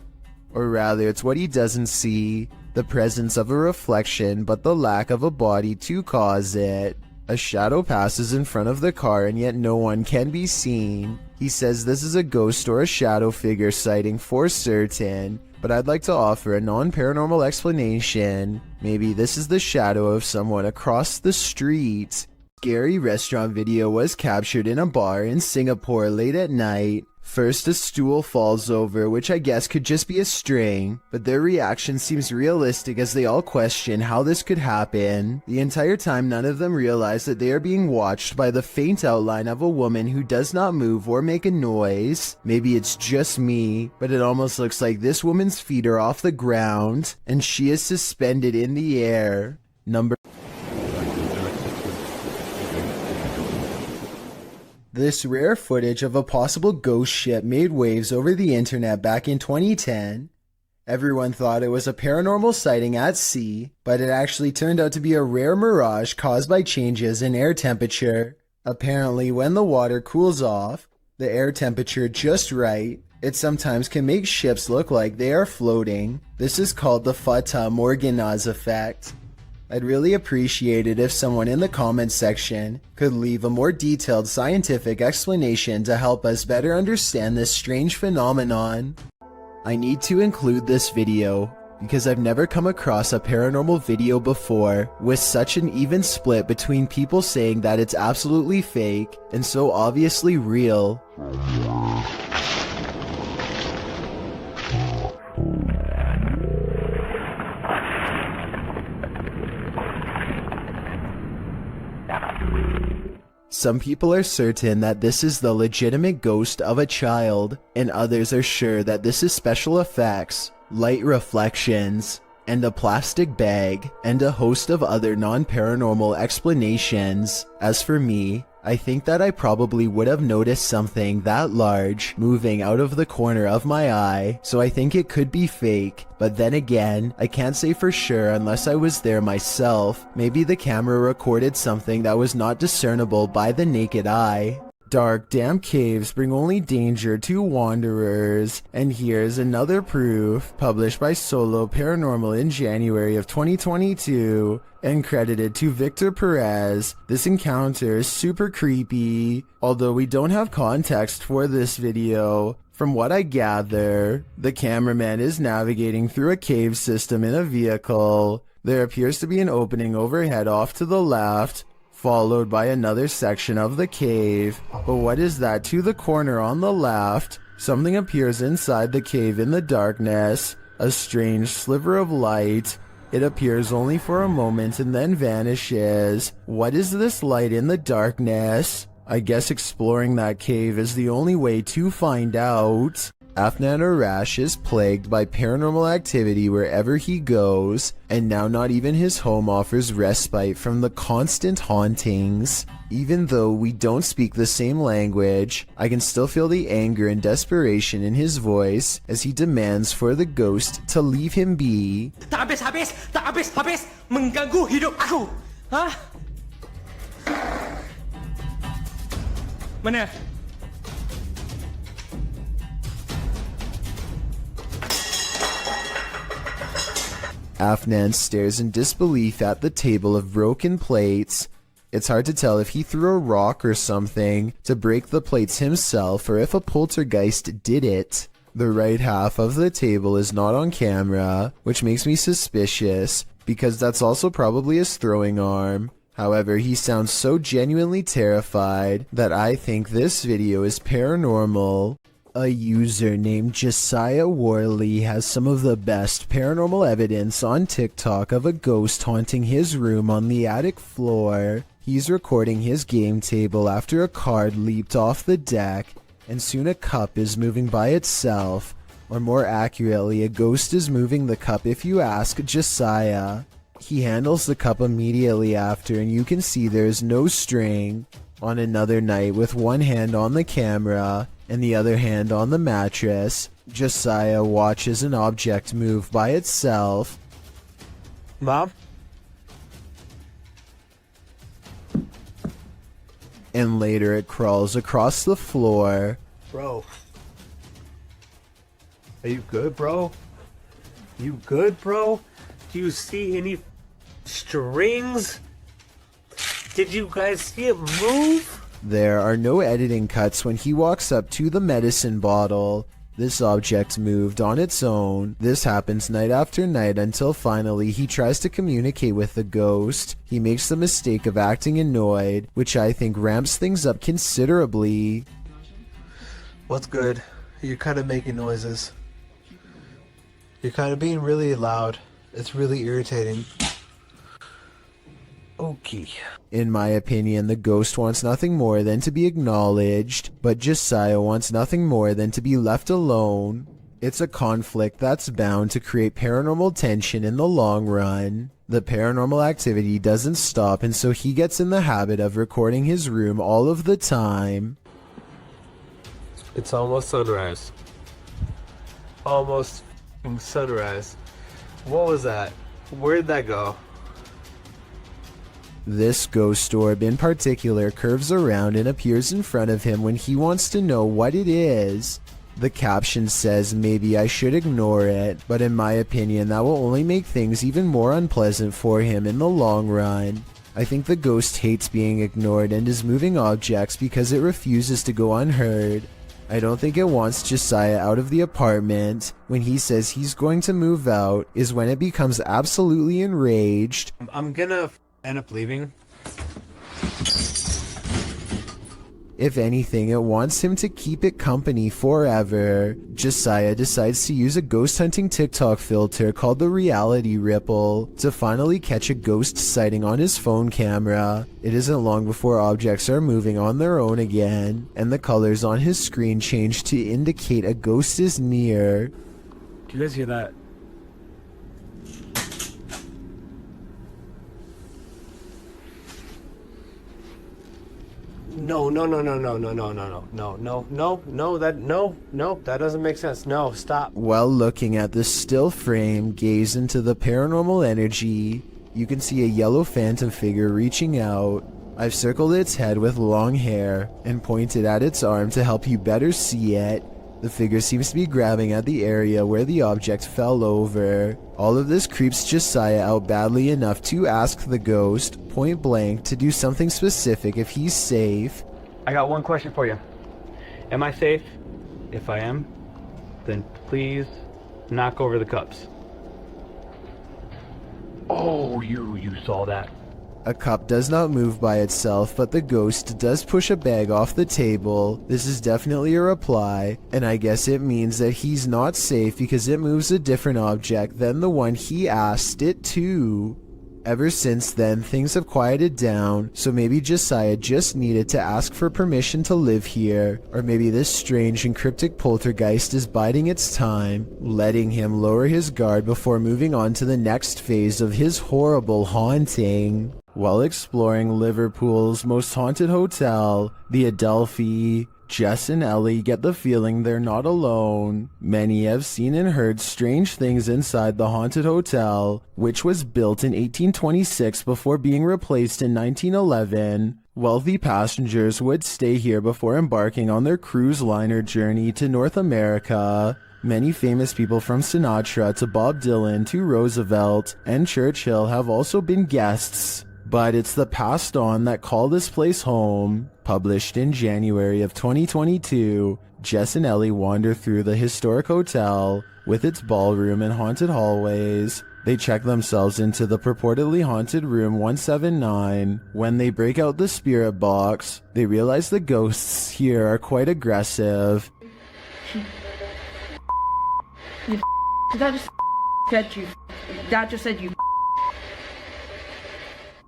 [SPEAKER 1] Or rather, it's what he doesn't see, the presence of a reflection but the lack of a body to cause it. A shadow passes in front of the car and yet no one can be seen. He says this is a ghost or a shadow figure sighting for certain, but I'd like to offer a non-paranormal explanation. Maybe this is the shadow of someone across the street. Scary restaurant video was captured in a bar in Singapore late at night. First, a stool falls over, which I guess could just be a string, but their reaction seems realistic as they all question how this could happen. The entire time, none of them realize that they are being watched by the faint outline of a woman who does not move or make a noise. Maybe it's just me, but it almost looks like this woman's feet are off the ground, and she is suspended in the air. This rare footage of a possible ghost ship made waves over the internet back in 2010. Everyone thought it was a paranormal sighting at sea, but it actually turned out to be a rare mirage caused by changes in air temperature. Apparently, when the water cools off, the air temperature just right, it sometimes can make ships look like they are floating. This is called the Fata Morganaz effect. I'd really appreciate it if someone in the comments section could leave a more detailed scientific explanation to help us better understand this strange phenomenon. I need to include this video because I've never come across a paranormal video before with such an even split between people saying that it's absolutely fake and so obviously real. Some people are certain that this is the legitimate ghost of a child, and others are sure that this is special effects, light reflections, and a plastic bag, and a host of other non-paranormal explanations. As for me, I think that I probably would have noticed something that large moving out of the corner of my eye, so I think it could be fake. But then again, I can't say for sure unless I was there myself. Maybe the camera recorded something that was not discernible by the naked eye. Dark, damp caves bring only danger to wanderers, and here's another proof, published by Solo Paranormal in January of 2022, and credited to Victor Perez. This encounter is super creepy, although we don't have context for this video. From what I gather, the cameraman is navigating through a cave system in a vehicle. There appears to be an opening overhead off to the left, followed by another section of the cave. But what is that to the corner on the left? Something appears inside the cave in the darkness, a strange sliver of light. It appears only for a moment and then vanishes. What is this light in the darkness? I guess exploring that cave is the only way to find out. Afnan Arash is plagued by paranormal activity wherever he goes, and now not even his home offers respite from the constant hauntings. Even though we don't speak the same language, I can still feel the anger and desperation in his voice as he demands for the ghost to leave him be.
[SPEAKER 12] Tak habis, mengganggu hidup aku. Hah? Mana?
[SPEAKER 1] Afnan stares in disbelief at the table of broken plates. It's hard to tell if he threw a rock or something to break the plates himself or if a poltergeist did it. The right half of the table is not on camera, which makes me suspicious because that's also probably his throwing arm. However, he sounds so genuinely terrified that I think this video is paranormal. A user named Josiah Worley has some of the best paranormal evidence on TikTok of a ghost haunting his room on the attic floor. He's recording his game table after a card leaped off the deck, and soon a cup is moving by itself. Or more accurately, a ghost is moving the cup if you ask Josiah. He handles the cup immediately after, and you can see there is no string. On another night, with one hand on the camera and the other hand on the mattress, Josiah watches an object move by itself.
[SPEAKER 8] Mom?
[SPEAKER 1] And later it crawls across the floor.
[SPEAKER 8] Bro. Are you good, bro? You good, bro? Do you see any strings? Did you guys see it move?
[SPEAKER 1] There are no editing cuts when he walks up to the medicine bottle. This object moved on its own. This happens night after night until finally he tries to communicate with the ghost. He makes the mistake of acting annoyed, which I think ramps things up considerably.
[SPEAKER 8] What's good? You're kind of making noises. You're kind of being really loud. It's really irritating. Okay.
[SPEAKER 1] In my opinion, the ghost wants nothing more than to be acknowledged, but Josiah wants nothing more than to be left alone. It's a conflict that's bound to create paranormal tension in the long run. The paranormal activity doesn't stop, and so he gets in the habit of recording his room all of the time.
[SPEAKER 8] It's almost sunrise. Almost sunrise. What was that? Where'd that go?
[SPEAKER 1] This ghost orb in particular curves around and appears in front of him when he wants to know what it is. The caption says maybe I should ignore it, but in my opinion that will only make things even more unpleasant for him in the long run. I think the ghost hates being ignored and is moving objects because it refuses to go unheard. I don't think it wants Josiah out of the apartment. When he says he's going to move out is when it becomes absolutely enraged.
[SPEAKER 8] I'm gonna end up leaving.
[SPEAKER 1] If anything, it wants him to keep it company forever. Josiah decides to use a ghost hunting TikTok filter called the reality ripple to finally catch a ghost sighting on his phone camera. It isn't long before objects are moving on their own again, and the colors on his screen change to indicate a ghost is near.
[SPEAKER 8] Do you guys hear that? No, that doesn't make sense. No, stop.
[SPEAKER 1] While looking at the still frame, gaze into the paranormal energy. You can see a yellow phantom figure reaching out. I've circled its head with long hair and pointed at its arm to help you better see it. The figure seems to be grabbing at the area where the object fell over. All of this creeps Josiah out badly enough to ask the ghost, point blank, to do something specific if he's safe.
[SPEAKER 16] I got one question for you. Am I safe? If I am, then please knock over the cups. Oh, you saw that.
[SPEAKER 1] A cup does not move by itself, but the ghost does push a bag off the table. This is definitely a reply, and I guess it means that he's not safe because it moves a different object than the one he asked it to. Ever since then, things have quieted down, so maybe Josiah just needed to ask for permission to live here, or maybe this strange and cryptic poltergeist is biding its time, letting him lower his guard before moving on to the next phase of his horrible haunting. While exploring Liverpool's most haunted hotel, the Adelphi, Jess and Ellie get the feeling they're not alone. Many have seen and heard strange things inside the haunted hotel, which was built in 1826 before being replaced in 1911. Wealthy passengers would stay here before embarking on their cruise liner journey to North America. Many famous people from Sinatra to Bob Dylan to Roosevelt and Churchill have also been guests. But it's the passed on that call this place home. Published in January of 2022, Jess and Ellie wander through the historic hotel with its ballroom and haunted hallways. They check themselves into the purportedly haunted room 179. When they break out the spirit box, they realize the ghosts here are quite aggressive.
[SPEAKER 17] That just said you.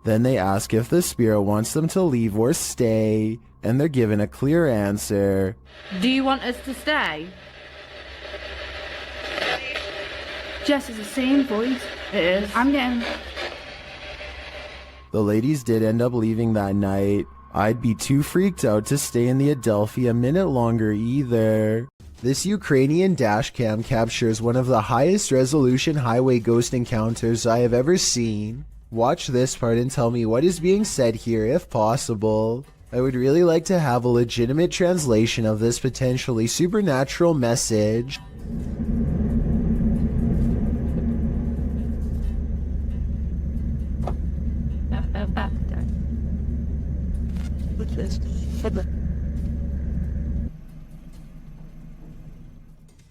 [SPEAKER 1] Then they ask if the spirit wants them to leave or stay, and they're given a clear answer.
[SPEAKER 17] Do you want us to stay? Jess is the same voice. It is. I'm getting.
[SPEAKER 1] The ladies did end up leaving that night. I'd be too freaked out to stay in the Adelphi a minute longer either. This Ukrainian dashcam captures one of the highest resolution highway ghost encounters I have ever seen. Watch this part and tell me what is being said here if possible. I would really like to have a legitimate translation of this potentially supernatural message.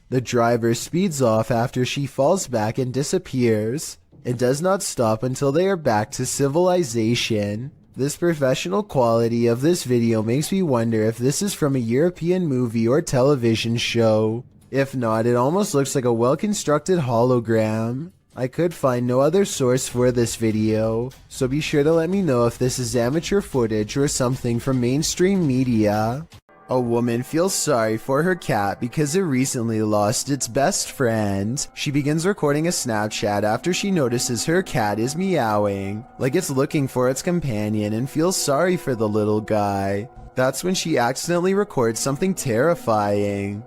[SPEAKER 1] The driver speeds off after she falls back and disappears. It does not stop until they are back to civilization. This professional quality of this video makes me wonder if this is from a European movie or television show. If not, it almost looks like a well-constructed hologram. I could find no other source for this video, so be sure to let me know if this is amateur footage or something from mainstream media. A woman feels sorry for her cat because it recently lost its best friend. She begins recording a Snapchat after she notices her cat is meowing, like it's looking for its companion, and feels sorry for the little guy. That's when she accidentally records something terrifying.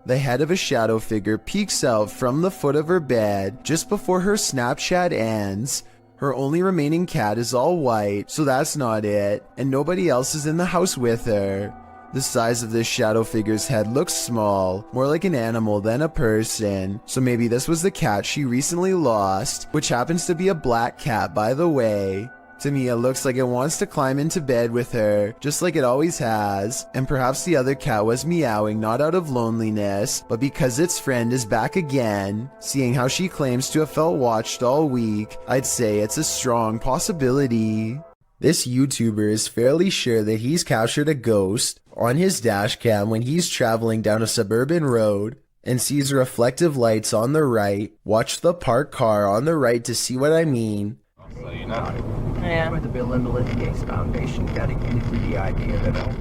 [SPEAKER 1] The head of a shadow figure peeks out from the foot of her bed just before her Snapchat ends. Her only remaining cat is all white, so that's not it, and nobody else is in the house with her. The size of this shadow figure's head looks small, more like an animal than a person, so maybe this was the cat she recently lost, which happens to be a black cat, by the way. To me, it looks like it wants to climb into bed with her, just like it always has, and perhaps the other cat was meowing not out of loneliness, but because its friend is back again. Seeing how she claims to have felt watched all week, I'd say it's a strong possibility. This YouTuber is fairly sure that he's captured a ghost on his dash cam when he's traveling down a suburban road and sees reflective lights on the right. Watch the parked car on the right to see what I mean.
[SPEAKER 18] So you know.
[SPEAKER 7] Yeah. With the Bill and Melinda Gates Foundation dedicated to the idea that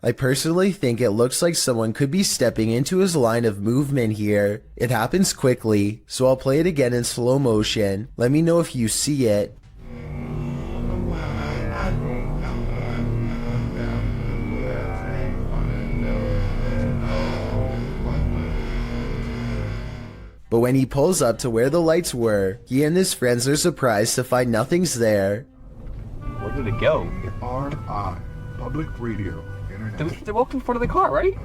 [SPEAKER 1] I personally think it looks like someone could be stepping into his line of movement here. It happens quickly, so I'll play it again in slow motion. Let me know if you see it. But when he pulls up to where the lights were, he and his friends are surprised to find nothing's there.
[SPEAKER 18] Where did it go?
[SPEAKER 20] RI, Public Radio, Internet.
[SPEAKER 12] They walked in front of the car, right?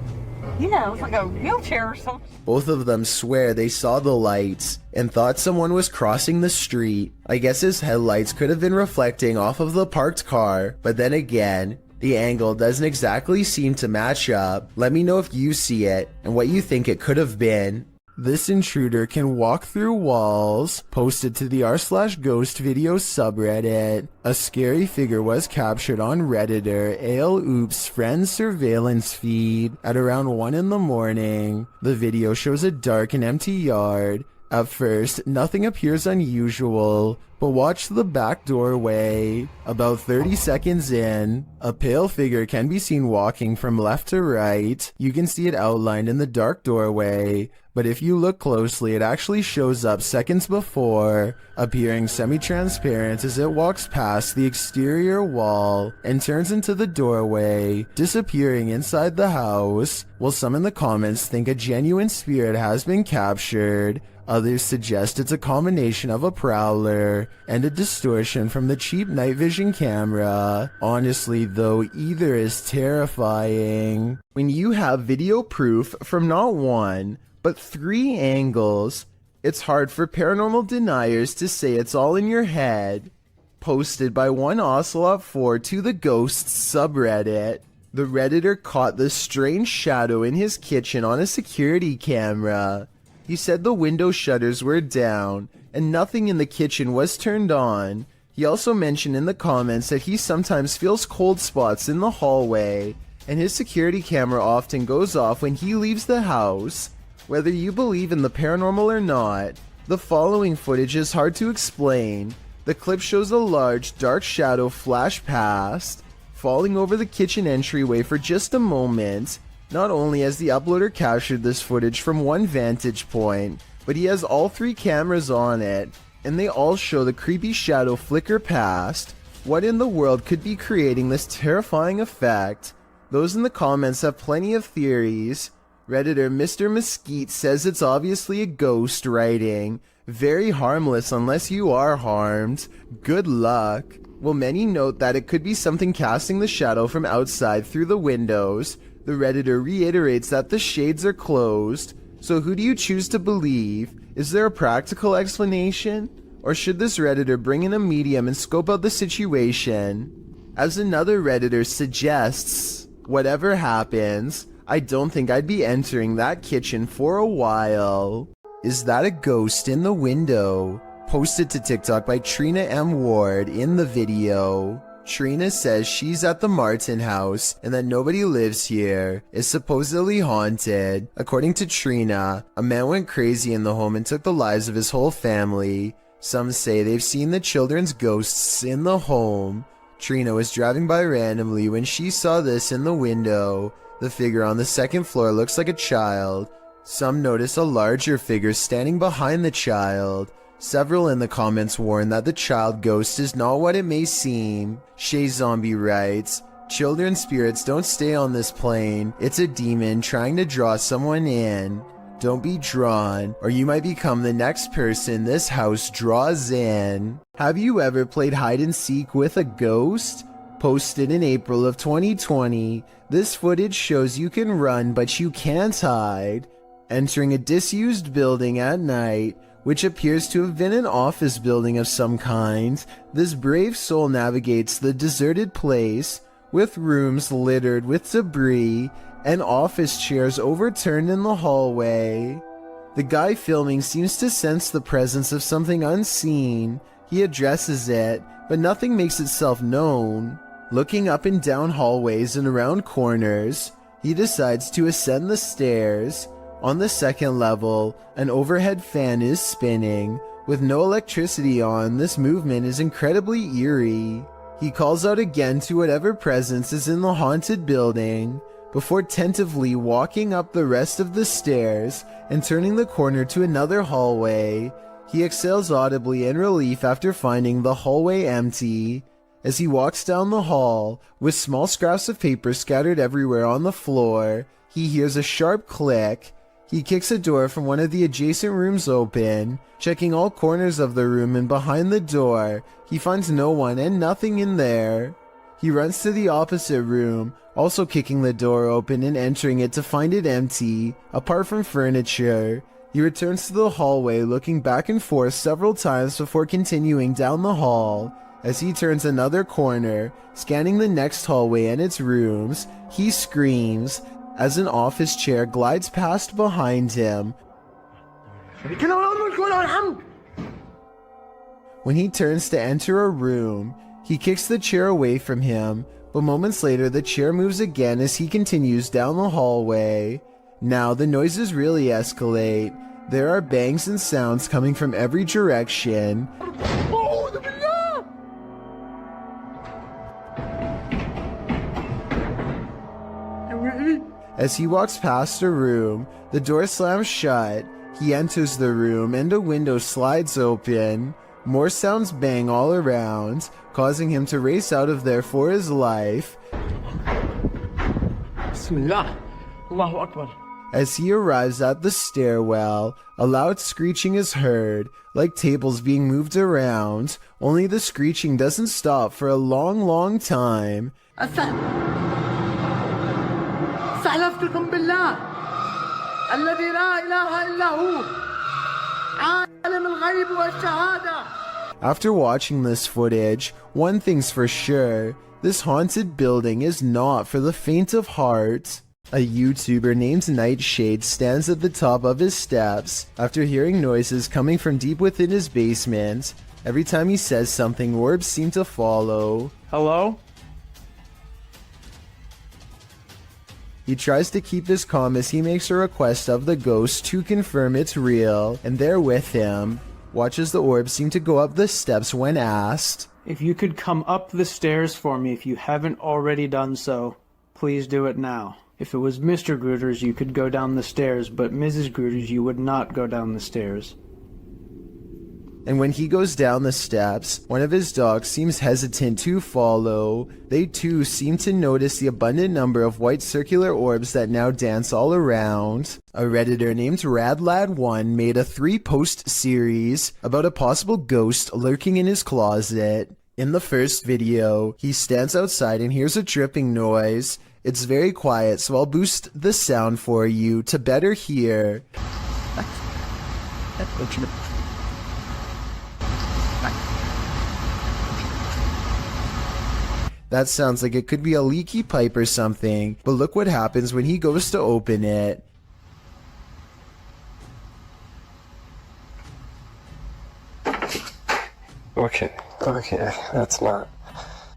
[SPEAKER 12] Yeah, it was like a wheelchair or something.
[SPEAKER 1] Both of them swear they saw the lights and thought someone was crossing the street. I guess his headlights could have been reflecting off of the parked car, but then again, the angle doesn't exactly seem to match up. Let me know if you see it and what you think it could have been. This intruder can walk through walls. Posted to the r/ghost video subreddit. A scary figure was captured on Redditor ALOOP's friend surveillance feed at around 1 in the morning. The video shows a dark and empty yard. At first, nothing appears unusual, but watch the back doorway. About 30 seconds in, a pale figure can be seen walking from left to right. You can see it outlined in the dark doorway, but if you look closely, it actually shows up seconds before, appearing semi-transparent as it walks past the exterior wall and turns into the doorway, disappearing inside the house. While some in the comments think a genuine spirit has been captured, others suggest it's a combination of a prowler and a distortion from the cheap night vision camera. Honestly though, either is terrifying. When you have video proof from not one, but 3 angles, it's hard for paranormal deniers to say it's all in your head. Posted by one Ocelot4 to the Ghosts subreddit. The Redditor caught the strange shadow in his kitchen on a security camera. He said the window shutters were down and nothing in the kitchen was turned on. He also mentioned in the comments that he sometimes feels cold spots in the hallway and his security camera often goes off when he leaves the house. Whether you believe in the paranormal or not, the following footage is hard to explain. The clip shows a large dark shadow flash past, falling over the kitchen entryway for just a moment. Not only has the uploader captured this footage from one vantage point, but he has all 3 cameras on it, and they all show the creepy shadow flicker past. What in the world could be creating this terrifying effect? Those in the comments have plenty of theories. Redditor Mr. Mesquite says it's obviously a ghost writing. Very harmless unless you are harmed. Good luck. Well, many note that it could be something casting the shadow from outside through the windows. The Redditor reiterates that the shades are closed. So who do you choose to believe? Is there a practical explanation? Or should this Redditor bring in a medium and scope out the situation? As another Redditor suggests, whatever happens, I don't think I'd be entering that kitchen for a while. Is that a ghost in the window? Posted to TikTok by Trina M. Ward in the video. Trina says she's at the Martin house and that nobody lives here. It's supposedly haunted. According to Trina, a man went crazy in the home and took the lives of his whole family. Some say they've seen the children's ghosts in the home. Trina was driving by randomly when she saw this in the window. The figure on the second floor looks like a child. Some notice a larger figure standing behind the child. Several in the comments warn that the child ghost is not what it may seem. Shay Zombie writes, "Children spirits don't stay on this plane. It's a demon trying to draw someone in. Don't be drawn, or you might become the next person this house draws in." Have you ever played hide and seek with a ghost? Posted in April of 2020, this footage shows you can run but you can't hide. Entering a disused building at night, which appears to have been an office building of some kind, this brave soul navigates the deserted place, with rooms littered with debris and office chairs overturned in the hallway. The guy filming seems to sense the presence of something unseen. He addresses it, but nothing makes itself known. Looking up and down hallways and around corners, he decides to ascend the stairs. On the second level, an overhead fan is spinning. With no electricity on, this movement is incredibly eerie. He calls out again to whatever presence is in the haunted building, before tentatively walking up the rest of the stairs and turning the corner to another hallway. He exhales audibly in relief after finding the hallway empty. As he walks down the hall, with small scraps of paper scattered everywhere on the floor, he hears a sharp click. He kicks a door from one of the adjacent rooms open. Checking all corners of the room and behind the door, he finds no one and nothing in there. He runs to the opposite room, also kicking the door open and entering it to find it empty, apart from furniture. He returns to the hallway, looking back and forth several times before continuing down the hall. As he turns another corner, scanning the next hallway and its rooms, he screams as an office chair glides past behind him. When he turns to enter a room, he kicks the chair away from him, but moments later the chair moves again as he continues down the hallway. Now the noises really escalate. There are bangs and sounds coming from every direction. As he walks past a room, the door slams shut. He enters the room and a window slides open. More sounds bang all around, causing him to race out of there for his life.
[SPEAKER 12] Bismillah. Allahu Akbar.
[SPEAKER 1] As he arrives at the stairwell, a loud screeching is heard, like tables being moved around, only the screeching doesn't stop for a long time.
[SPEAKER 12] استحلفتكم بالله الذي لا إله إلا هو عالم الغيب والشهادة.
[SPEAKER 1] After watching this footage, one thing's for sure, this haunted building is not for the faint of heart. A YouTuber named Nightshade stands at the top of his steps after hearing noises coming from deep within his basement. Every time he says something, orbs seem to follow.
[SPEAKER 7] Hello?
[SPEAKER 1] He tries to keep his calm as he makes a request of the ghost to confirm it's real, and they're with him. Watch as the orbs seem to go up the steps when asked.
[SPEAKER 9] If you could come up the stairs for me if you haven't already done so, please do it now. If it was Mr. Grooters, you could go down the stairs, but Mrs. Grooters, you would not go down the stairs.
[SPEAKER 1] And when he goes down the steps, one of his dogs seems hesitant to follow. They too seem to notice the abundant number of white circular orbs that now dance all around. A Redditor named RadLad1 made a 3-post series about a possible ghost lurking in his closet. In the first video, he stands outside and hears a dripping noise. It's very quiet, so I'll boost the sound for you to better hear. That sounds like it could be a leaky pipe or something, but look what happens when he goes to open it. Okay, that's not.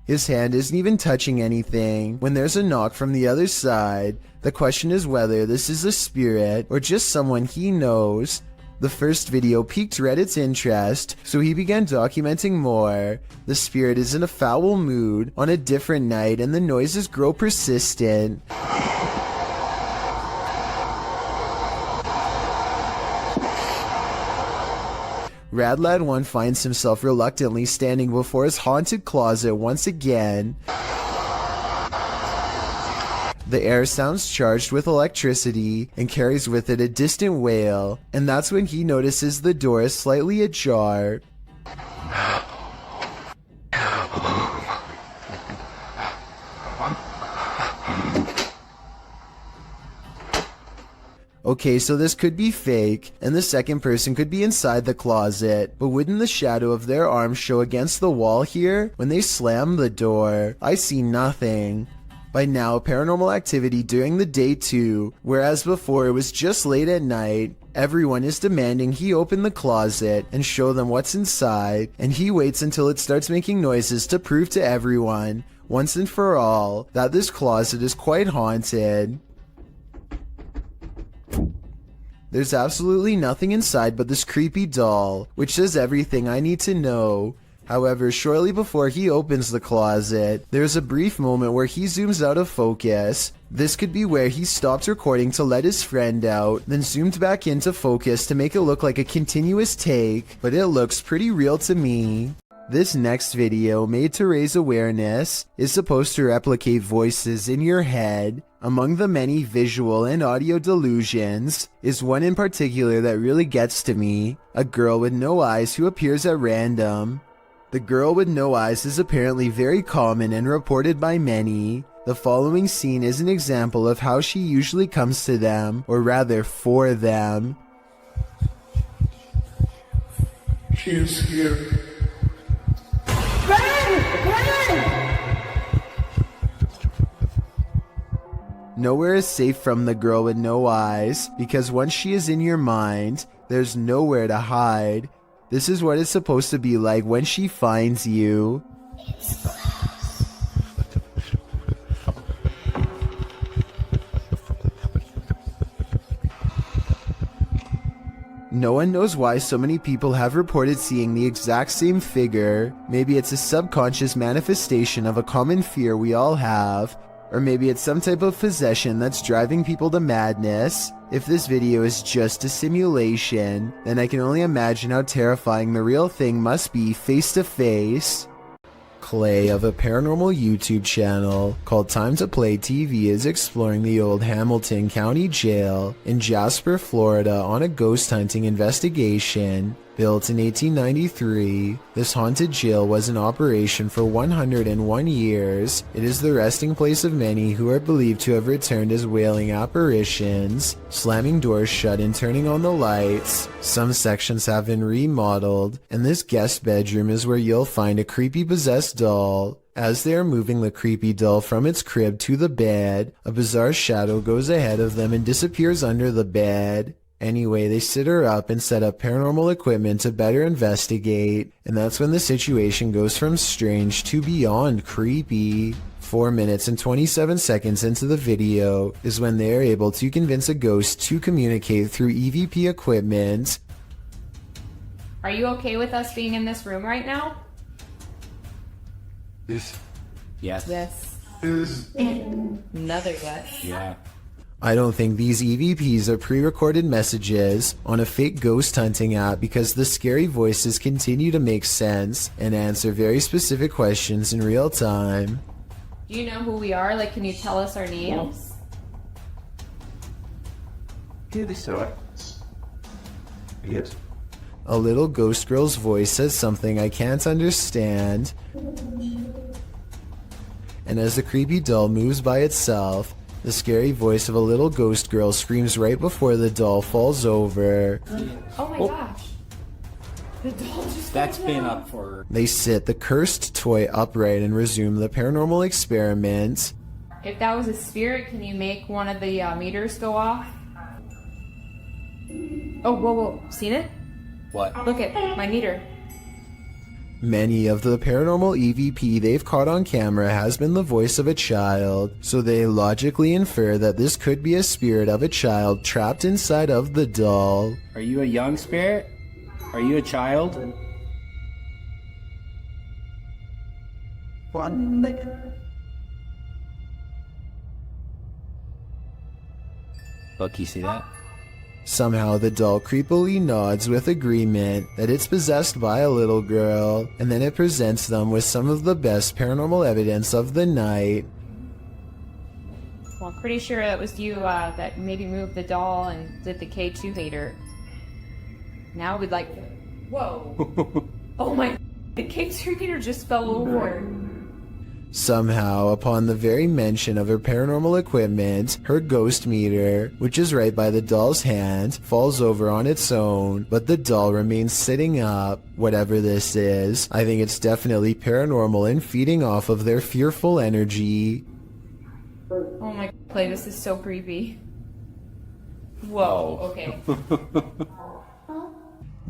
[SPEAKER 1] His hand isn't even touching anything when there's a knock from the other side. The question is whether this is a spirit or just someone he knows. The first video piqued Reddit's interest, so he began documenting more. The spirit is in a foul mood on a different night and the noises grow persistent. Radlad1 finds himself reluctantly standing before his haunted closet once again. The air sounds charged with electricity and carries with it a distant wail, and that's when he notices the door is slightly ajar. Okay, so this could be fake, and the second person could be inside the closet, but wouldn't the shadow of their arm show against the wall here when they slam the door? I see nothing. By now, paranormal activity during the day too, whereas before it was just late at night. Everyone is demanding he open the closet and show them what's inside, and he waits until it starts making noises to prove to everyone, once and for all, that this closet is quite haunted. There's absolutely nothing inside but this creepy doll, which says everything I need to know. However, shortly before he opens the closet, there's a brief moment where he zooms out of focus. This could be where he stopped recording to let his friend out, then zoomed back into focus to make it look like a continuous take, but it looks pretty real to me. This next video, made to raise awareness, is supposed to replicate voices in your head. Among the many visual and audio delusions, is one in particular that really gets to me. A girl with no eyes who appears at random. The girl with no eyes is apparently very common and reported by many. The following scene is an example of how she usually comes to them, or rather for them.
[SPEAKER 20] She is here.
[SPEAKER 1] Nowhere is safe from the girl with no eyes, because once she is in your mind, there's nowhere to hide. This is what it's supposed to be like when she finds you. No one knows why so many people have reported seeing the exact same figure. Maybe it's a subconscious manifestation of a common fear we all have. Or maybe it's some type of possession that's driving people to madness. If this video is just a simulation, then I can only imagine how terrifying the real thing must be face to face. Clay of a paranormal YouTube channel called Time to Play TV is exploring the old Hamilton County Jail in Jasper, Florida on a ghost hunting investigation. Built in 1893, this haunted jail was in operation for 101 years. It is the resting place of many who are believed to have returned as wailing apparitions, slamming doors shut and turning on the lights. Some sections have been remodeled, and this guest bedroom is where you'll find a creepy possessed doll. As they are moving the creepy doll from its crib to the bed, a bizarre shadow goes ahead of them and disappears under the bed. Anyway, they sit her up and set up paranormal equipment to better investigate, and that's when the situation goes from strange to beyond creepy. 4 minutes and 27 seconds into the video is when they are able to convince a ghost to communicate through EVP equipment.
[SPEAKER 13] Are you okay with us being in this room right now?
[SPEAKER 10] Yes.
[SPEAKER 13] Yes. Another yes.
[SPEAKER 10] Yeah.
[SPEAKER 1] I don't think these EVPs are pre-recorded messages on a fake ghost hunting app, because the scary voices continue to make sense and answer very specific questions in real time.
[SPEAKER 13] Do you know who we are? Like, can you tell us our names?
[SPEAKER 10] Yes.
[SPEAKER 1] A little ghost girl's voice says something I can't understand. And as the creepy doll moves by itself, the scary voice of a little ghost girl screams right before the doll falls over.
[SPEAKER 13] Oh my gosh. The doll just
[SPEAKER 10] That's been up for...
[SPEAKER 1] They sit the cursed toy upright and resume the paranormal experiment.
[SPEAKER 13] If that was a spirit, can you make one of the meters go off? Oh, whoa. Seen it?
[SPEAKER 10] What?
[SPEAKER 13] Look at my meter.
[SPEAKER 1] Many of the paranormal EVP they've caught on camera has been the voice of a child, so they logically infer that this could be a spirit of a child trapped inside of the doll.
[SPEAKER 9] Are you a young spirit? Are you a child?
[SPEAKER 15] Look, you see that?
[SPEAKER 1] Somehow the doll creepily nods with agreement that it's possessed by a little girl, and then it presents them with some of the best paranormal evidence of the night.
[SPEAKER 13] Well, I'm pretty sure that was you that maybe moved the doll and did the K2 hater. Now we'd like... Whoa! Oh my... The K2 hater just fell over.
[SPEAKER 1] Somehow, upon the very mention of her paranormal equipment, her ghost meter, which is right by the doll's hand, falls over on its own, but the doll remains sitting up. Whatever this is, I think it's definitely paranormal and feeding off of their fearful energy.
[SPEAKER 13] Oh my... Play, this is so creepy. Whoa, okay.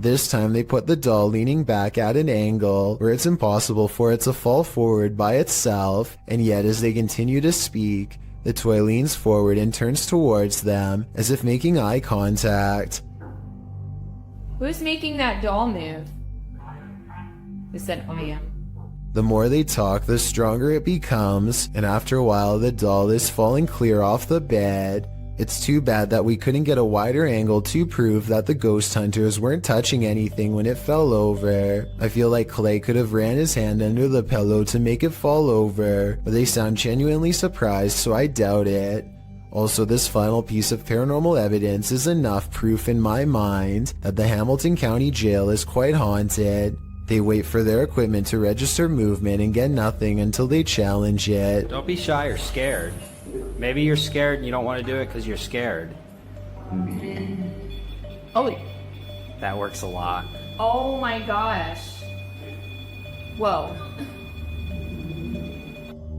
[SPEAKER 1] This time they put the doll leaning back at an angle where it's impossible for it to fall forward by itself, and yet as they continue to speak, the toy leans forward and turns towards them as if making eye contact.
[SPEAKER 13] Who's making that doll move? Who said, I am?
[SPEAKER 1] The more they talk, the stronger it becomes, and after a while the doll is falling clear off the bed. It's too bad that we couldn't get a wider angle to prove that the ghost hunters weren't touching anything when it fell over. I feel like Clay could have ran his hand under the pillow to make it fall over, but they sound genuinely surprised, so I doubt it. Also, this final piece of paranormal evidence is enough proof in my mind that the Hamilton County Jail is quite haunted. They wait for their equipment to register movement and get nothing until they challenge it.
[SPEAKER 21] Don't be shy or scared. Maybe you're scared and you don't want to do it because you're scared.
[SPEAKER 13] Oh.
[SPEAKER 21] That works a lot.
[SPEAKER 13] Oh my gosh. Whoa.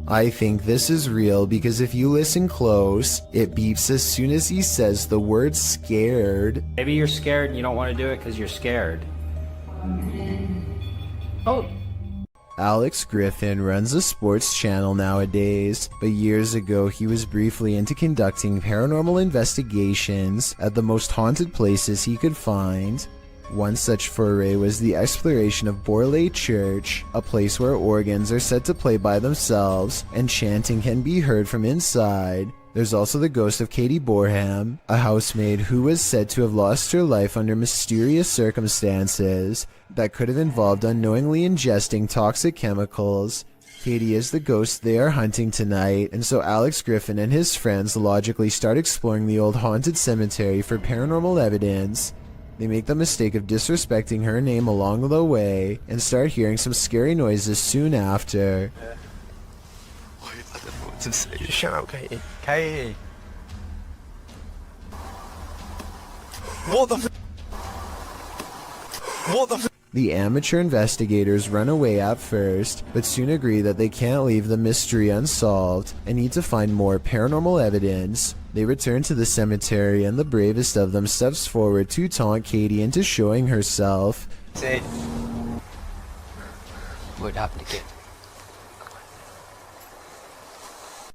[SPEAKER 1] I think this is real because if you listen close, it beeps as soon as he says the word scared.
[SPEAKER 21] Maybe you're scared and you don't want to do it because you're scared.
[SPEAKER 13] Oh.
[SPEAKER 1] Alex Griffin runs a sports channel nowadays, but years ago he was briefly into conducting paranormal investigations at the most haunted places he could find. One such foray was the exploration of Borley Church, a place where organs are said to play by themselves and chanting can be heard from inside. There's also the ghost of Katie Borham, a housemaid who was said to have lost her life under mysterious circumstances that could have involved unknowingly ingesting toxic chemicals. Katie is the ghost they are hunting tonight, and so Alex Griffin and his friends logically start exploring the old haunted cemetery for paranormal evidence. They make the mistake of disrespecting her name along the way, and start hearing some scary noises soon after.
[SPEAKER 11] Shut up, Katie. Katie! What the What the
[SPEAKER 1] The amateur investigators run away at first, but soon agree that they can't leave the mystery unsolved and need to find more paranormal evidence. They return to the cemetery and the bravest of them steps forward to taunt Katie into showing herself.
[SPEAKER 11] Say,
[SPEAKER 14] what happened again?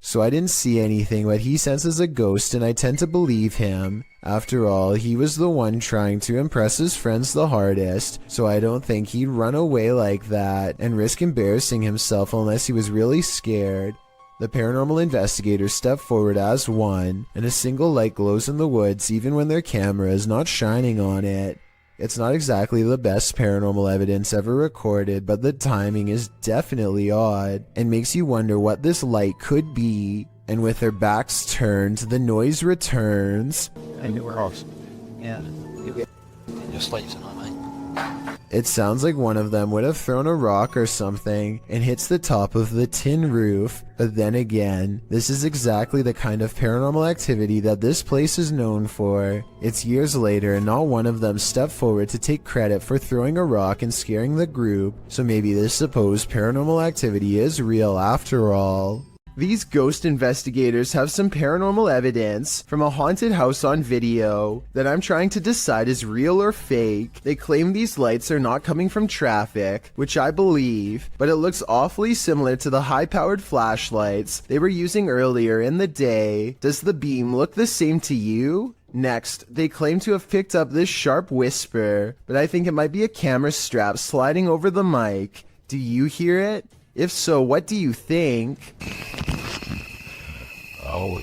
[SPEAKER 1] So I didn't see anything, but he senses a ghost and I tend to believe him. After all, he was the one trying to impress his friends the hardest, so I don't think he'd run away like that and risk embarrassing himself unless he was really scared. The paranormal investigators step forward as one, and a single light glows in the woods even when their camera is not shining on it. It's not exactly the best paranormal evidence ever recorded, but the timing is definitely odd and makes you wonder what this light could be. And with their backs turned, the noise returns.
[SPEAKER 14] And we're off.
[SPEAKER 7] Yeah.
[SPEAKER 14] Your slaves and all, mate.
[SPEAKER 1] It sounds like one of them would have thrown a rock or something and hits the top of the tin roof. But then again, this is exactly the kind of paranormal activity that this place is known for. It's years later and not one of them stepped forward to take credit for throwing a rock and scaring the group, so maybe this supposed paranormal activity is real after all. These ghost investigators have some paranormal evidence from a haunted house on video that I'm trying to decide is real or fake. They claim these lights are not coming from traffic, which I believe, but it looks awfully similar to the high-powered flashlights they were using earlier in the day. Does the beam look the same to you? Next, they claim to have picked up this sharp whisper, but I think it might be a camera strap sliding over the mic. Do you hear it? If so, what do you think?
[SPEAKER 10] Oh.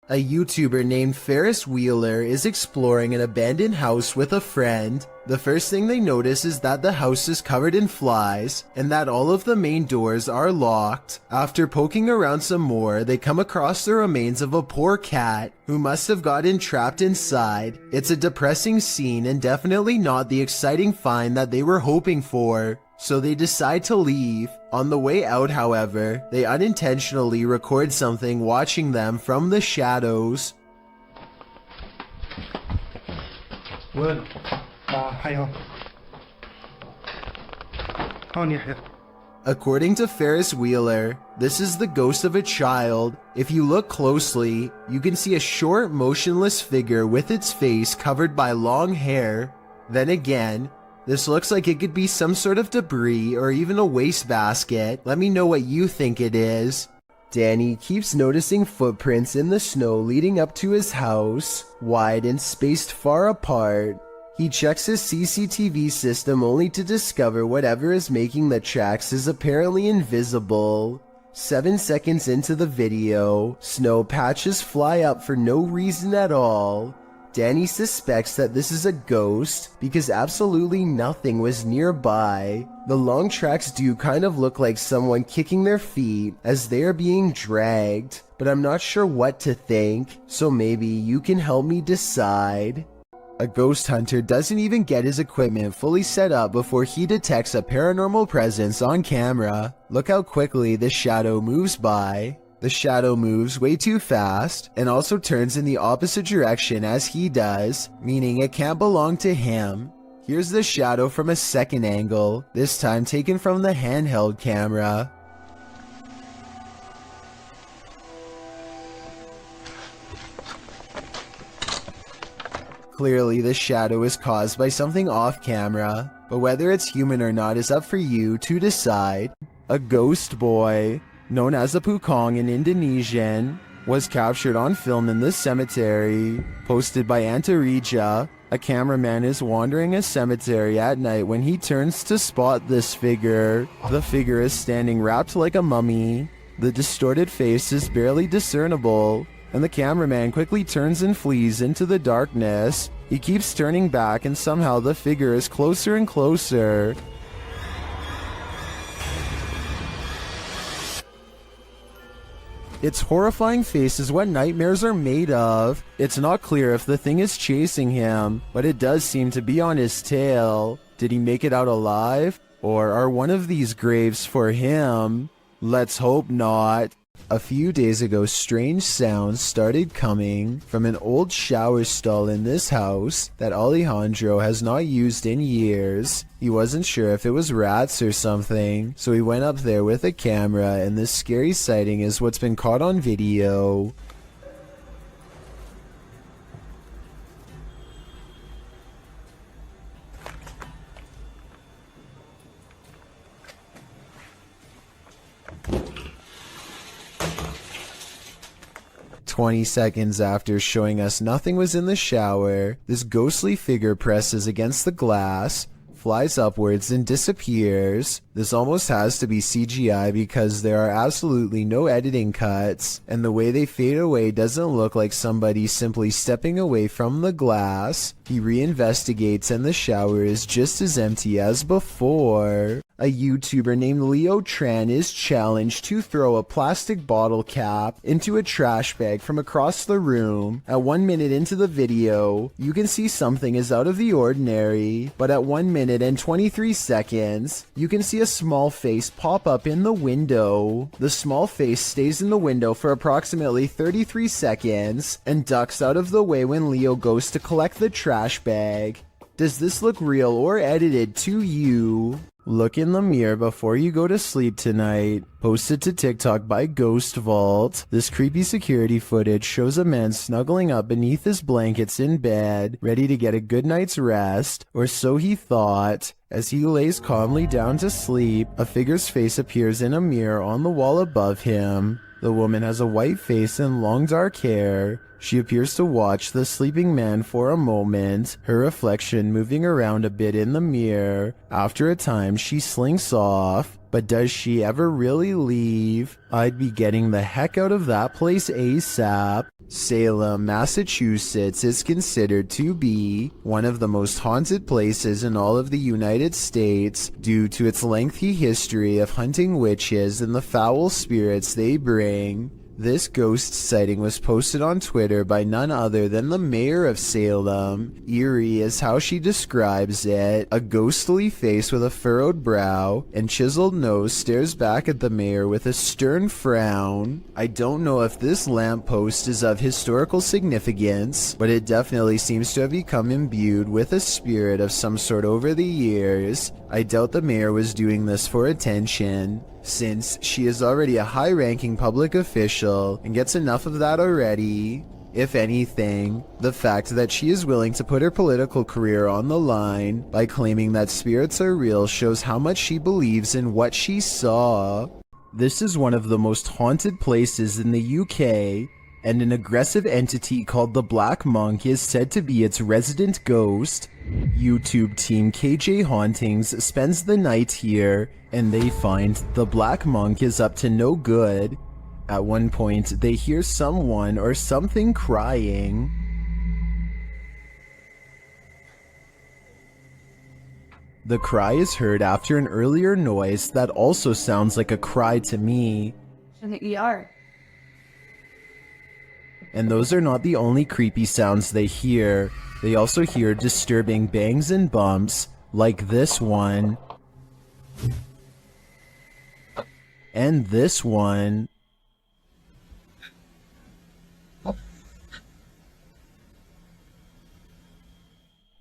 [SPEAKER 1] A YouTuber named Ferris Wheeler is exploring an abandoned house with a friend. The first thing they notice is that the house is covered in flies and that all of the main doors are locked. After poking around some more, they come across the remains of a poor cat who must have gotten trapped inside. It's a depressing scene and definitely not the exciting find that they were hoping for. So they decide to leave. On the way out, however, they unintentionally record something watching them from the shadows.
[SPEAKER 2] Wood. Hiyo.
[SPEAKER 1] According to Ferris Wheeler, this is the ghost of a child. If you look closely, you can see a short, motionless figure with its face covered by long hair. Then again, this looks like it could be some sort of debris or even a wastebasket. Let me know what you think it is. Danny keeps noticing footprints in the snow leading up to his house, wide and spaced far apart. He checks his CCTV system only to discover whatever is making the tracks is apparently invisible. 7 seconds into the video, snow patches fly up for no reason at all. Danny suspects that this is a ghost because absolutely nothing was nearby. The long tracks do kind of look like someone kicking their feet as they are being dragged, but I'm not sure what to think, so maybe you can help me decide. A ghost hunter doesn't even get his equipment fully set up before he detects a paranormal presence on camera. Look how quickly the shadow moves by. The shadow moves way too fast and also turns in the opposite direction as he does, meaning it can't belong to him. Here's the shadow from a second angle, this time taken from the handheld camera. Clearly, the shadow is caused by something off camera, but whether it's human or not is up for you to decide. A ghost boy, known as a Pukong in Indonesian, was captured on film in this cemetery. Posted by Antarija, a cameraman is wandering a cemetery at night when he turns to spot this figure. The figure is standing wrapped like a mummy. The distorted face is barely discernible, and the cameraman quickly turns and flees into the darkness. He keeps turning back and somehow the figure is closer and closer. Its horrifying face is what nightmares are made of. It's not clear if the thing is chasing him, but it does seem to be on his tail. Did he make it out alive? Or are one of these graves for him? Let's hope not. A few days ago, strange sounds started coming from an old shower stall in this house that Alejandro has not used in years. He wasn't sure if it was rats or something, so he went up there with a camera, and this scary sighting is what's been caught on video. "20 seconds after showing us nothing was in the shower, this ghostly figure presses against the glass, flies upwards and disappears. This almost has to be CGI because there are absolutely no editing cuts, and the way they fade away doesn't look like somebody simply stepping away from the glass. He reinvestigates and the shower is just as empty as before. A YouTuber named Leo Tran is challenged to throw a plastic bottle cap into a trash bag from across the room. At 1 minute into the video, you can see something is out of the ordinary, but at 1 minute and 23 seconds, you can see a small face pop up in the window. The small face stays in the window for approximately 33 seconds and ducks out of the way when Leo goes to collect the trash bag. Does this look real or edited to you? Look in the mirror before you go to sleep tonight. Posted to TikTok by Ghost Vault. This creepy security footage shows a man snuggling up beneath his blankets in bed, ready to get a good night's rest, or so he thought. As he lays calmly down to sleep, a figure's face appears in a mirror on the wall above him. The woman has a white face and long dark hair. She appears to watch the sleeping man for a moment, her reflection moving around a bit in the mirror. After a time, she slinks off. But does she ever really leave? I'd be getting the heck out of that place ASAP. Salem, Massachusetts is considered to be one of the most haunted places in all of the United States due to its lengthy history of hunting witches and the foul spirits they bring. This ghost sighting was posted on Twitter by none other than the mayor of Salem. Eerie is how she describes it. A ghostly face with a furrowed brow and chiseled nose stares back at the mayor with a stern frown. I don't know if this lamppost is of historical significance, but it definitely seems to have become imbued with a spirit of some sort over the years. I doubt the mayor was doing this for attention, since she is already a high-ranking public official and gets enough of that already. If anything, the fact that she is willing to put her political career on the line by claiming that spirits are real shows how much she believes in what she saw. This is one of the most haunted places in the UK, and an aggressive entity called the Black Monk is said to be its resident ghost. YouTube team KJ Hauntings spends the night here, and they find the Black Monk is up to no good. At one point, they hear someone or something crying. The cry is heard after an earlier noise that also sounds like a cry to me.
[SPEAKER 17] In the ER.
[SPEAKER 1] And those are not the only creepy sounds they hear. They also hear disturbing bangs and bumps, like this one. And this one.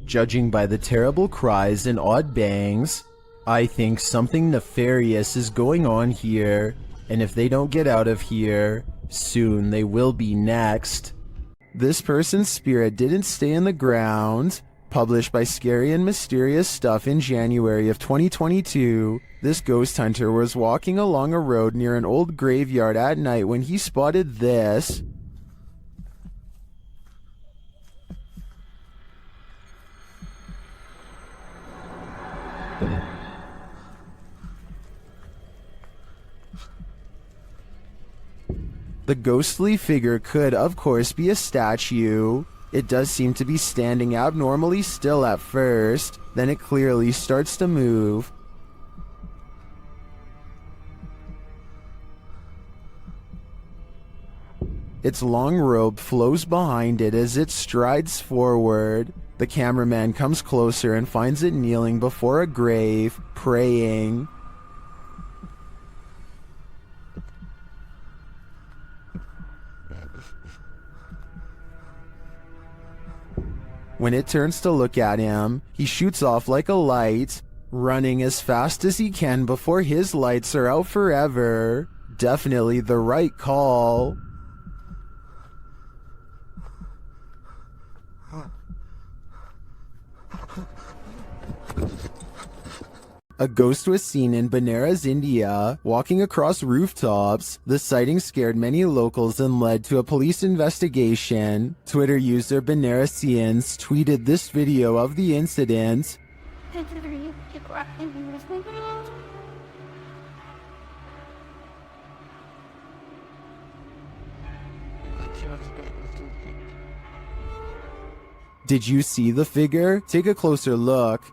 [SPEAKER 1] Judging by the terrible cries and odd bangs, I think something nefarious is going on here, and if they don't get out of here, soon they will be next. This person's spirit didn't stay in the ground. Published by Scary and Mysterious Stuff in January of 2022, this ghost hunter was walking along a road near an old graveyard at night when he spotted this. The ghostly figure could, of course, be a statue. It does seem to be standing abnormally still at first, then it clearly starts to move. Its long robe flows behind it as it strides forward. The cameraman comes closer and finds it kneeling before a grave, praying. When it turns to look at him, he shoots off like a light, running as fast as he can before his lights are out forever. Definitely the right call. A ghost was seen in Benares, India, walking across rooftops. The sighting scared many locals and led to a police investigation. Twitter user Benaresians tweeted this video of the incident. Did you see the figure? Take a closer look.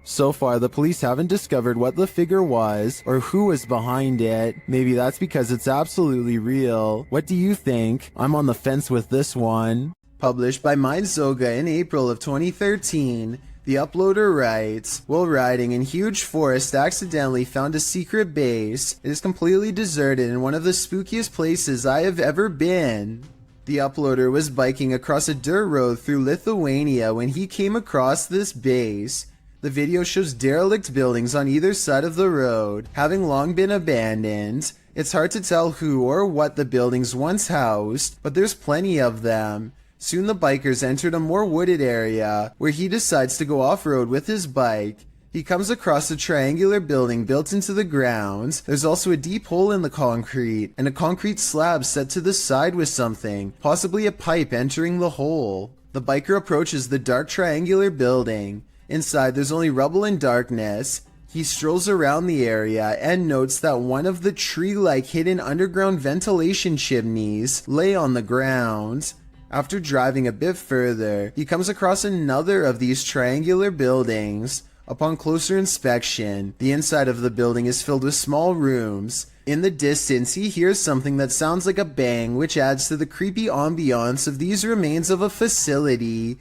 [SPEAKER 1] So far, the police haven't discovered what the figure was or who was behind it. Maybe that's because it's absolutely real. What do you think? I'm on the fence with this one. Published by Mindzoga in April of 2013, the uploader writes, while riding in huge forest, accidentally found a secret base. It is completely deserted in one of the spookiest places I have ever been. The uploader was biking across a dirt road through Lithuania when he came across this base. The video shows derelict buildings on either side of the road, having long been abandoned. It's hard to tell who or what the buildings once housed, but there's plenty of them. Soon the bikers entered a more wooded area, where he decides to go off-road with his bike. He comes across a triangular building built into the ground. There's also a deep hole in the concrete, and a concrete slab set to the side with something, possibly a pipe entering the hole. The biker approaches the dark triangular building. Inside there's only rubble and darkness. He strolls around the area and notes that one of the tree-like hidden underground ventilation chimneys lay on the ground. After driving a bit further, he comes across another of these triangular buildings. Upon closer inspection, the inside of the building is filled with small rooms. In the distance, he hears something that sounds like a bang, which adds to the creepy ambiance of these remains of a facility.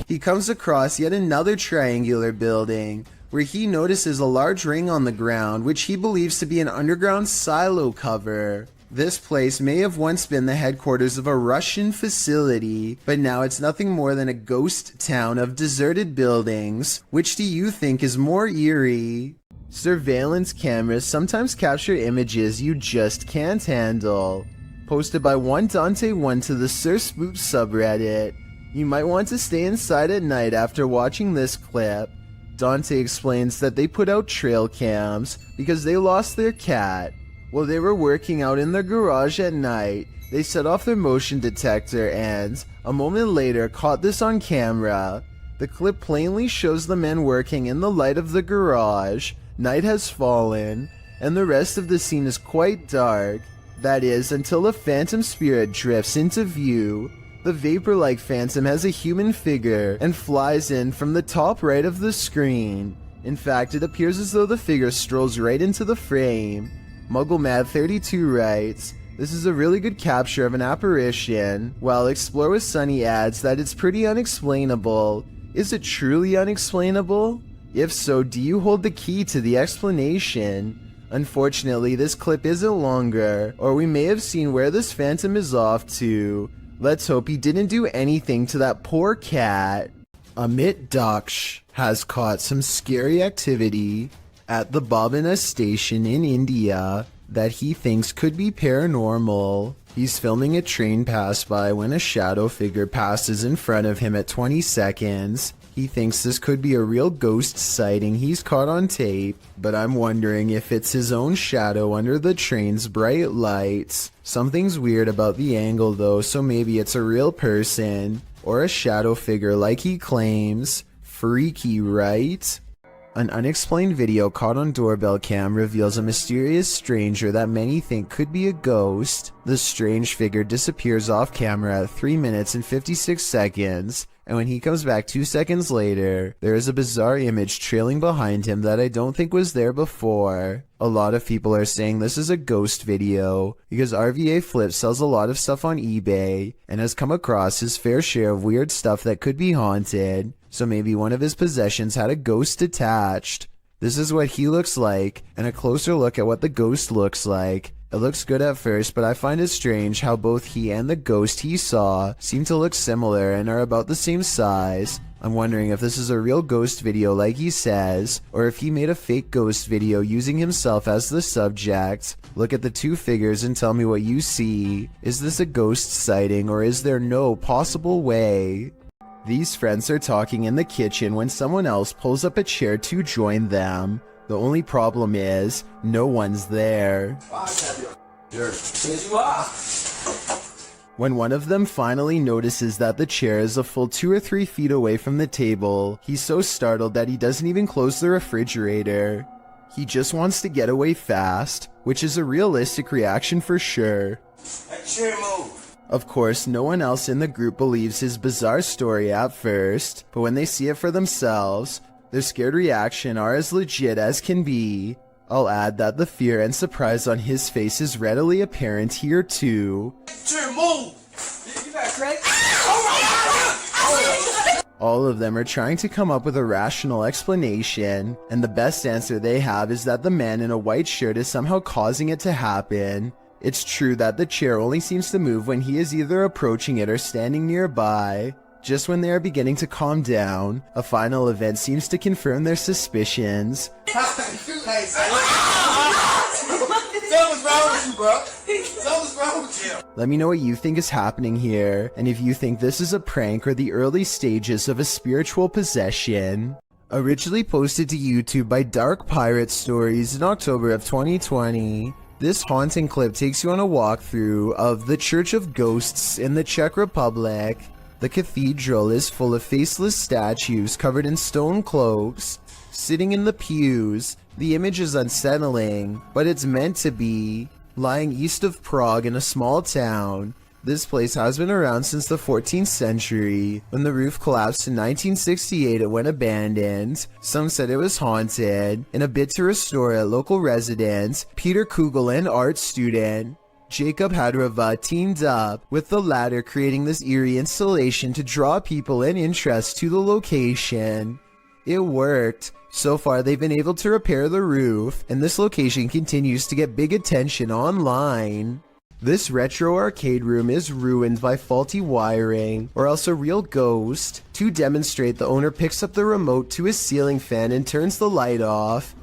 [SPEAKER 1] He comes across yet another triangular building, where he notices a large ring on the ground, which he believes to be an underground silo cover. This place may have once been the headquarters of a Russian facility, but now it's nothing more than a ghost town of deserted buildings. Which do you think is more eerie? Surveillance cameras sometimes capture images you just can't handle. Posted by Dante1 to the Sir Spook subreddit. You might want to stay inside at night after watching this clip. Dante explains that they put out trail cams because they lost their cat. While they were working out in their garage at night, they set off their motion detector and, a moment later, caught this on camera. The clip plainly shows the men working in the light of the garage. Night has fallen, and the rest of the scene is quite dark. That is, until a phantom spirit drifts into view. The vapor-like phantom has a human figure and flies in from the top right of the screen. In fact, it appears as though the figure strolls right into the frame. MuggleMad32 writes, "This is a really good capture of an apparition," while Explore with Sunny adds that it's pretty unexplainable. Is it truly unexplainable? If so, do you hold the key to the explanation? Unfortunately, this clip isn't longer, or we may have seen where this phantom is off to. Let's hope he didn't do anything to that poor cat. Amit Daksh has caught some scary activity at the Babina station in India that he thinks could be paranormal. He's filming a train pass by when a shadow figure passes in front of him at 20 seconds. He thinks this could be a real ghost sighting he's caught on tape, but I'm wondering if it's his own shadow under the train's bright lights. Something's weird about the angle though, so maybe it's a real person, or a shadow figure like he claims. Freaky, right? An unexplained video caught on doorbell cam reveals a mysterious stranger that many think could be a ghost. The strange figure disappears off camera at 3 minutes and 56 seconds, and when he comes back 2 seconds later, there is a bizarre image trailing behind him that I don't think was there before. A lot of people are saying this is a ghost video because RVA Flip sells a lot of stuff on eBay and has come across his fair share of weird stuff that could be haunted. So maybe one of his possessions had a ghost attached. This is what he looks like, and a closer look at what the ghost looks like. It looks good at first, but I find it strange how both he and the ghost he saw seem to look similar and are about the same size. I'm wondering if this is a real ghost video like he says, or if he made a fake ghost video using himself as the subject. Look at the two figures and tell me what you see. Is this a ghost sighting, or is there no possible way? These friends are talking in the kitchen when someone else pulls up a chair to join them. The only problem is, no one's there. When one of them finally notices that the chair is a full 2 or 3 feet away from the table, he's so startled that he doesn't even close the refrigerator. He just wants to get away fast, which is a realistic reaction for sure.
[SPEAKER 3] That chair move.
[SPEAKER 1] Of course, no one else in the group believes his bizarre story at first, but when they see it for themselves, their scared reaction are as legit as can be. I'll add that the fear and surprise on his face is readily apparent here too.
[SPEAKER 3] Chair move! You got crazy?
[SPEAKER 1] All of them are trying to come up with a rational explanation, and the best answer they have is that the man in a white shirt is somehow causing it to happen. It's true that the chair only seems to move when he is either approaching it or standing nearby. Just when they are beginning to calm down, a final event seems to confirm their suspicions.
[SPEAKER 12] Something's wrong with you, bro. Something's wrong with you.
[SPEAKER 1] Let me know what you think is happening here, and if you think this is a prank or the early stages of a spiritual possession. Originally posted to YouTube by Dark Pirate Stories in October of 2020. This haunting clip takes you on a walkthrough of the Church of Ghosts in the Czech Republic. The cathedral is full of faceless statues covered in stone cloaks, sitting in the pews. The image is unsettling, but it's meant to be. Lying east of Prague in a small town, this place has been around since the 14th century. When the roof collapsed in 1968, it went abandoned. Some said it was haunted. In a bid to restore it, local resident Peter Kugel and art student Jacob Hadrava teamed up with the latter, creating this eerie installation to draw people and interest to the location. It worked. So far, they've been able to repair the roof, and this location continues to get big attention online. This retro arcade room is ruined by faulty wiring, or else a real ghost. To demonstrate, the owner picks up the remote to his ceiling fan and turns the light off.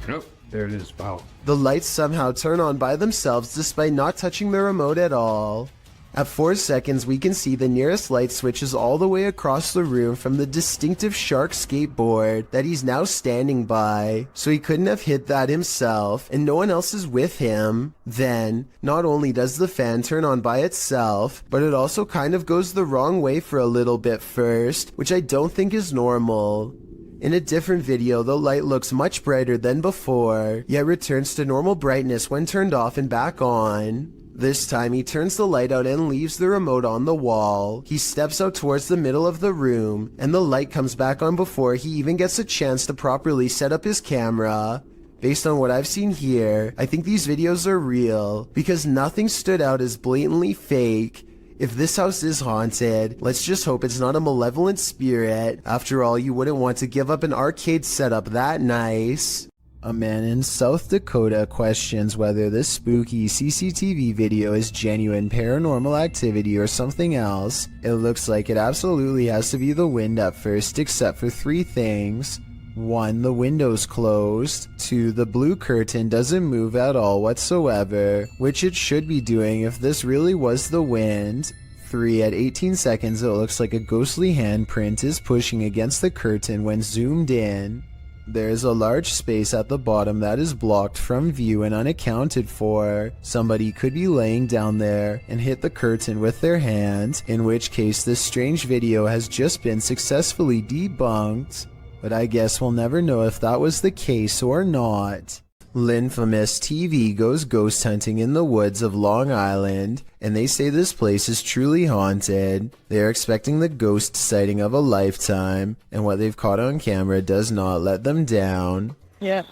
[SPEAKER 18] Nope, there it is. Wow.
[SPEAKER 1] The lights somehow turn on by themselves despite not touching the remote at all. At 4 seconds, we can see the nearest light switch is all the way across the room from the distinctive shark skateboard that he's now standing by, so he couldn't have hit that himself, and no one else is with him. Then, not only does the fan turn on by itself, but it also kind of goes the wrong way for a little bit first, which I don't think is normal. In a different video, the light looks much brighter than before, yet returns to normal brightness when turned off and back on. This time he turns the light out and leaves the remote on the wall. He steps out towards the middle of the room, and the light comes back on before he even gets a chance to properly set up his camera. Based on what I've seen here, I think these videos are real, because nothing stood out as blatantly fake. If this house is haunted, let's just hope it's not a malevolent spirit. After all, you wouldn't want to give up an arcade setup that nice. A man in South Dakota questions whether this spooky CCTV video is genuine paranormal activity or something else. It looks like it absolutely has to be the wind at first, except for 3 things. 1. The window's closed. 2. The blue curtain doesn't move at all whatsoever, which it should be doing if this really was the wind. 3. At 18 seconds, it looks like a ghostly handprint is pushing against the curtain when zoomed in. There is a large space at the bottom that is blocked from view and unaccounted for. Somebody could be laying down there and hit the curtain with their hand, in which case this strange video has just been successfully debunked. But I guess we'll never know if that was the case or not. Linfamous TV goes ghost hunting in the woods of Long Island, and they say this place is truly haunted. They are expecting the ghost sighting of a lifetime, and what they've caught on camera does not let them down.
[SPEAKER 5] Yeah.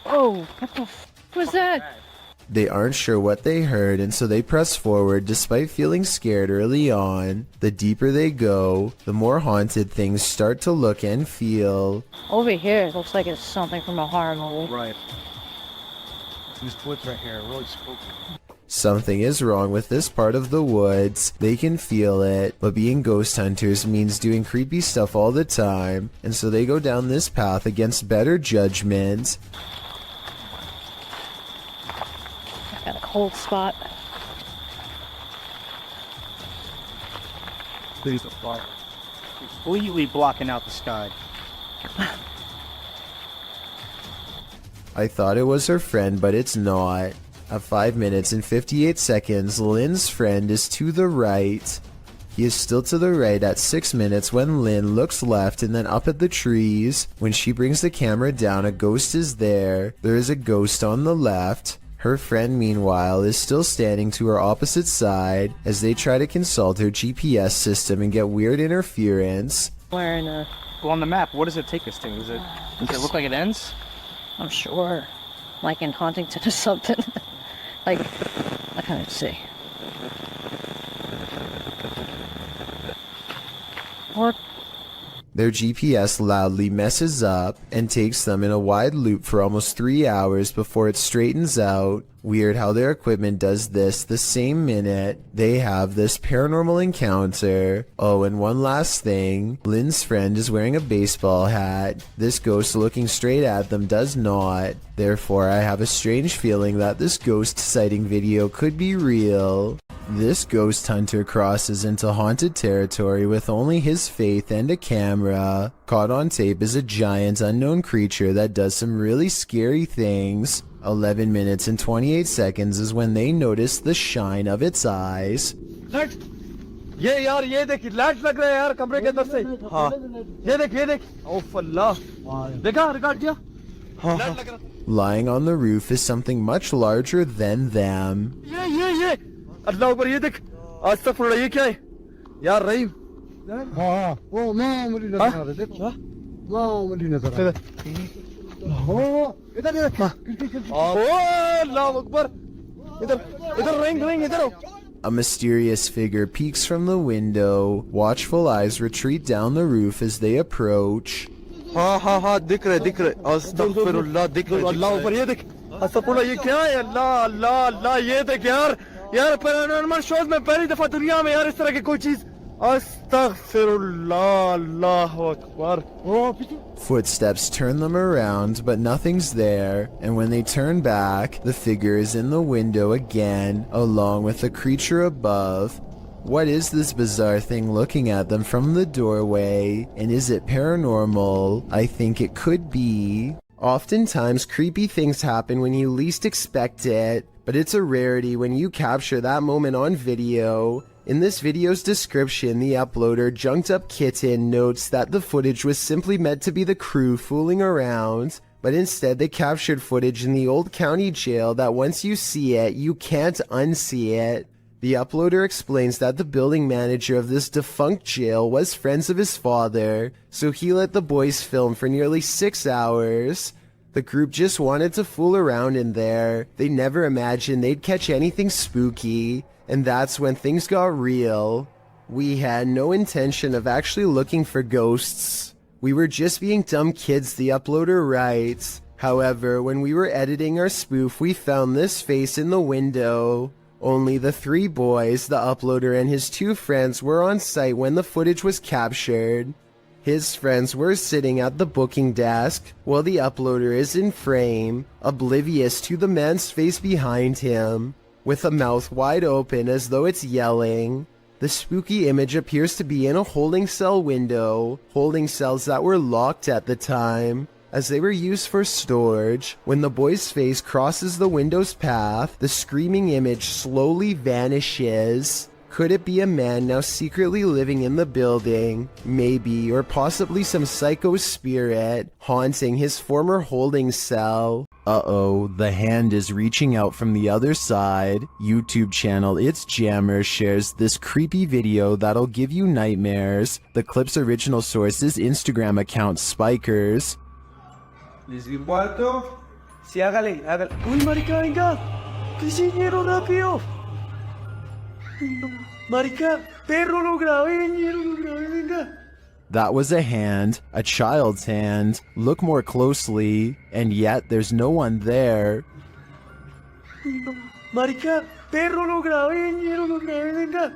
[SPEAKER 5] Oh, what the f was that?
[SPEAKER 1] They aren't sure what they heard, and so they press forward despite feeling scared early on. The deeper they go, the more haunted things start to look and feel.
[SPEAKER 5] Over here, it looks like it's something from a horror movie.
[SPEAKER 16] Right. These woods right here are really spooky.
[SPEAKER 1] Something is wrong with this part of the woods. They can feel it, but being ghost hunters means doing creepy stuff all the time, and so they go down this path against better judgment.
[SPEAKER 5] Got a cold spot.
[SPEAKER 9] There's a fire. Completely blocking out the sky.
[SPEAKER 1] I thought it was her friend, but it's not. At 5 minutes and 58 seconds, Lynn's friend is to the right. He is still to the right at 6 minutes when Lynn looks left and then up at the trees. When she brings the camera down, a ghost is there. There is a ghost on the left. Her friend, meanwhile, is still standing to her opposite side as they try to consult her GPS system and get weird interference.
[SPEAKER 3] Well, on the map, what does it take us to? Does it look like it ends?
[SPEAKER 5] I'm sure. Like in Huntington or something. Like, I can't see. What?
[SPEAKER 1] Their GPS loudly messes up and takes them in a wide loop for almost 3 hours before it straightens out. Weird how their equipment does this the same minute they have this paranormal encounter. Oh, and one last thing. Lynn's friend is wearing a baseball hat. This ghost looking straight at them does not. Therefore, I have a strange feeling that this ghost sighting video could be real. This ghost hunter crosses into haunted territory with only his faith and a camera. Caught on tape is a giant unknown creature that does some really scary things. 11 minutes and 28 seconds is when they notice the shine of its eyes.
[SPEAKER 19] ये यार ये देख light लग रहा है यार कमरे के अंदर से हाँ ये देख ओफ अल्लाह देखा रिकॉर्ड किया हाँ
[SPEAKER 1] Lying on the roof is something much larger than them.
[SPEAKER 19] ये अल्लाह ऊपर ये देख आज तक पड़ा ये क्या है यार रहीम हाँ वो माँ मुझे नजर आ रहा है देख माँ मुझे नजर आ रहा है इधर अल्लाह अकबर इधर रिंग इधर
[SPEAKER 1] A mysterious figure peeks from the window. Watchful eyes retreat down the roof as they approach.
[SPEAKER 19] हाँ दिख रहे अस्तगफिरुल्लाह दिख रहे अल्लाह ऊपर ये देख अस्तगफिरुल्लाह ये क्या है अल्लाह ये देख यार पैरानॉर्मल शोज में पहली दफा दुनिया में यार इस तरह की कोई चीज अस्तगफिरुल्लाह अल्लाह Akbar
[SPEAKER 1] Footsteps turn them around, but nothing's there, and when they turn back, the figure is in the window again, along with the creature above. What is this bizarre thing looking at them from the doorway? And is it paranormal? I think it could be. Oftentimes, creepy things happen when you least expect it, but it's a rarity when you capture that moment on video. In this video's description, the uploader Junked Up Kitten notes that the footage was simply meant to be the crew fooling around, but instead they captured footage in the old county jail that once you see it, you can't unsee it. The uploader explains that the building manager of this defunct jail was friends of his father, so he let the boys film for nearly 6 hours. The group just wanted to fool around in there. They never imagined they'd catch anything spooky. And that's when things got real. We had no intention of actually looking for ghosts. We were just being dumb kids, the uploader writes. However, when we were editing our spoof, we found this face in the window. Only the 3 boys, the uploader and his 2 friends were on site when the footage was captured. His friends were sitting at the booking desk, while the uploader is in frame, oblivious to the man's face behind him. With a mouth wide open as though it's yelling. The spooky image appears to be in a holding cell window, holding cells that were locked at the time, as they were used for storage. When the boy's face crosses the window's path, the screaming image slowly vanishes. Could it be a man now secretly living in the building? Maybe, or possibly some psycho spirit haunting his former holding cell. Uh-oh, the hand is reaching out from the other side. YouTube channel It's Jammer shares this creepy video that'll give you nightmares. The clip's original source is Instagram account Spikers.
[SPEAKER 19] ¿Les cuarto? Sí, hágale. Uy, marica, venga. ¿Qué señero rápido? Marica, perro, lo grabé, venga.
[SPEAKER 1] That was a hand, a child's hand. Look more closely, and yet there's no one there.
[SPEAKER 19] Marica, perro, lo grabé, venga.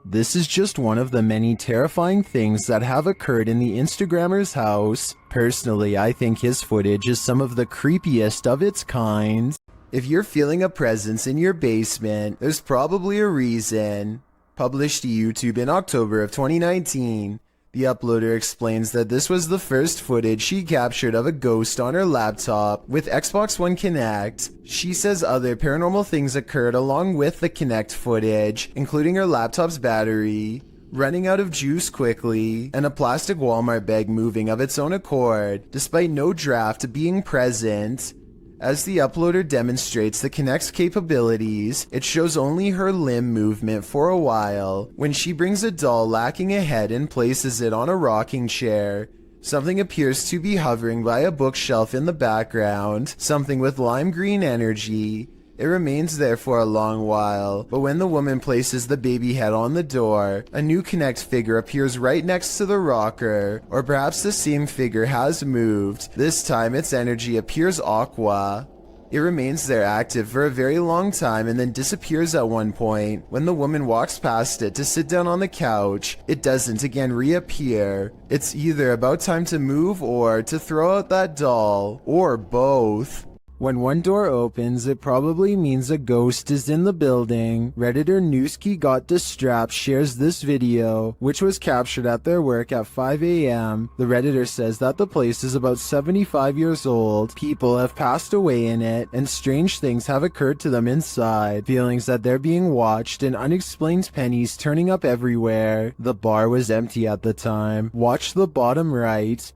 [SPEAKER 1] This is just one of the many terrifying things that have occurred in the Instagrammer's house. Personally, I think his footage is some of the creepiest of its kind. If you're feeling a presence in your basement, there's probably a reason. Published to YouTube in October of 2019. The uploader explains that this was the first footage she captured of a ghost on her laptop with Xbox One Kinect. She says other paranormal things occurred along with the Kinect footage, including her laptop's battery, running out of juice quickly, and a plastic Walmart bag moving of its own accord, despite no draft being present. As the uploader demonstrates the Kinect's capabilities, it shows only her limb movement for a while. When she brings a doll lacking a head and places it on a rocking chair, something appears to be hovering by a bookshelf in the background, something with lime green energy. It remains there for a long while, but when the woman places the baby head on the door, a new Kinect figure appears right next to the rocker, or perhaps the same figure has moved. This time its energy appears aqua. It remains there active for a very long time and then disappears at one point. When the woman walks past it to sit down on the couch, it doesn't again reappear. It's either about time to move or to throw out that doll, or both. When one door opens, it probably means a ghost is in the building. Redditor Newski Got Distrapped shares this video, which was captured at their work at 5 a.m. The Redditor says that the place is about 75 years old. People have passed away in it, and strange things have occurred to them inside. Feelings that they're being watched and unexplained pennies turning up everywhere. The bar was empty at the time. Watch the bottom right.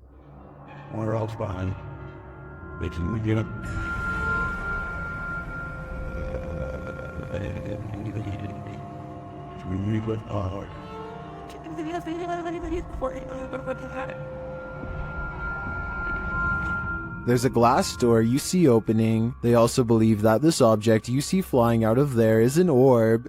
[SPEAKER 19] Where else behind? They can get up.
[SPEAKER 1] There's a glass door you see opening. They also believe that this object you see flying out of there is an orb.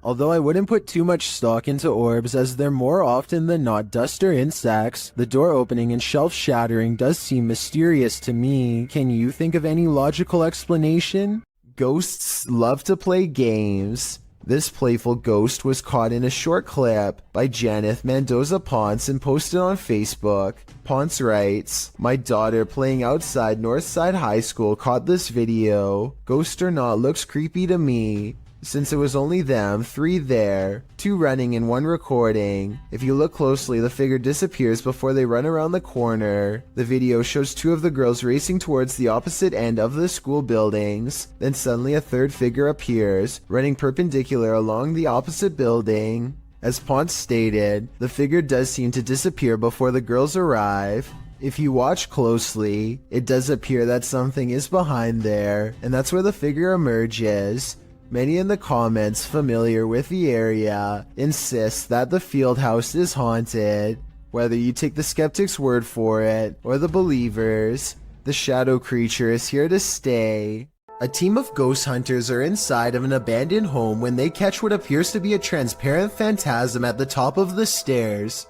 [SPEAKER 1] Although I wouldn't put too much stock into orbs as they're more often than not dust or insects, the door opening and shelf shattering does seem mysterious to me. Can you think of any logical explanation? Ghosts love to play games. This playful ghost was caught in a short clip by Janeth Mendoza Ponce and posted on Facebook. Ponce writes, "My daughter playing outside Northside High School caught this video. Ghost or not, looks creepy to me. Since it was only them, 3 there, 2 running and 1 recording. If you look closely, the figure disappears before they run around the corner. The video shows 2 of the girls racing towards the opposite end of the school buildings. Then suddenly a 3rd figure appears, running perpendicular along the opposite building. As Ponce stated, the figure does seem to disappear before the girls arrive. If you watch closely, it does appear that something is behind there, and that's where the figure emerges. Many in the comments familiar with the area insist that the field house is haunted. Whether you take the skeptic's word for it or the believers, the shadow creature is here to stay. A team of ghost hunters are inside of an abandoned home when they catch what appears to be a transparent phantasm at the top of the stairs.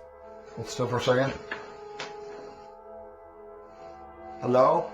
[SPEAKER 4] Hold still for a second. Hello?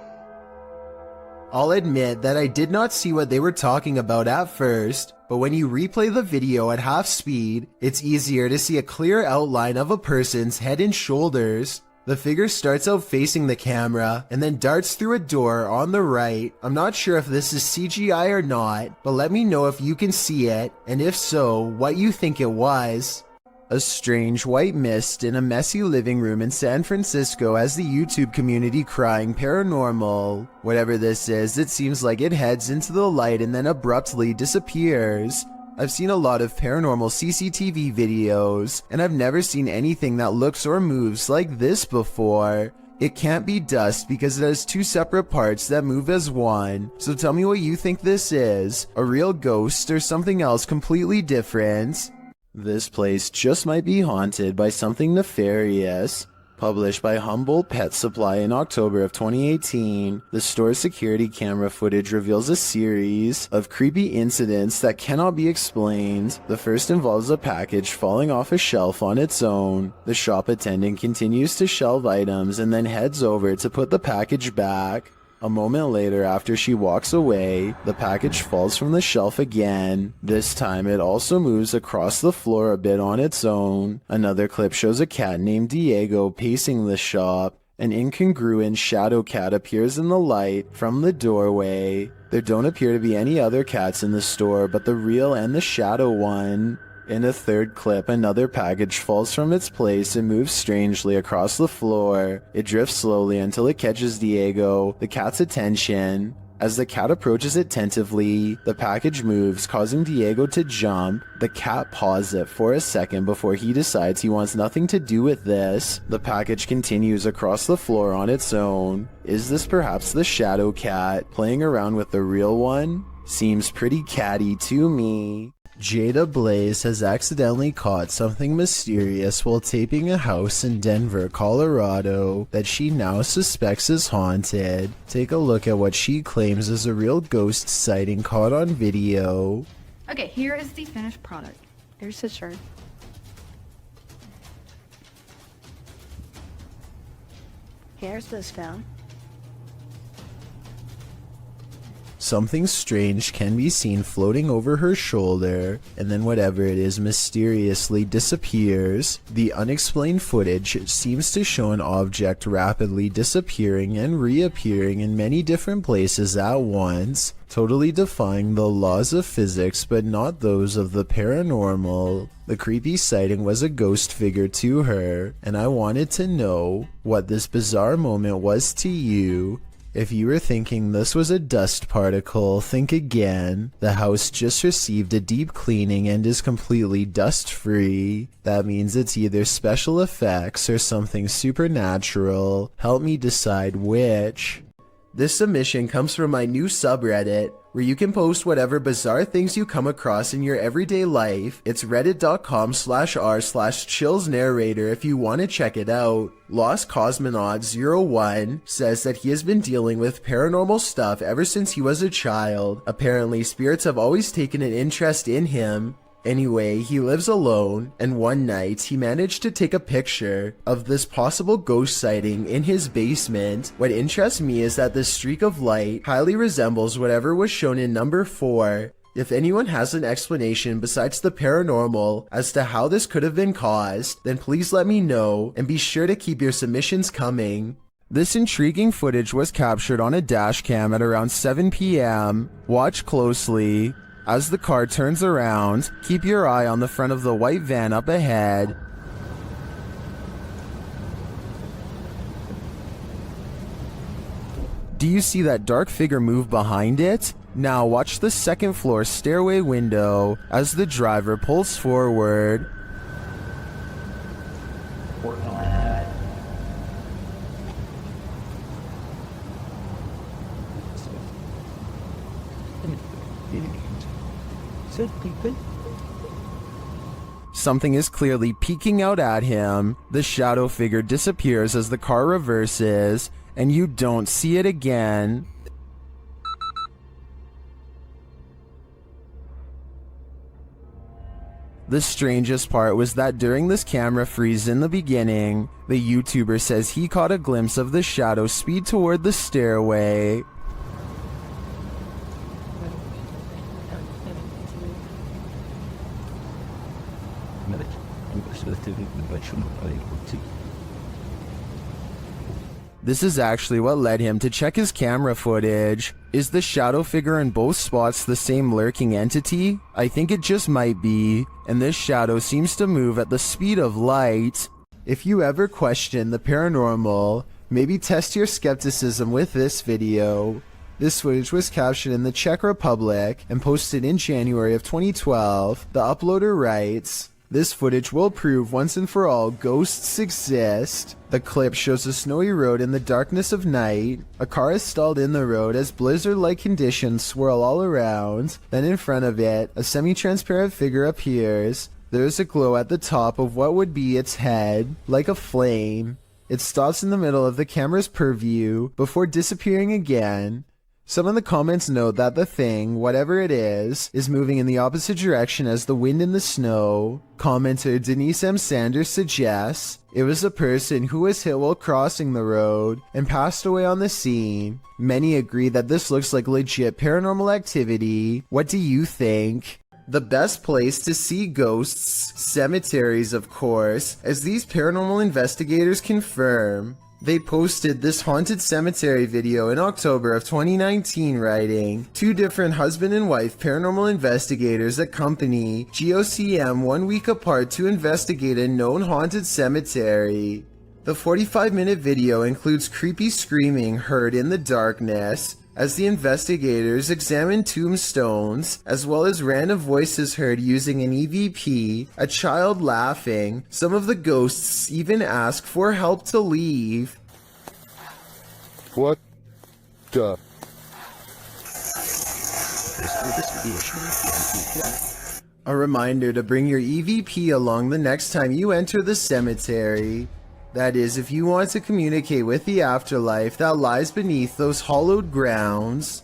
[SPEAKER 1] I'll admit that I did not see what they were talking about at first, but when you replay the video at half speed, it's easier to see a clear outline of a person's head and shoulders. The figure starts out facing the camera and then darts through a door on the right. I'm not sure if this is CGI or not, but let me know if you can see it, and if so, what you think it was. A strange white mist in a messy living room in San Francisco has the YouTube community crying paranormal. Whatever this is, it seems like it heads into the light and then abruptly disappears. I've seen a lot of paranormal CCTV videos, and I've never seen anything that looks or moves like this before. It can't be dust because it has 2 separate parts that move as one. So tell me what you think this is, a real ghost or something else completely different. This place just might be haunted by something nefarious. Published by Humboldt Pet Supply in October of 2018, the store's security camera footage reveals a series of creepy incidents that cannot be explained. The first involves a package falling off a shelf on its own. The shop attendant continues to shelve items and then heads over to put the package back. A moment later, after she walks away, the package falls from the shelf again. This time it also moves across the floor a bit on its own. Another clip shows a cat named Diego pacing the shop. An incongruent shadow cat appears in the light from the doorway. There don't appear to be any other cats in the store but the real and the shadow one. In a third clip, another package falls from its place and moves strangely across the floor. It drifts slowly until it catches Diego, the cat's attention. As the cat approaches it tentatively, the package moves, causing Diego to jump. The cat paws it for a second before he decides he wants nothing to do with this. The package continues across the floor on its own. Is this perhaps the shadow cat playing around with the real one? Seems pretty catty to me. Jada Blaze has accidentally caught something mysterious while taping a house in Denver, Colorado that she now suspects is haunted. Take a look at what she claims is a real ghost sighting caught on video.
[SPEAKER 17] Okay, here is the finished product. Here's his shirt. Here's this phone.
[SPEAKER 1] Something strange can be seen floating over her shoulder, and then whatever it is mysteriously disappears. The unexplained footage seems to show an object rapidly disappearing and reappearing in many different places at once, totally defying the laws of physics but not those of the paranormal. The creepy sighting was a ghost figure to her, and I wanted to know what this bizarre moment was to you. If you were thinking this was a dust particle, think again. The house just received a deep cleaning and is completely dust-free. That means it's either special effects or something supernatural. Help me decide which. This submission comes from my new subreddit, where you can post whatever bizarre things you come across in your everyday life. It's reddit.com/r/chillsnarrator if you want to check it out. Lost Cosmonaut 01 says that he has been dealing with paranormal stuff ever since he was a child. Apparently, spirits have always taken an interest in him. Anyway, he lives alone, and one night he managed to take a picture of this possible ghost sighting in his basement. What interests me is that this streak of light highly resembles whatever was shown in number 4. If anyone has an explanation besides the paranormal as to how this could have been caused, then please let me know, and be sure to keep your submissions coming. This intriguing footage was captured on a dash cam at around 7 p.m. Watch closely. As the car turns around, keep your eye on the front of the white van up ahead. Do you see that dark figure move behind it? Now watch the second floor stairway window as the driver pulls forward. Something is clearly peeking out at him. The shadow figure disappears as the car reverses, and you don't see it again. The strangest part was that during this camera freeze in the beginning, the YouTuber says he caught a glimpse of the shadow speed toward the stairway. This is actually what led him to check his camera footage. Is the shadow figure in both spots the same lurking entity? I think it just might be, and this shadow seems to move at the speed of light. If you ever question the paranormal, maybe test your skepticism with this video. This footage was captured in the Czech Republic and posted in January of 2012. The uploader writes, "This footage will prove once and for all ghosts exist." The clip shows a snowy road in the darkness of night. A car is stalled in the road as blizzard-like conditions swirl all around. Then in front of it, a semi-transparent figure appears. There is a glow at the top of what would be its head, like a flame. It stops in the middle of the camera's purview before disappearing again. Some of the comments note that the thing, whatever it is moving in the opposite direction as the wind and the snow. Commenter Denise M. Sanders suggests it was a person who was hit while crossing the road and passed away on the scene. Many agree that this looks like legit paranormal activity. What do you think? The best place to see ghosts, cemeteries of course, as these paranormal investigators confirm. They posted this haunted cemetery video in October of 2019, writing, "Two different husband and wife paranormal investigators accompany GOCM 1 week apart to investigate a known haunted cemetery." The 45-minute video includes creepy screaming heard in the darkness as the investigators examine tombstones, as well as random voices heard using an EVP, a child laughing. Some of the ghosts even ask for help to leave.
[SPEAKER 19] What the?
[SPEAKER 1] A reminder to bring your EVP along the next time you enter the cemetery. That is, if you want to communicate with the afterlife that lies beneath those hollowed grounds.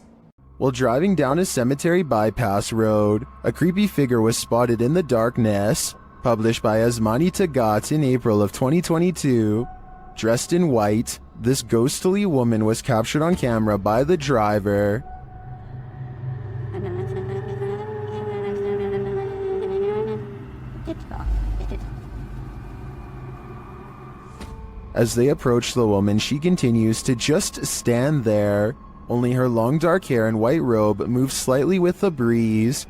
[SPEAKER 1] While driving down a cemetery bypass road, a creepy figure was spotted in the darkness. Published by Asmani Tagat in April of 2022. Dressed in white, this ghostly woman was captured on camera by the driver. As they approach the woman, she continues to just stand there. Only her long dark hair and white robe move slightly with the breeze.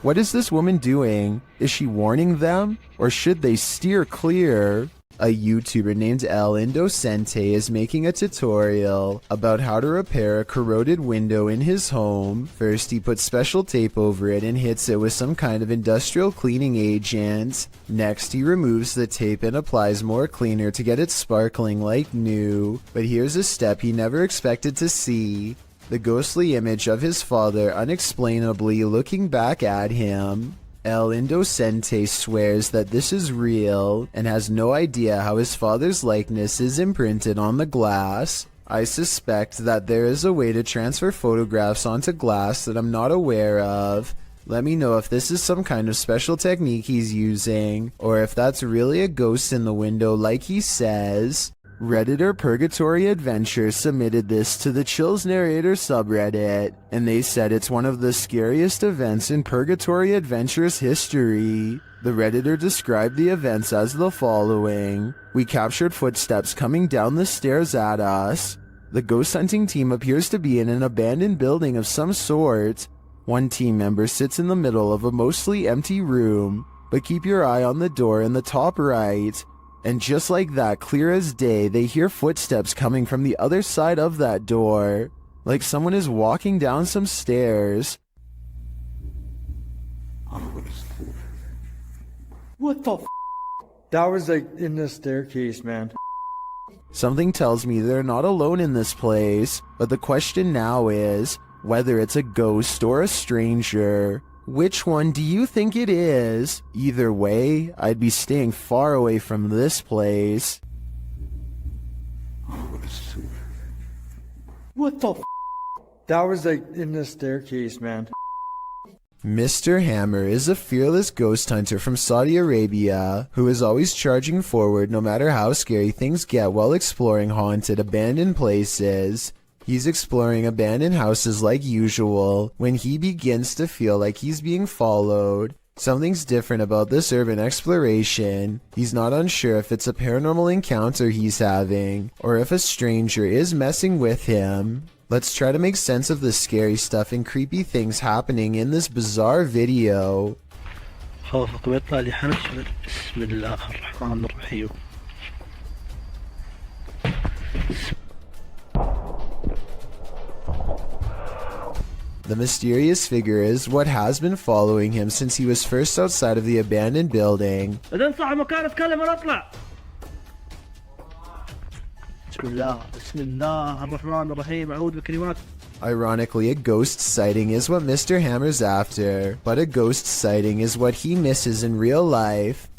[SPEAKER 1] What is this woman doing? Is she warning them? Or should they steer clear? A YouTuber named El Indocente is making a tutorial about how to repair a corroded window in his home. First, he puts special tape over it and hits it with some kind of industrial cleaning agent. Next, he removes the tape and applies more cleaner to get it sparkling like new. But here's a step he never expected to see. The ghostly image of his father unexplainably looking back at him. El Indocente swears that this is real and has no idea how his father's likeness is imprinted on the glass. I suspect that there is a way to transfer photographs onto glass that I'm not aware of. Let me know if this is some kind of special technique he's using, or if that's really a ghost in the window like he says. Redditor Purgatory Adventures submitted this to the Chills Narrator subreddit, and they said it's one of the scariest events in Purgatory Adventures history. The Redditor described the events as the following. We captured footsteps coming down the stairs at us. The ghost hunting team appears to be in an abandoned building of some sort. One team member sits in the middle of a mostly empty room, but keep your eye on the door in the top right. And just like that, clear as day, they hear footsteps coming from the other side of that door. Like someone is walking down some stairs.
[SPEAKER 7] What the f? That was like in the staircase, man.
[SPEAKER 1] Something tells me they're not alone in this place, but the question now is whether it's a ghost or a stranger. Which one do you think it is? Either way, I'd be staying far away from this place.
[SPEAKER 7] What the f? That was like in the staircase, man.
[SPEAKER 1] Mr. Hammer is a fearless ghost hunter from Saudi Arabia who is always charging forward no matter how scary things get while exploring haunted, abandoned places. He's exploring abandoned houses like usual when he begins to feel like he's being followed. Something's different about this urban exploration. He's not unsure if it's a paranormal encounter he's having or if a stranger is messing with him. Let's try to make sense of the scary stuff and creepy things happening in this bizarre video. The mysterious figure is what has been following him since he was first outside of the abandoned building. Ironically, a ghost sighting is what Mr. Hammer's after, but a ghost sighting is what he misses in real life.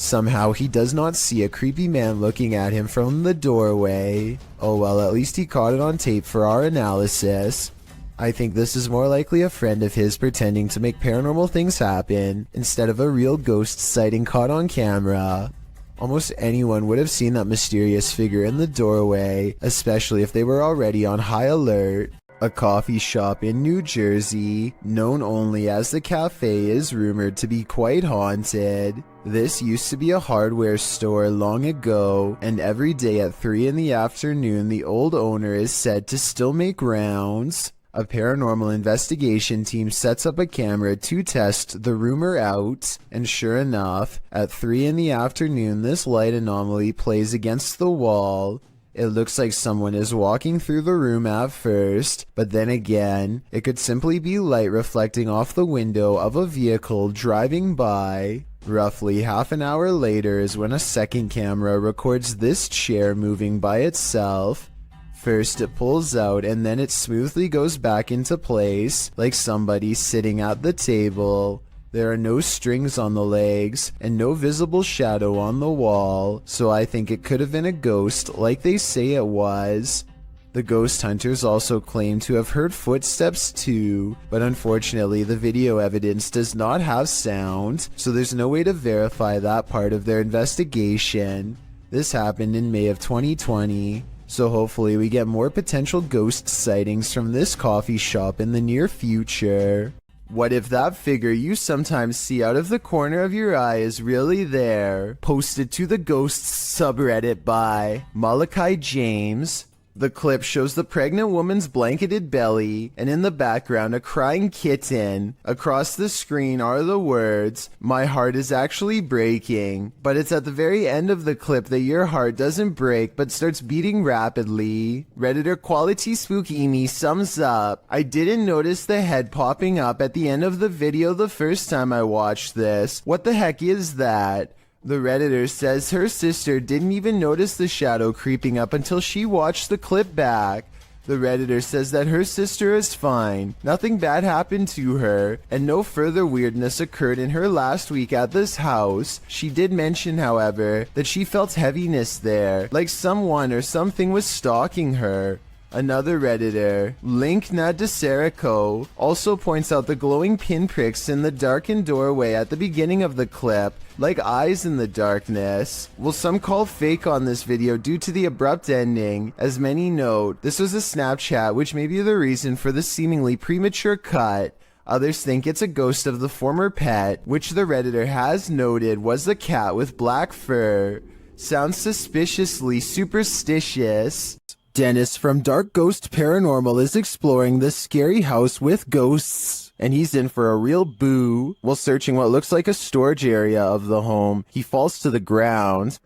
[SPEAKER 1] Somehow he does not see a creepy man looking at him from the doorway. Oh well, at least he caught it on tape for our analysis. I think this is more likely a friend of his pretending to make paranormal things happen instead of a real ghost sighting caught on camera. Almost anyone would have seen that mysterious figure in the doorway, especially if they were already on high alert. A coffee shop in New Jersey, known only as the Cafe, is rumored to be quite haunted. This used to be a hardware store long ago, and every day at 3 in the afternoon, the old owner is said to still make rounds. A paranormal investigation team sets up a camera to test the rumor out, and sure enough, at 3 in the afternoon, this light anomaly plays against the wall. It looks like someone is walking through the room at first, but then again, it could simply be light reflecting off the window of a vehicle driving by. Roughly half an hour later is when a second camera records this chair moving by itself. First it pulls out and then it smoothly goes back into place, like somebody sitting at the table. There are no strings on the legs, and no visible shadow on the wall, so I think it could have been a ghost like they say it was. The ghost hunters also claim to have heard footsteps too, but unfortunately the video evidence does not have sound, so there's no way to verify that part of their investigation. This happened in May of 2020, so hopefully we get more potential ghost sightings from this coffee shop in the near future. What if that figure you sometimes see out of the corner of your eye is really there? Posted to the Ghosts subreddit by Malachi James. The clip shows the pregnant woman's blanketed belly, and in the background a crying kitten. Across the screen are the words, "My heart is actually breaking." But it's at the very end of the clip that your heart doesn't break but starts beating rapidly. Redditor Quality Spookini sums up, "I didn't notice the head popping up at the end of the video the first time I watched this. What the heck is that?" The Redditor says her sister didn't even notice the shadow creeping up until she watched the clip back. The Redditor says that her sister is fine, nothing bad happened to her, and no further weirdness occurred in her last week at this house. She did mention, however, that she felt heaviness there, like someone or something was stalking her. Another Redditor, Linkna DeSerico, also points out the glowing pinpricks in the darkened doorway at the beginning of the clip, like eyes in the darkness. Well, some call fake on this video due to the abrupt ending. As many note, this was a Snapchat, which may be the reason for the seemingly premature cut. Others think it's a ghost of the former pet, which the Redditor has noted was the cat with black fur. Sounds suspiciously superstitious. Dennis from Dark Ghost Paranormal is exploring this scary house with ghosts, and he's in for a real boo. While searching what looks like a storage area of the home, he falls to the ground.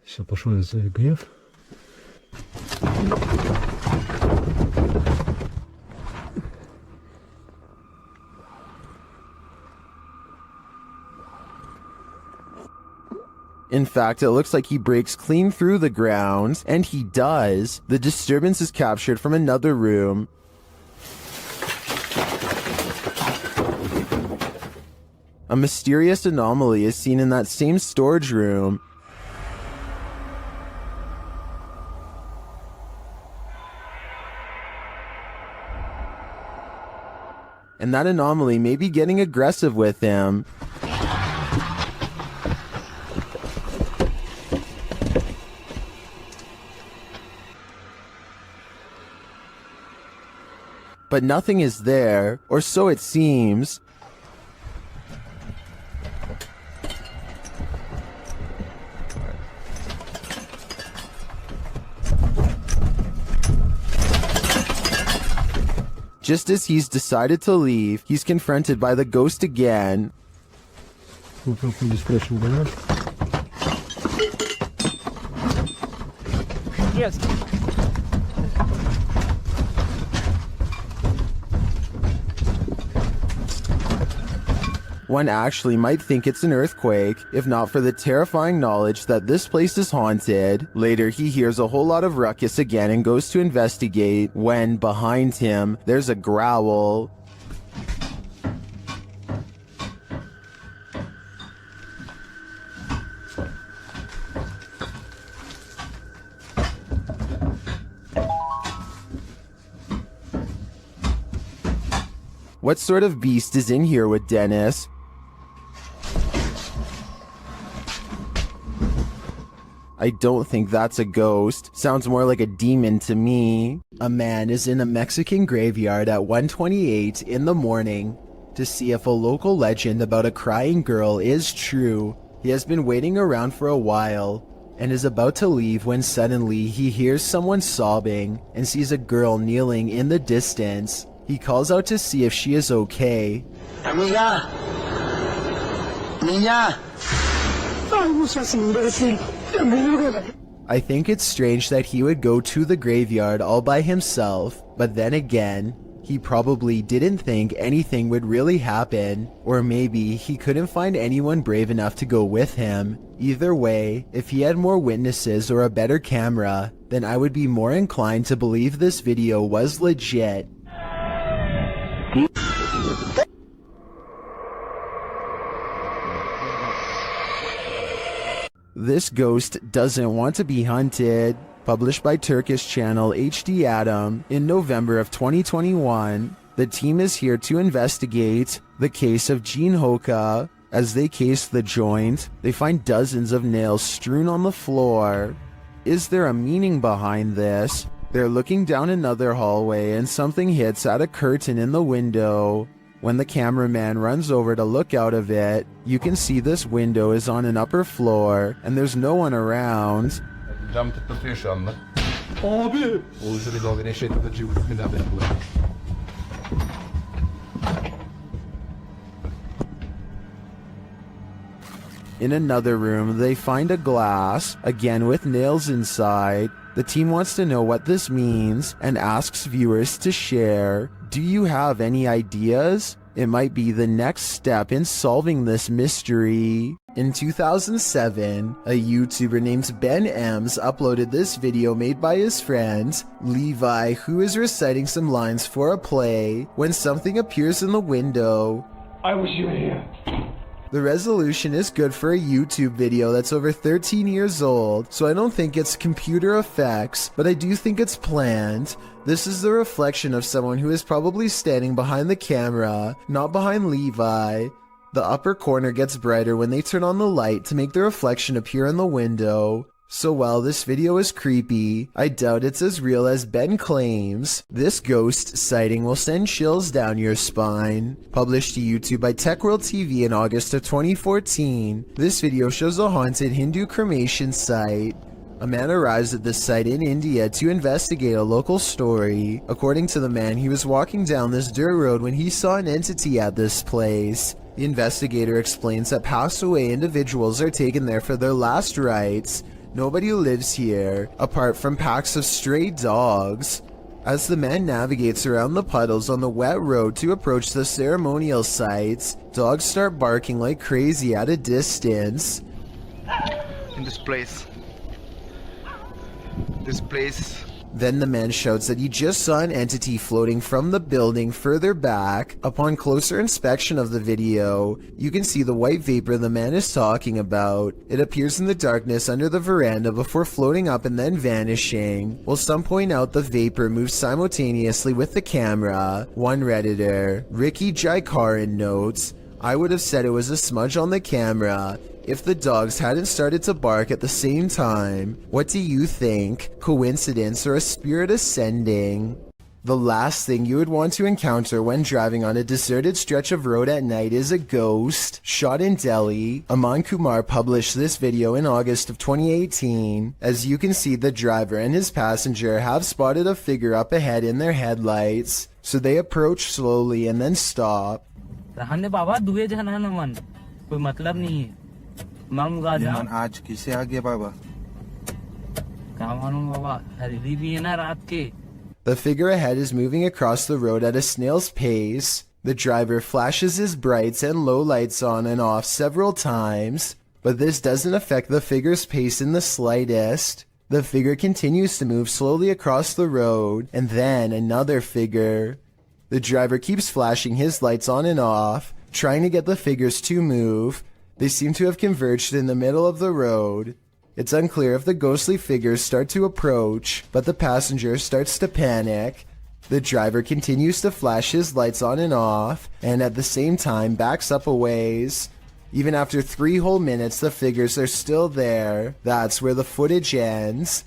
[SPEAKER 1] In fact, it looks like he breaks clean through the ground, and he does. The disturbance is captured from another room. A mysterious anomaly is seen in that same storage room. And that anomaly may be getting aggressive with him. But nothing is there, or so it seems. Just as he's decided to leave, he's confronted by the ghost again.
[SPEAKER 8] Yes.
[SPEAKER 1] One actually might think it's an earthquake, if not for the terrifying knowledge that this place is haunted. Later, he hears a whole lot of ruckus again and goes to investigate, when, behind him, there's a growl. What sort of beast is in here with Dennis? I don't think that's a ghost. Sounds more like a demon to me. A man is in a Mexican graveyard at 1:28 in the morning to see if a local legend about a crying girl is true. He has been waiting around for a while and is about to leave when suddenly he hears someone sobbing and sees a girl kneeling in the distance. He calls out to see if she is okay.
[SPEAKER 19] Amiga! Niña!
[SPEAKER 1] I think it's strange that he would go to the graveyard all by himself, but then again, he probably didn't think anything would really happen, or maybe he couldn't find anyone brave enough to go with him. Either way, if he had more witnesses or a better camera, then I would be more inclined to believe this video was legit. This ghost doesn't want to be hunted. Published by Turkish channel HD Adam in November of 2021, the team is here to investigate the case of Jean Hoka. As they case the joint, they find dozens of nails strewn on the floor. Is there a meaning behind this? They're looking down another hallway and something hits at a curtain in the window. When the cameraman runs over to look out of it, you can see this window is on an upper floor and there's no one around.
[SPEAKER 6] Cam tıklatıyor şu anda. Abi!
[SPEAKER 1] In another room, they find a glass, again with nails inside. The team wants to know what this means and asks viewers to share. Do you have any ideas? It might be the next step in solving this mystery. In 2007, a YouTuber named Ben Ems uploaded this video made by his friend, Levi, who is reciting some lines for a play when something appears in the window.
[SPEAKER 20] I wish you were here.
[SPEAKER 1] The resolution is good for a YouTube video that's over 13 years old, so I don't think it's computer effects, but I do think it's planned. This is the reflection of someone who is probably standing behind the camera, not behind Levi. The upper corner gets brighter when they turn on the light to make the reflection appear in the window. So while this video is creepy, I doubt it's as real as Ben claims. This ghost sighting will send chills down your spine. Published to YouTube by TechWorld TV in August of 2014, this video shows a haunted Hindu cremation site. A man arrives at this site in India to investigate a local story. According to the man, he was walking down this dirt road when he saw an entity at this place. The investigator explains that passed away individuals are taken there for their last rites. Nobody lives here, apart from packs of stray dogs. As the man navigates around the puddles on the wet road to approach the ceremonial sites, dogs start barking like crazy at a distance.
[SPEAKER 4] In this place.
[SPEAKER 1] Then the man shouts that he just saw an entity floating from the building further back. Upon closer inspection of the video, you can see the white vapor the man is talking about. It appears in the darkness under the veranda before floating up and then vanishing. While some point out the vapor moves simultaneously with the camera. One Redditor, Ricky Jaikaran, notes, "I would have said it was a smudge on the camera if the dogs hadn't started to bark at the same time. What do you think? Coincidence or a spirit ascending?" The last thing you would want to encounter when driving on a deserted stretch of road at night is a ghost. Shot in Delhi, Aman Kumar published this video in August of 2018. As you can see, the driver and his passenger have spotted a figure up ahead in their headlights, so they approach slowly and then stop.
[SPEAKER 22] आज किसे आ गया बाबा?
[SPEAKER 1] The figure ahead is moving across the road at a snail's pace. The driver flashes his brights and low lights on and off several times, but this doesn't affect the figure's pace in the slightest. The figure continues to move slowly across the road, and then another figure. The driver keeps flashing his lights on and off, trying to get the figures to move. They seem to have converged in the middle of the road. It's unclear if the ghostly figures start to approach, but the passenger starts to panic. The driver continues to flash his lights on and off, and at the same time backs up a ways. Even after 3 whole minutes, the figures are still there. That's where the footage ends.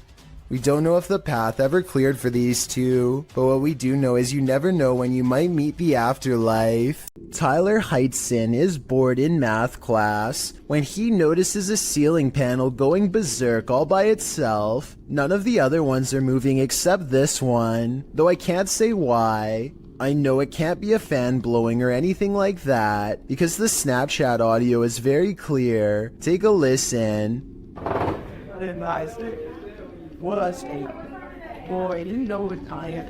[SPEAKER 1] We don't know if the path ever cleared for these two, but what we do know is you never know when you might meet the afterlife. Tyler Heitzson is bored in math class when he notices a ceiling panel going berserk all by itself. None of the other ones are moving except this one, though I can't say why. I know it can't be a fan blowing or anything like that, because the Snapchat audio is very clear. Take a listen.
[SPEAKER 7] Was a boy, didn't know what time.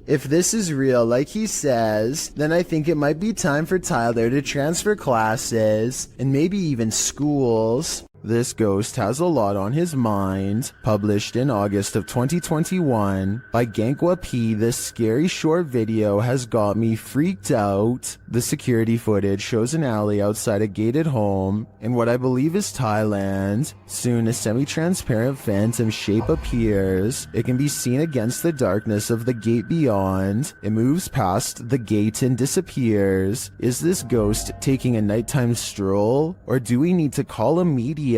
[SPEAKER 1] If this is real, like he says, then I think it might be time for Tyler to transfer classes, and maybe even schools. This ghost has a lot on his mind. Published in August of 2021 by Gankwa P, this scary short video has got me freaked out. The security footage shows an alley outside a gated home in what I believe is Thailand. Soon a semi-transparent phantom shape appears. It can be seen against the darkness of the gate beyond. It moves past the gate and disappears. Is this ghost taking a nighttime stroll, or do we need to call a medium?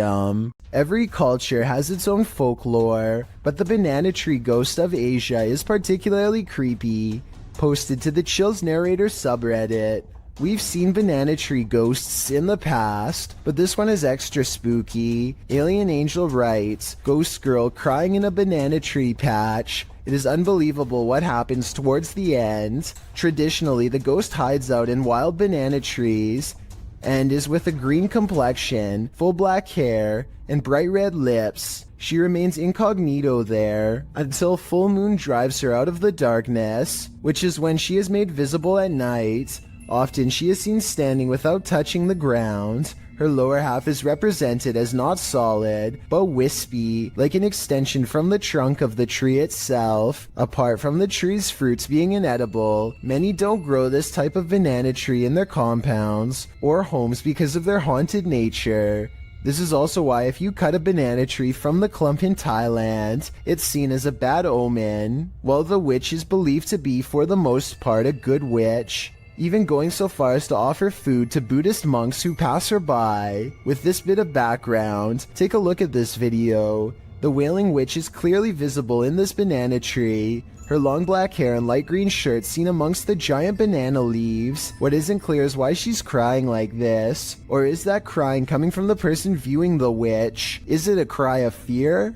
[SPEAKER 1] Every culture has its own folklore, but the banana tree ghost of Asia is particularly creepy. Posted to the Chills Narrator subreddit. We've seen banana tree ghosts in the past, but this one is extra spooky. Alien Angel writes, "Ghost girl crying in a banana tree patch. It is unbelievable what happens towards the end. Traditionally, the ghost hides out in wild banana trees and is with a green complexion, full black hair, and bright red lips. She remains incognito there until full moon drives her out of the darkness, which is when she is made visible at night. Often she is seen standing without touching the ground. Her lower half is represented as not solid, but wispy, like an extension from the trunk of the tree itself. Apart from the tree's fruits being inedible, many don't grow this type of banana tree in their compounds or homes because of their haunted nature. This is also why if you cut a banana tree from the clump in Thailand, it's seen as a bad omen, while the witch is believed to be for the most part a good witch, even going so far as to offer food to Buddhist monks who pass her by. With this bit of background, take a look at this video. The Wailing Witch is clearly visible in this banana tree. Her long black hair and light green shirt seen amongst the giant banana leaves. What isn't clear is why she's crying like this. Or is that crying coming from the person viewing the witch? Is it a cry of fear?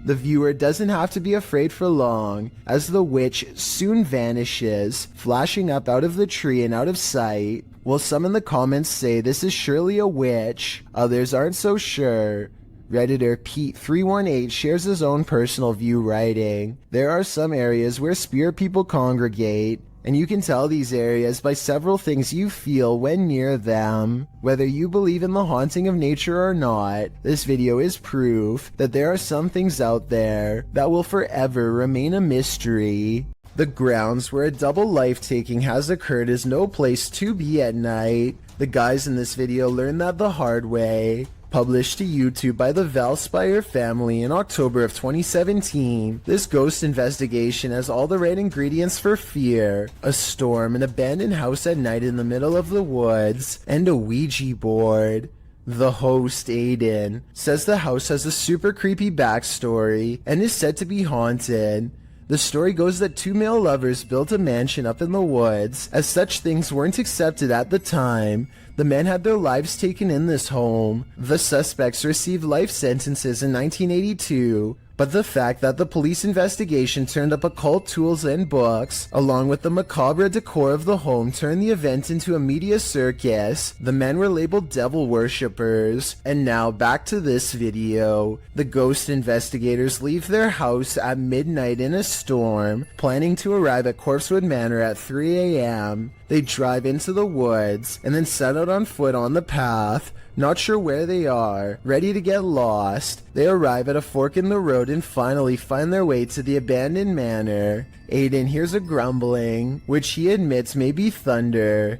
[SPEAKER 1] The viewer doesn't have to be afraid for long, as the witch soon vanishes, flashing up out of the tree and out of sight. While some in the comments say this is surely a witch, others aren't so sure. Redditor Pete318 shares his own personal view, writing, "There are some areas where spirit people congregate, and you can tell these areas by several things you feel when near them. Whether you believe in the haunting of nature or not, this video is proof that there are some things out there that will forever remain a mystery." The grounds where a double life-taking has occurred is no place to be at night. The guys in this video learned that the hard way. Published to YouTube by the Valspire family in October of 2017, this ghost investigation has all the right ingredients for fear: a storm, an abandoned house at night in the middle of the woods, and a Ouija board. The host, Aiden, says the house has a super creepy backstory and is said to be haunted. The story goes that two male lovers built a mansion up in the woods. As such things weren't accepted at the time, the men had their lives taken in this home. The suspects received life sentences in 1982, but the fact that the police investigation turned up occult tools and books, along with the macabre decor of the home, turned the event into a media circus. The men were labeled devil worshippers. And now back to this video. The ghost investigators leave their house at midnight in a storm, planning to arrive at Corpsewood Manor at 3 a.m. They drive into the woods and then set out on foot on the path, not sure where they are, ready to get lost. They arrive at a fork in the road and finally find their way to the abandoned manor. Aiden hears a grumbling, which he admits may be thunder.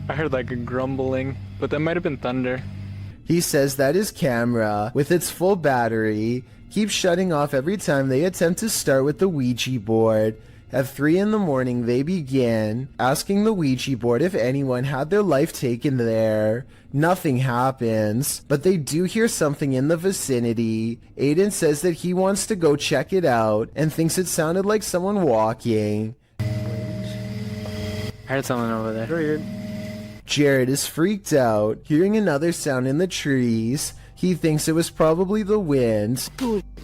[SPEAKER 16] I heard like a grumbling, but that might have been thunder.
[SPEAKER 1] He says that his camera, with its full battery, keeps shutting off every time they attempt to start with the Ouija board. At 3 in the morning, they begin asking the Ouija board if anyone had their life taken there. Nothing happens, but they do hear something in the vicinity. Aiden says that he wants to go check it out and thinks it sounded like someone walking.
[SPEAKER 3] I heard someone over there.
[SPEAKER 1] Jared is freaked out, hearing another sound in the trees. He thinks it was probably the wind.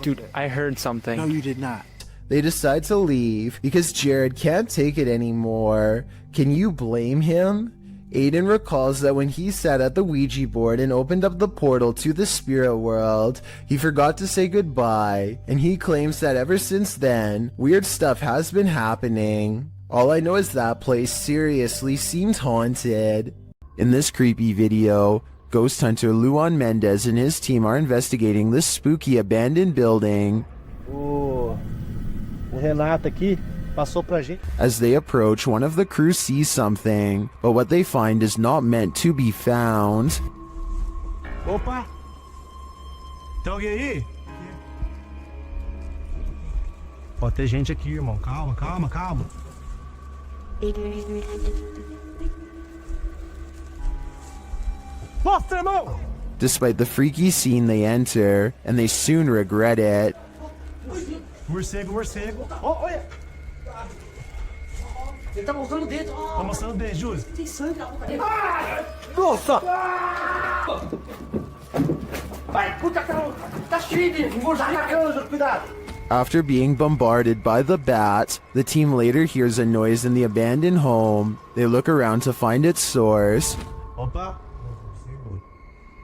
[SPEAKER 3] Dude, I heard something.
[SPEAKER 2] No, you did not.
[SPEAKER 1] They decide to leave because Jared can't take it anymore. Can you blame him? Aiden recalls that when he sat at the Ouija board and opened up the portal to the spirit world, he forgot to say goodbye, and he claims that ever since then, weird stuff has been happening. All I know is that place seriously seemed haunted. In this creepy video, ghost hunter Luan Mendez and his team are investigating this spooky abandoned building.
[SPEAKER 19] Renato aqui passou pra gente.
[SPEAKER 1] As they approach, one of the crew sees something, but what they find is not meant to be found.
[SPEAKER 19] Opa! Tem alguém aí? Pode ter gente aqui, irmão. Calma, calma, calma. Mostra, irmão!
[SPEAKER 1] Despite the freaky scene they enter, and they soon regret it.
[SPEAKER 19] Morcego, morcego. Oh, olha!
[SPEAKER 12] Ele tá mostrando o dedo.
[SPEAKER 19] Tá mostrando o dedo, Júlio.
[SPEAKER 12] Tem sangue na boca dele.
[SPEAKER 19] Nossa!
[SPEAKER 12] Vai, puta caramba. Tá cheio de morcego. Cuidado.
[SPEAKER 1] After being bombarded by the bat, the team later hears a noise in the abandoned home. They look around to find its source.
[SPEAKER 19] Opa!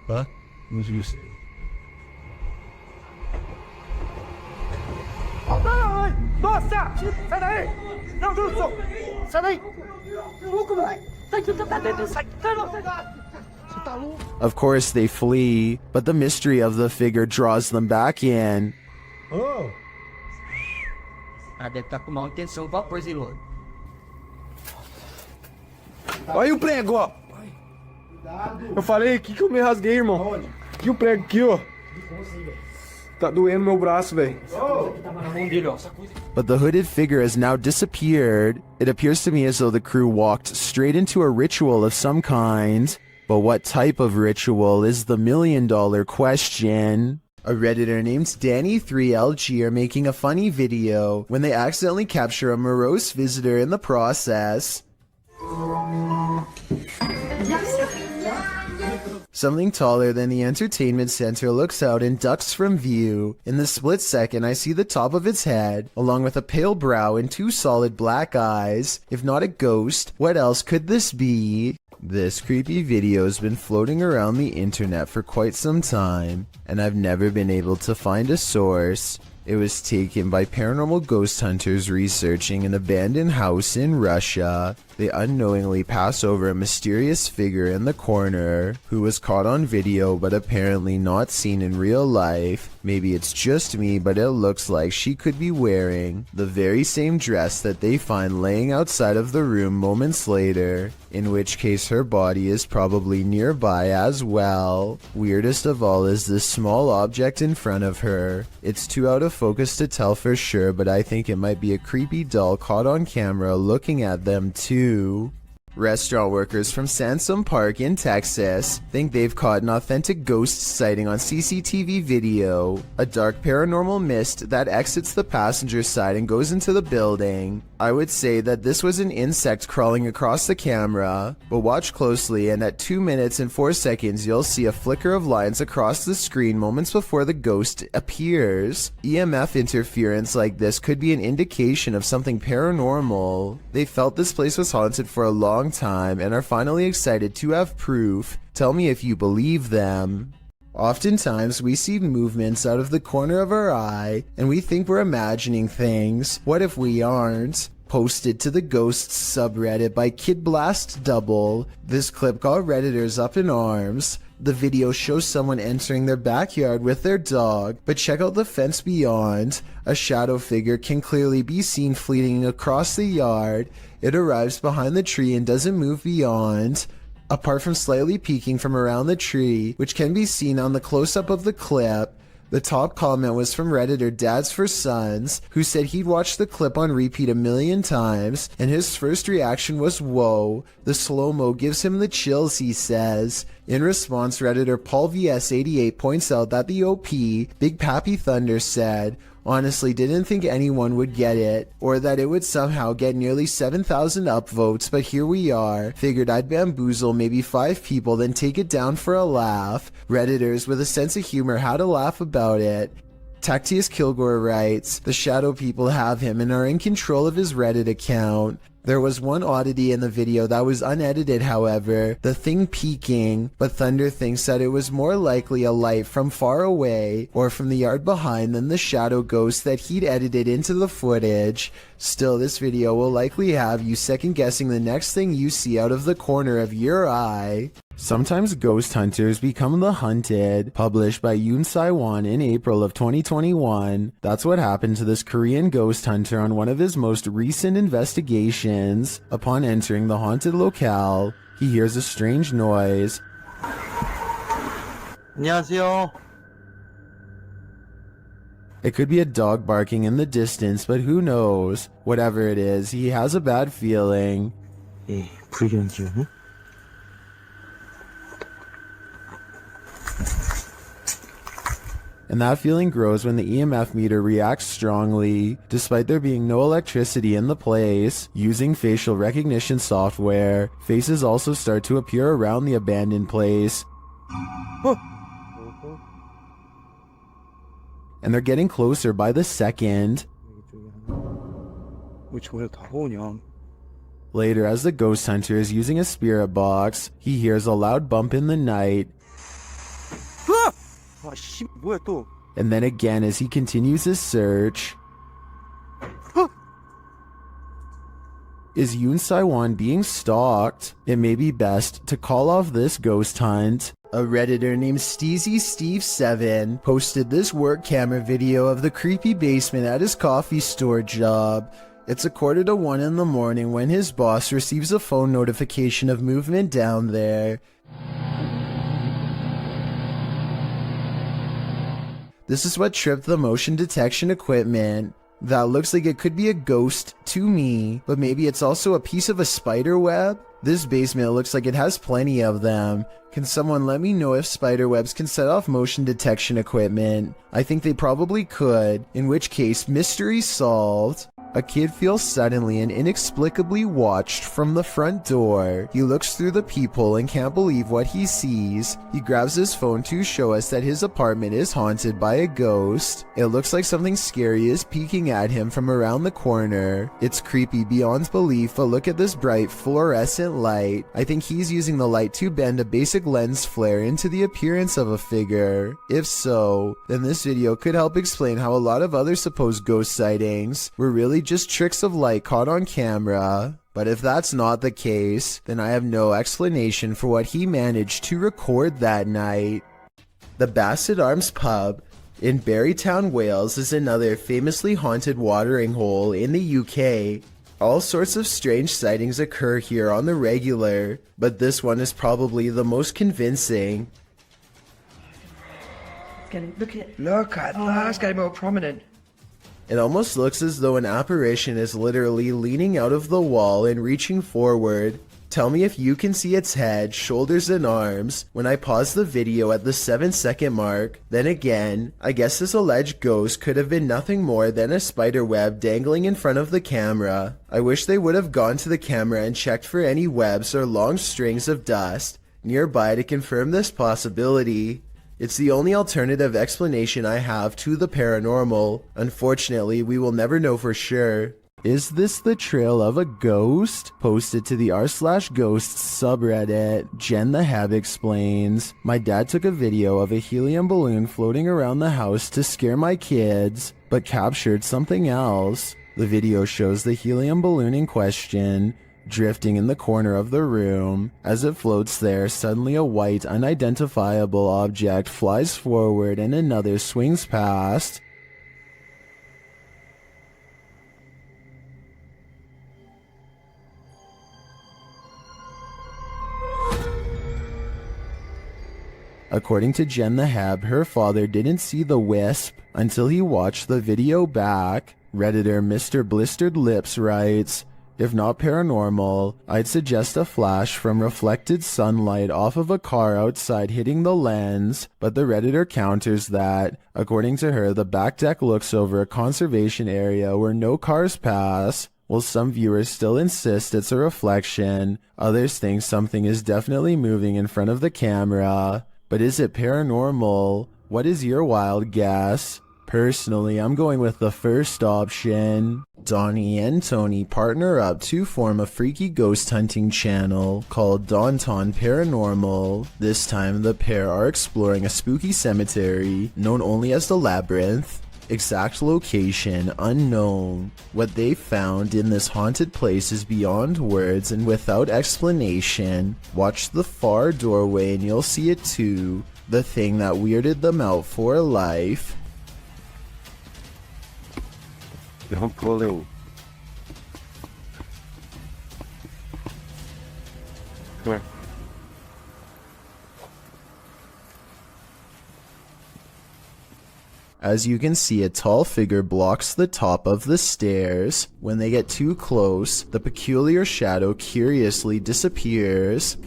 [SPEAKER 19] Hã? Não viu.
[SPEAKER 12] Nossa! Sai daí! Não, Wilson! Sai daí! Louco, moleque! Sai aqui, tá dentro! Sai! Sai, não! Você tá louco?
[SPEAKER 1] Of course they flee, but the mystery of the figure draws them back in.
[SPEAKER 19] Oh!
[SPEAKER 12] Ah, deve estar com má intenção, vapor, Zilô.
[SPEAKER 19] Olha o prego, ó! Eu falei aqui que eu me rasguei, irmão. Aqui o prego aqui, ó. Tá doendo meu braço, velho.
[SPEAKER 1] But the hooded figure has now disappeared. It appears to me as though the crew walked straight into a ritual of some kind. But what type of ritual is the million-dollar question? A Redditor named Danny3LG are making a funny video when they accidentally capture a morose visitor in the process. Something taller than the entertainment center looks out and ducks from view. In the split second, I see the top of its head, along with a pale brow and 2 solid black eyes. If not a ghost, what else could this be? This creepy video has been floating around the internet for quite some time, and I've never been able to find a source. It was taken by paranormal ghost hunters researching an abandoned house in Russia. They unknowingly pass over a mysterious figure in the corner who was caught on video but apparently not seen in real life. Maybe it's just me, but it looks like she could be wearing the very same dress that they find laying outside of the room moments later, in which case her body is probably nearby as well. Weirdest of all is this small object in front of her. It's too out of focus to tell for sure, but I think it might be a creepy doll caught on camera looking at them too. Restaurant workers from Sansom Park in Texas think they've caught an authentic ghost sighting on CCTV video. A dark paranormal mist that exits the passenger side and goes into the building. I would say that this was an insect crawling across the camera, but watch closely and at 2 minutes and 4 seconds you'll see a flicker of lines across the screen moments before the ghost appears. EMF interference like this could be an indication of something paranormal. They felt this place was haunted for a long time and are finally excited to have proof. Tell me if you believe them. Oftentimes, we see movements out of the corner of our eye, and we think we're imagining things. What if we aren't? Posted to the Ghosts subreddit by Kid Blast Double. This clip got Redditors up in arms. The video shows someone entering their backyard with their dog, but check out the fence beyond. A shadow figure can clearly be seen fleeting across the yard. It arrives behind the tree and doesn't move beyond. Apart from slightly peeking from around the tree, which can be seen on the close-up of the clip, the top comment was from Redditor Dads for Sons, who said he'd watched the clip on repeat 1,000,000 times, and his first reaction was, "Whoa, the slow-mo gives him the chills," he says. In response, Redditor Paul VS88 points out that the OP, Big Pappy Thunder, said, "Honestly didn't think anyone would get it, or that it would somehow get nearly 7,000 upvotes, but here we are. Figured I'd bamboozle maybe 5 people, then take it down for a laugh." Redditors with a sense of humor had a laugh about it. Tactius Kilgore writes, "The shadow people have him and are in control of his Reddit account. There was one oddity in the video that was unedited, however, the thing peeking, but Thunder thinks that it was more likely a light from far away or from the yard behind than the shadow ghost that he'd edited into the footage. Still, this video will likely have you second guessing the next thing you see out of the corner of your eye." Sometimes Ghost Hunters Become the Hunted, published by Yoon Sai-won in April of 2021. That's what happened to this Korean ghost hunter on one of his most recent investigations. Upon entering the haunted locale, he hears a strange noise.
[SPEAKER 19] 안녕하세요.
[SPEAKER 1] It could be a dog barking in the distance, but who knows? Whatever it is, he has a bad feeling.
[SPEAKER 19] 예, 불길한 기운이?
[SPEAKER 1] And that feeling grows when the EMF meter reacts strongly, despite there being no electricity in the place. Using facial recognition software, faces also start to appear around the abandoned place. And they're getting closer by the second. Later, as the ghost hunter is using a spirit box, he hears a loud bump in the night. And then again as he continues his search. Is Yoon Sai-won being stalked? It may be best to call off this ghost hunt. A Redditor named SteezySteve7 posted this work camera video of the creepy basement at his coffee store job. It's 1:45 in the morning when his boss receives a phone notification of movement down there. This is what tripped the motion detection equipment. That looks like it could be a ghost to me, but maybe it's also a piece of a spider web? This basement looks like it has plenty of them. Can someone let me know if spider webs can set off motion detection equipment? I think they probably could, in which case mystery solved. A kid feels suddenly and inexplicably watched from the front door. He looks through the peephole and can't believe what he sees. He grabs his phone to show us that his apartment is haunted by a ghost. It looks like something scary is peeking at him from around the corner. It's creepy beyond belief, but look at this bright fluorescent light. I think he's using the light to bend a basic lens flare into the appearance of a figure. If so, then this video could help explain how a lot of other supposed ghost sightings were really just tricks of light caught on camera. But if that's not the case, then I have no explanation for what he managed to record that night. The Bassett Arms Pub in Barrytown, Wales is another famously haunted watering hole in the UK. All sorts of strange sightings occur here on the regular, but this one is probably the most convincing.
[SPEAKER 7] Look at that, it's getting more prominent.
[SPEAKER 1] It almost looks as though an apparition is literally leaning out of the wall and reaching forward. Tell me if you can see its head, shoulders, and arms when I pause the video at the 7-second mark. Then again, I guess this alleged ghost could have been nothing more than a spider web dangling in front of the camera. I wish they would have gone to the camera and checked for any webs or long strings of dust nearby to confirm this possibility. It's the only alternative explanation I have to the paranormal. Unfortunately, we will never know for sure. Is this the trail of a ghost? Posted to the r/ghosts subreddit. Jen the Hab explains, my dad took a video of a helium balloon floating around the house to scare my kids, but captured something else. The video shows the helium balloon in question drifting in the corner of the room. As it floats there, suddenly a white, unidentifiable object flies forward and another swings past. According to Jen the Heb, her father didn't see the wisp until he watched the video back. Redditor Mr. Blistered Lips writes, if not paranormal, I'd suggest a flash from reflected sunlight off of a car outside hitting the lens, but the Redditor counters that, according to her, the back deck looks over a conservation area where no cars pass. While some viewers still insist it's a reflection, others think something is definitely moving in front of the camera. But is it paranormal? What is your wild guess? Personally, I'm going with the first option. Donnie and Tony partner up to form a freaky ghost hunting channel called Daunton Paranormal. This time, the pair are exploring a spooky cemetery known only as the Labyrinth. Exact location unknown. What they found in this haunted place is beyond words and without explanation. Watch the far doorway and you'll see it too. The thing that weirded them out for life.
[SPEAKER 18] Don't pull in. Come here.
[SPEAKER 1] As you can see, a tall figure blocks the top of the stairs. When they get too close, the peculiar shadow curiously disappears.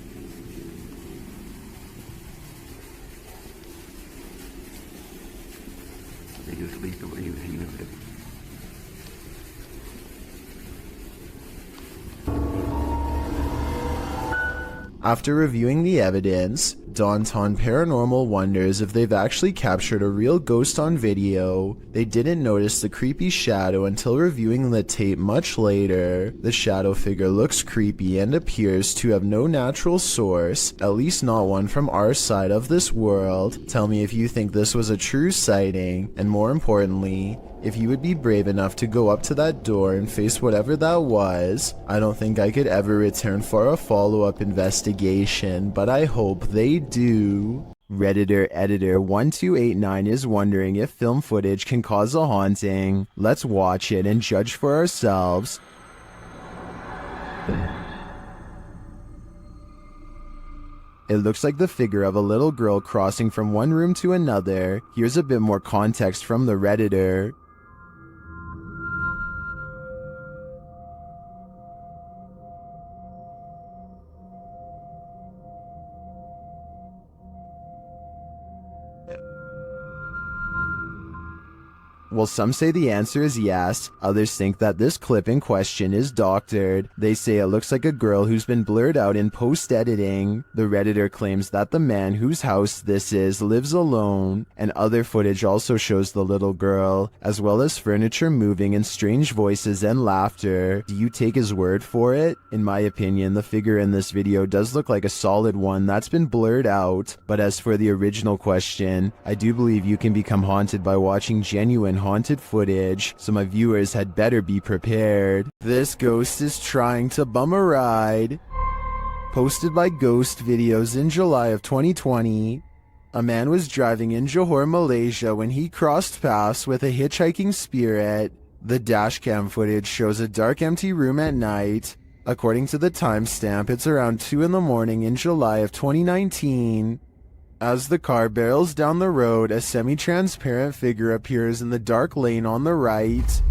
[SPEAKER 1] After reviewing the evidence, Daunton Paranormal wonders if they've actually captured a real ghost on video. They didn't notice the creepy shadow until reviewing the tape much later. The shadow figure looks creepy and appears to have no natural source, at least not one from our side of this world. Tell me if you think this was a true sighting, and more importantly, if you would be brave enough to go up to that door and face whatever that was. I don't think I could ever return for a follow-up investigation, but I hope they do. Redditor Editor 1289 is wondering if film footage can cause a haunting. Let's watch it and judge for ourselves. It looks like the figure of a little girl crossing from one room to another. Here's a bit more context from the Redditor. Well, some say the answer is yes, others think that this clip in question is doctored. They say it looks like a girl who's been blurred out in post-editing. The Redditor claims that the man whose house this is lives alone, and other footage also shows the little girl, as well as furniture moving and strange voices and laughter. Do you take his word for it? In my opinion, the figure in this video does look like a solid one that's been blurred out, but as for the original question, I do believe you can become haunted by watching genuine haunted footage, so my viewers had better be prepared. This ghost is trying to bum a ride. Posted by Ghost Videos in July of 2020. A man was driving in Johor, Malaysia when he crossed paths with a hitchhiking spirit. The dashcam footage shows a dark empty room at night. According to the timestamp, it's around 2 in the morning in July of 2019. As the car barrels down the road, a semi-transparent figure appears in the dark lane on the right.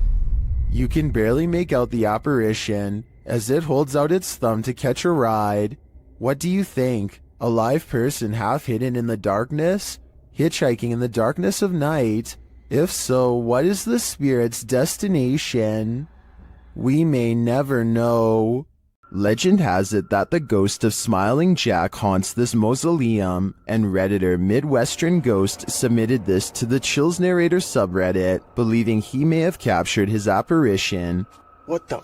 [SPEAKER 1] You can barely make out the apparition, as it holds out its thumb to catch a ride. What do you think? A live person half hidden in the darkness? Hitchhiking in the darkness of night? If so, what is the spirit's destination? We may never know. Legend has it that the ghost of Smiling Jack haunts this mausoleum, and Redditor Midwestern Ghost submitted this to the Chills Narrator subreddit, believing he may have captured his apparition.
[SPEAKER 19] What the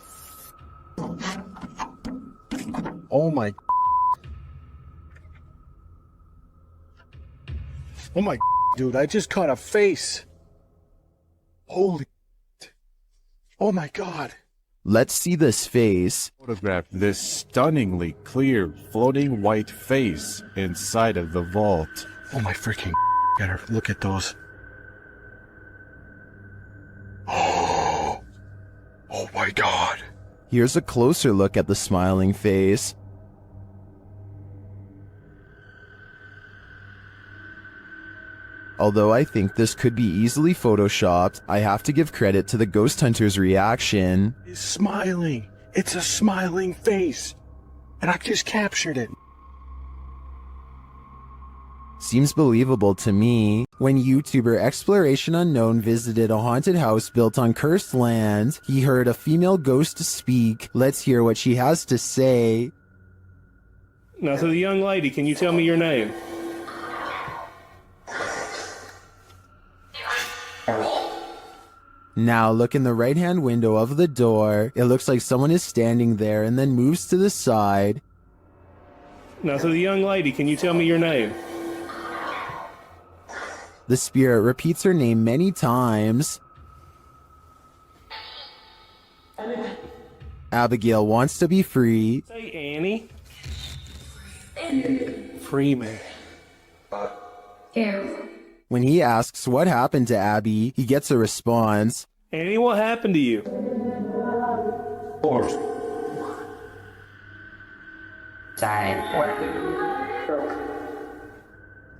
[SPEAKER 19] Oh my Oh my dude, I just caught a face. Holy Oh my god.
[SPEAKER 1] Let's see this face.
[SPEAKER 15] Photograph this stunningly clear floating white face inside of the vault.
[SPEAKER 19] Oh my freaking gotta look at those. Oh my god.
[SPEAKER 1] Here's a closer look at the smiling face. Although I think this could be easily photoshopped, I have to give credit to the ghost hunter's reaction.
[SPEAKER 13] It's smiling. It's a smiling face. And I just captured it.
[SPEAKER 1] Seems believable to me. When YouTuber Exploration Unknown visited a haunted house built on cursed land, he heard a female ghost speak. Let's hear what she has to say.
[SPEAKER 21] Now, to the young lady, can you tell me your name?
[SPEAKER 1] Now look in the right-hand window of the door. It looks like someone is standing there and then moves to the side.
[SPEAKER 21] Now, to the young lady, can you tell me your name?
[SPEAKER 1] The spirit repeats her name many times. Abigail wants to be free.
[SPEAKER 21] Say Annie. Free me.
[SPEAKER 1] When he asks what happened to Abby, he gets a response.
[SPEAKER 21] Annie, what happened to you?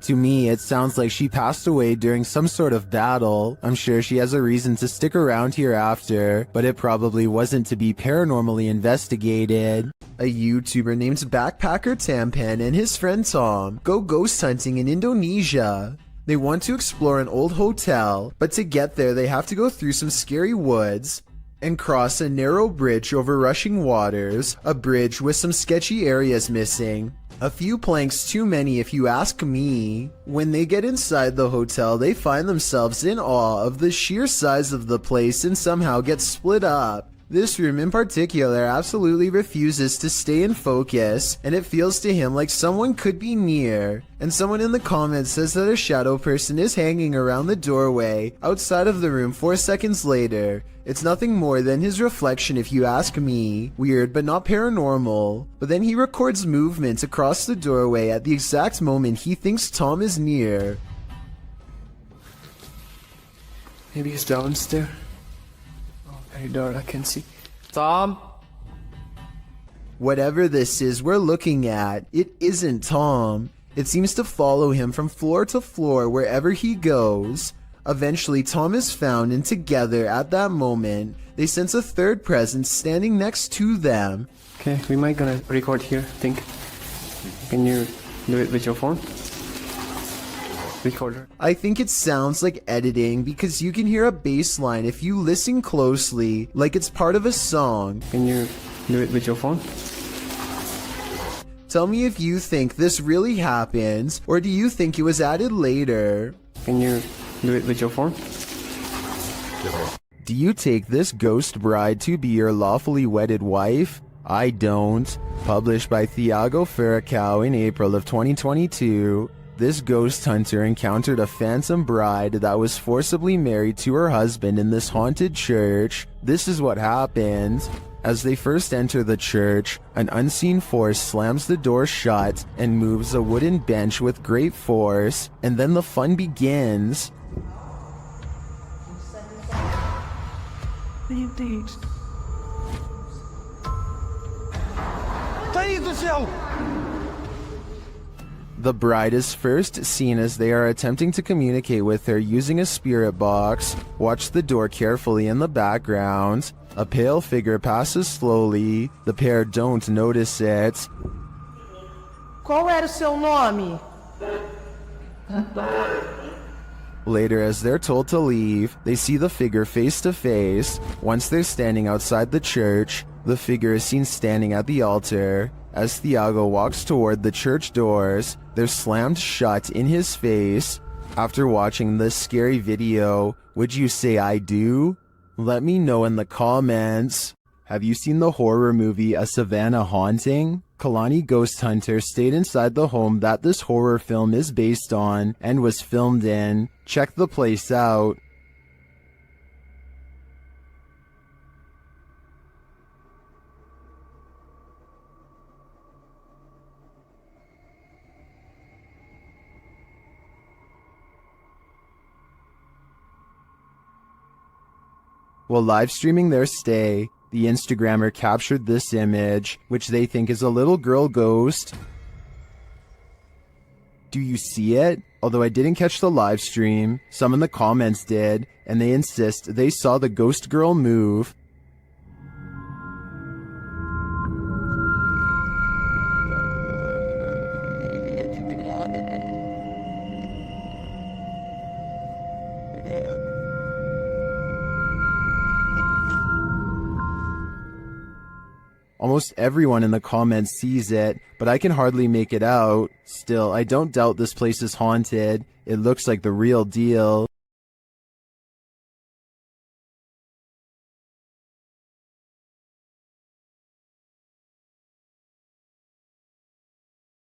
[SPEAKER 1] To me, it sounds like she passed away during some sort of battle. I'm sure she has a reason to stick around here after, but it probably wasn't to be paranormally investigated. A YouTuber named Backpacker Tampan and his friend Tom go ghost hunting in Indonesia. They want to explore an old hotel, but to get there they have to go through some scary woods and cross a narrow bridge over rushing waters, a bridge with some sketchy areas missing. A few planks too many if you ask me. When they get inside the hotel, they find themselves in awe of the sheer size of the place and somehow get split up. This room in particular absolutely refuses to stay in focus, and it feels to him like someone could be near. And someone in the comments says that a shadow person is hanging around the doorway outside of the room 4 seconds later. It's nothing more than his reflection if you ask me. Weird, but not paranormal. But then he records movement across the doorway at the exact moment he thinks Tom is near.
[SPEAKER 11] Maybe he's downstairs. Oh, very dark, I can see.
[SPEAKER 1] Tom? Whatever this is we're looking at, it isn't Tom. It seems to follow him from floor to floor wherever he goes. Eventually, Tom is found, and together, at that moment, they sense a third presence standing next to them.
[SPEAKER 11] Okay, we might gonna record here, think. Can you do it with your phone? Recorder.
[SPEAKER 1] I think it sounds like editing because you can hear a bass line if you listen closely, like it's part of a song.
[SPEAKER 11] Can you do it with your phone?
[SPEAKER 1] Tell me if you think this really happens, or do you think it was added later?
[SPEAKER 11] Can you do it with your phone?
[SPEAKER 1] Do you take this ghost bride to be your lawfully wedded wife? I don't. Published by Thiago Furacao in April of 2022, this ghost hunter encountered a phantom bride that was forcibly married to her husband in this haunted church. This is what happened. As they first enter the church, an unseen force slams the door shut and moves a wooden bench with great force, and then the fun begins. The bride is first seen as they are attempting to communicate with her using a spirit box. Watch the door carefully in the background. A pale figure passes slowly. The pair don't notice it.
[SPEAKER 5] Qual era o seu nome?
[SPEAKER 1] Later, as they're told to leave, they see the figure face to face. Once they're standing outside the church, the figure is seen standing at the altar. As Thiago walks toward the church doors, they're slammed shut in his face. After watching this scary video, would you say I do? Let me know in the comments. Have you seen the horror movie A Savannah Haunting? Kalani Ghost Hunter stayed inside the home that this horror film is based on and was filmed in. Check the place out. While live streaming their stay, the Instagrammer captured this image, which they think is a little girl ghost. Do you see it? Although I didn't catch the live stream, some in the comments did, and they insist they saw the ghost girl move. Almost everyone in the comments sees it, but I can hardly make it out. Still, I don't doubt this place is haunted. It looks like the real deal.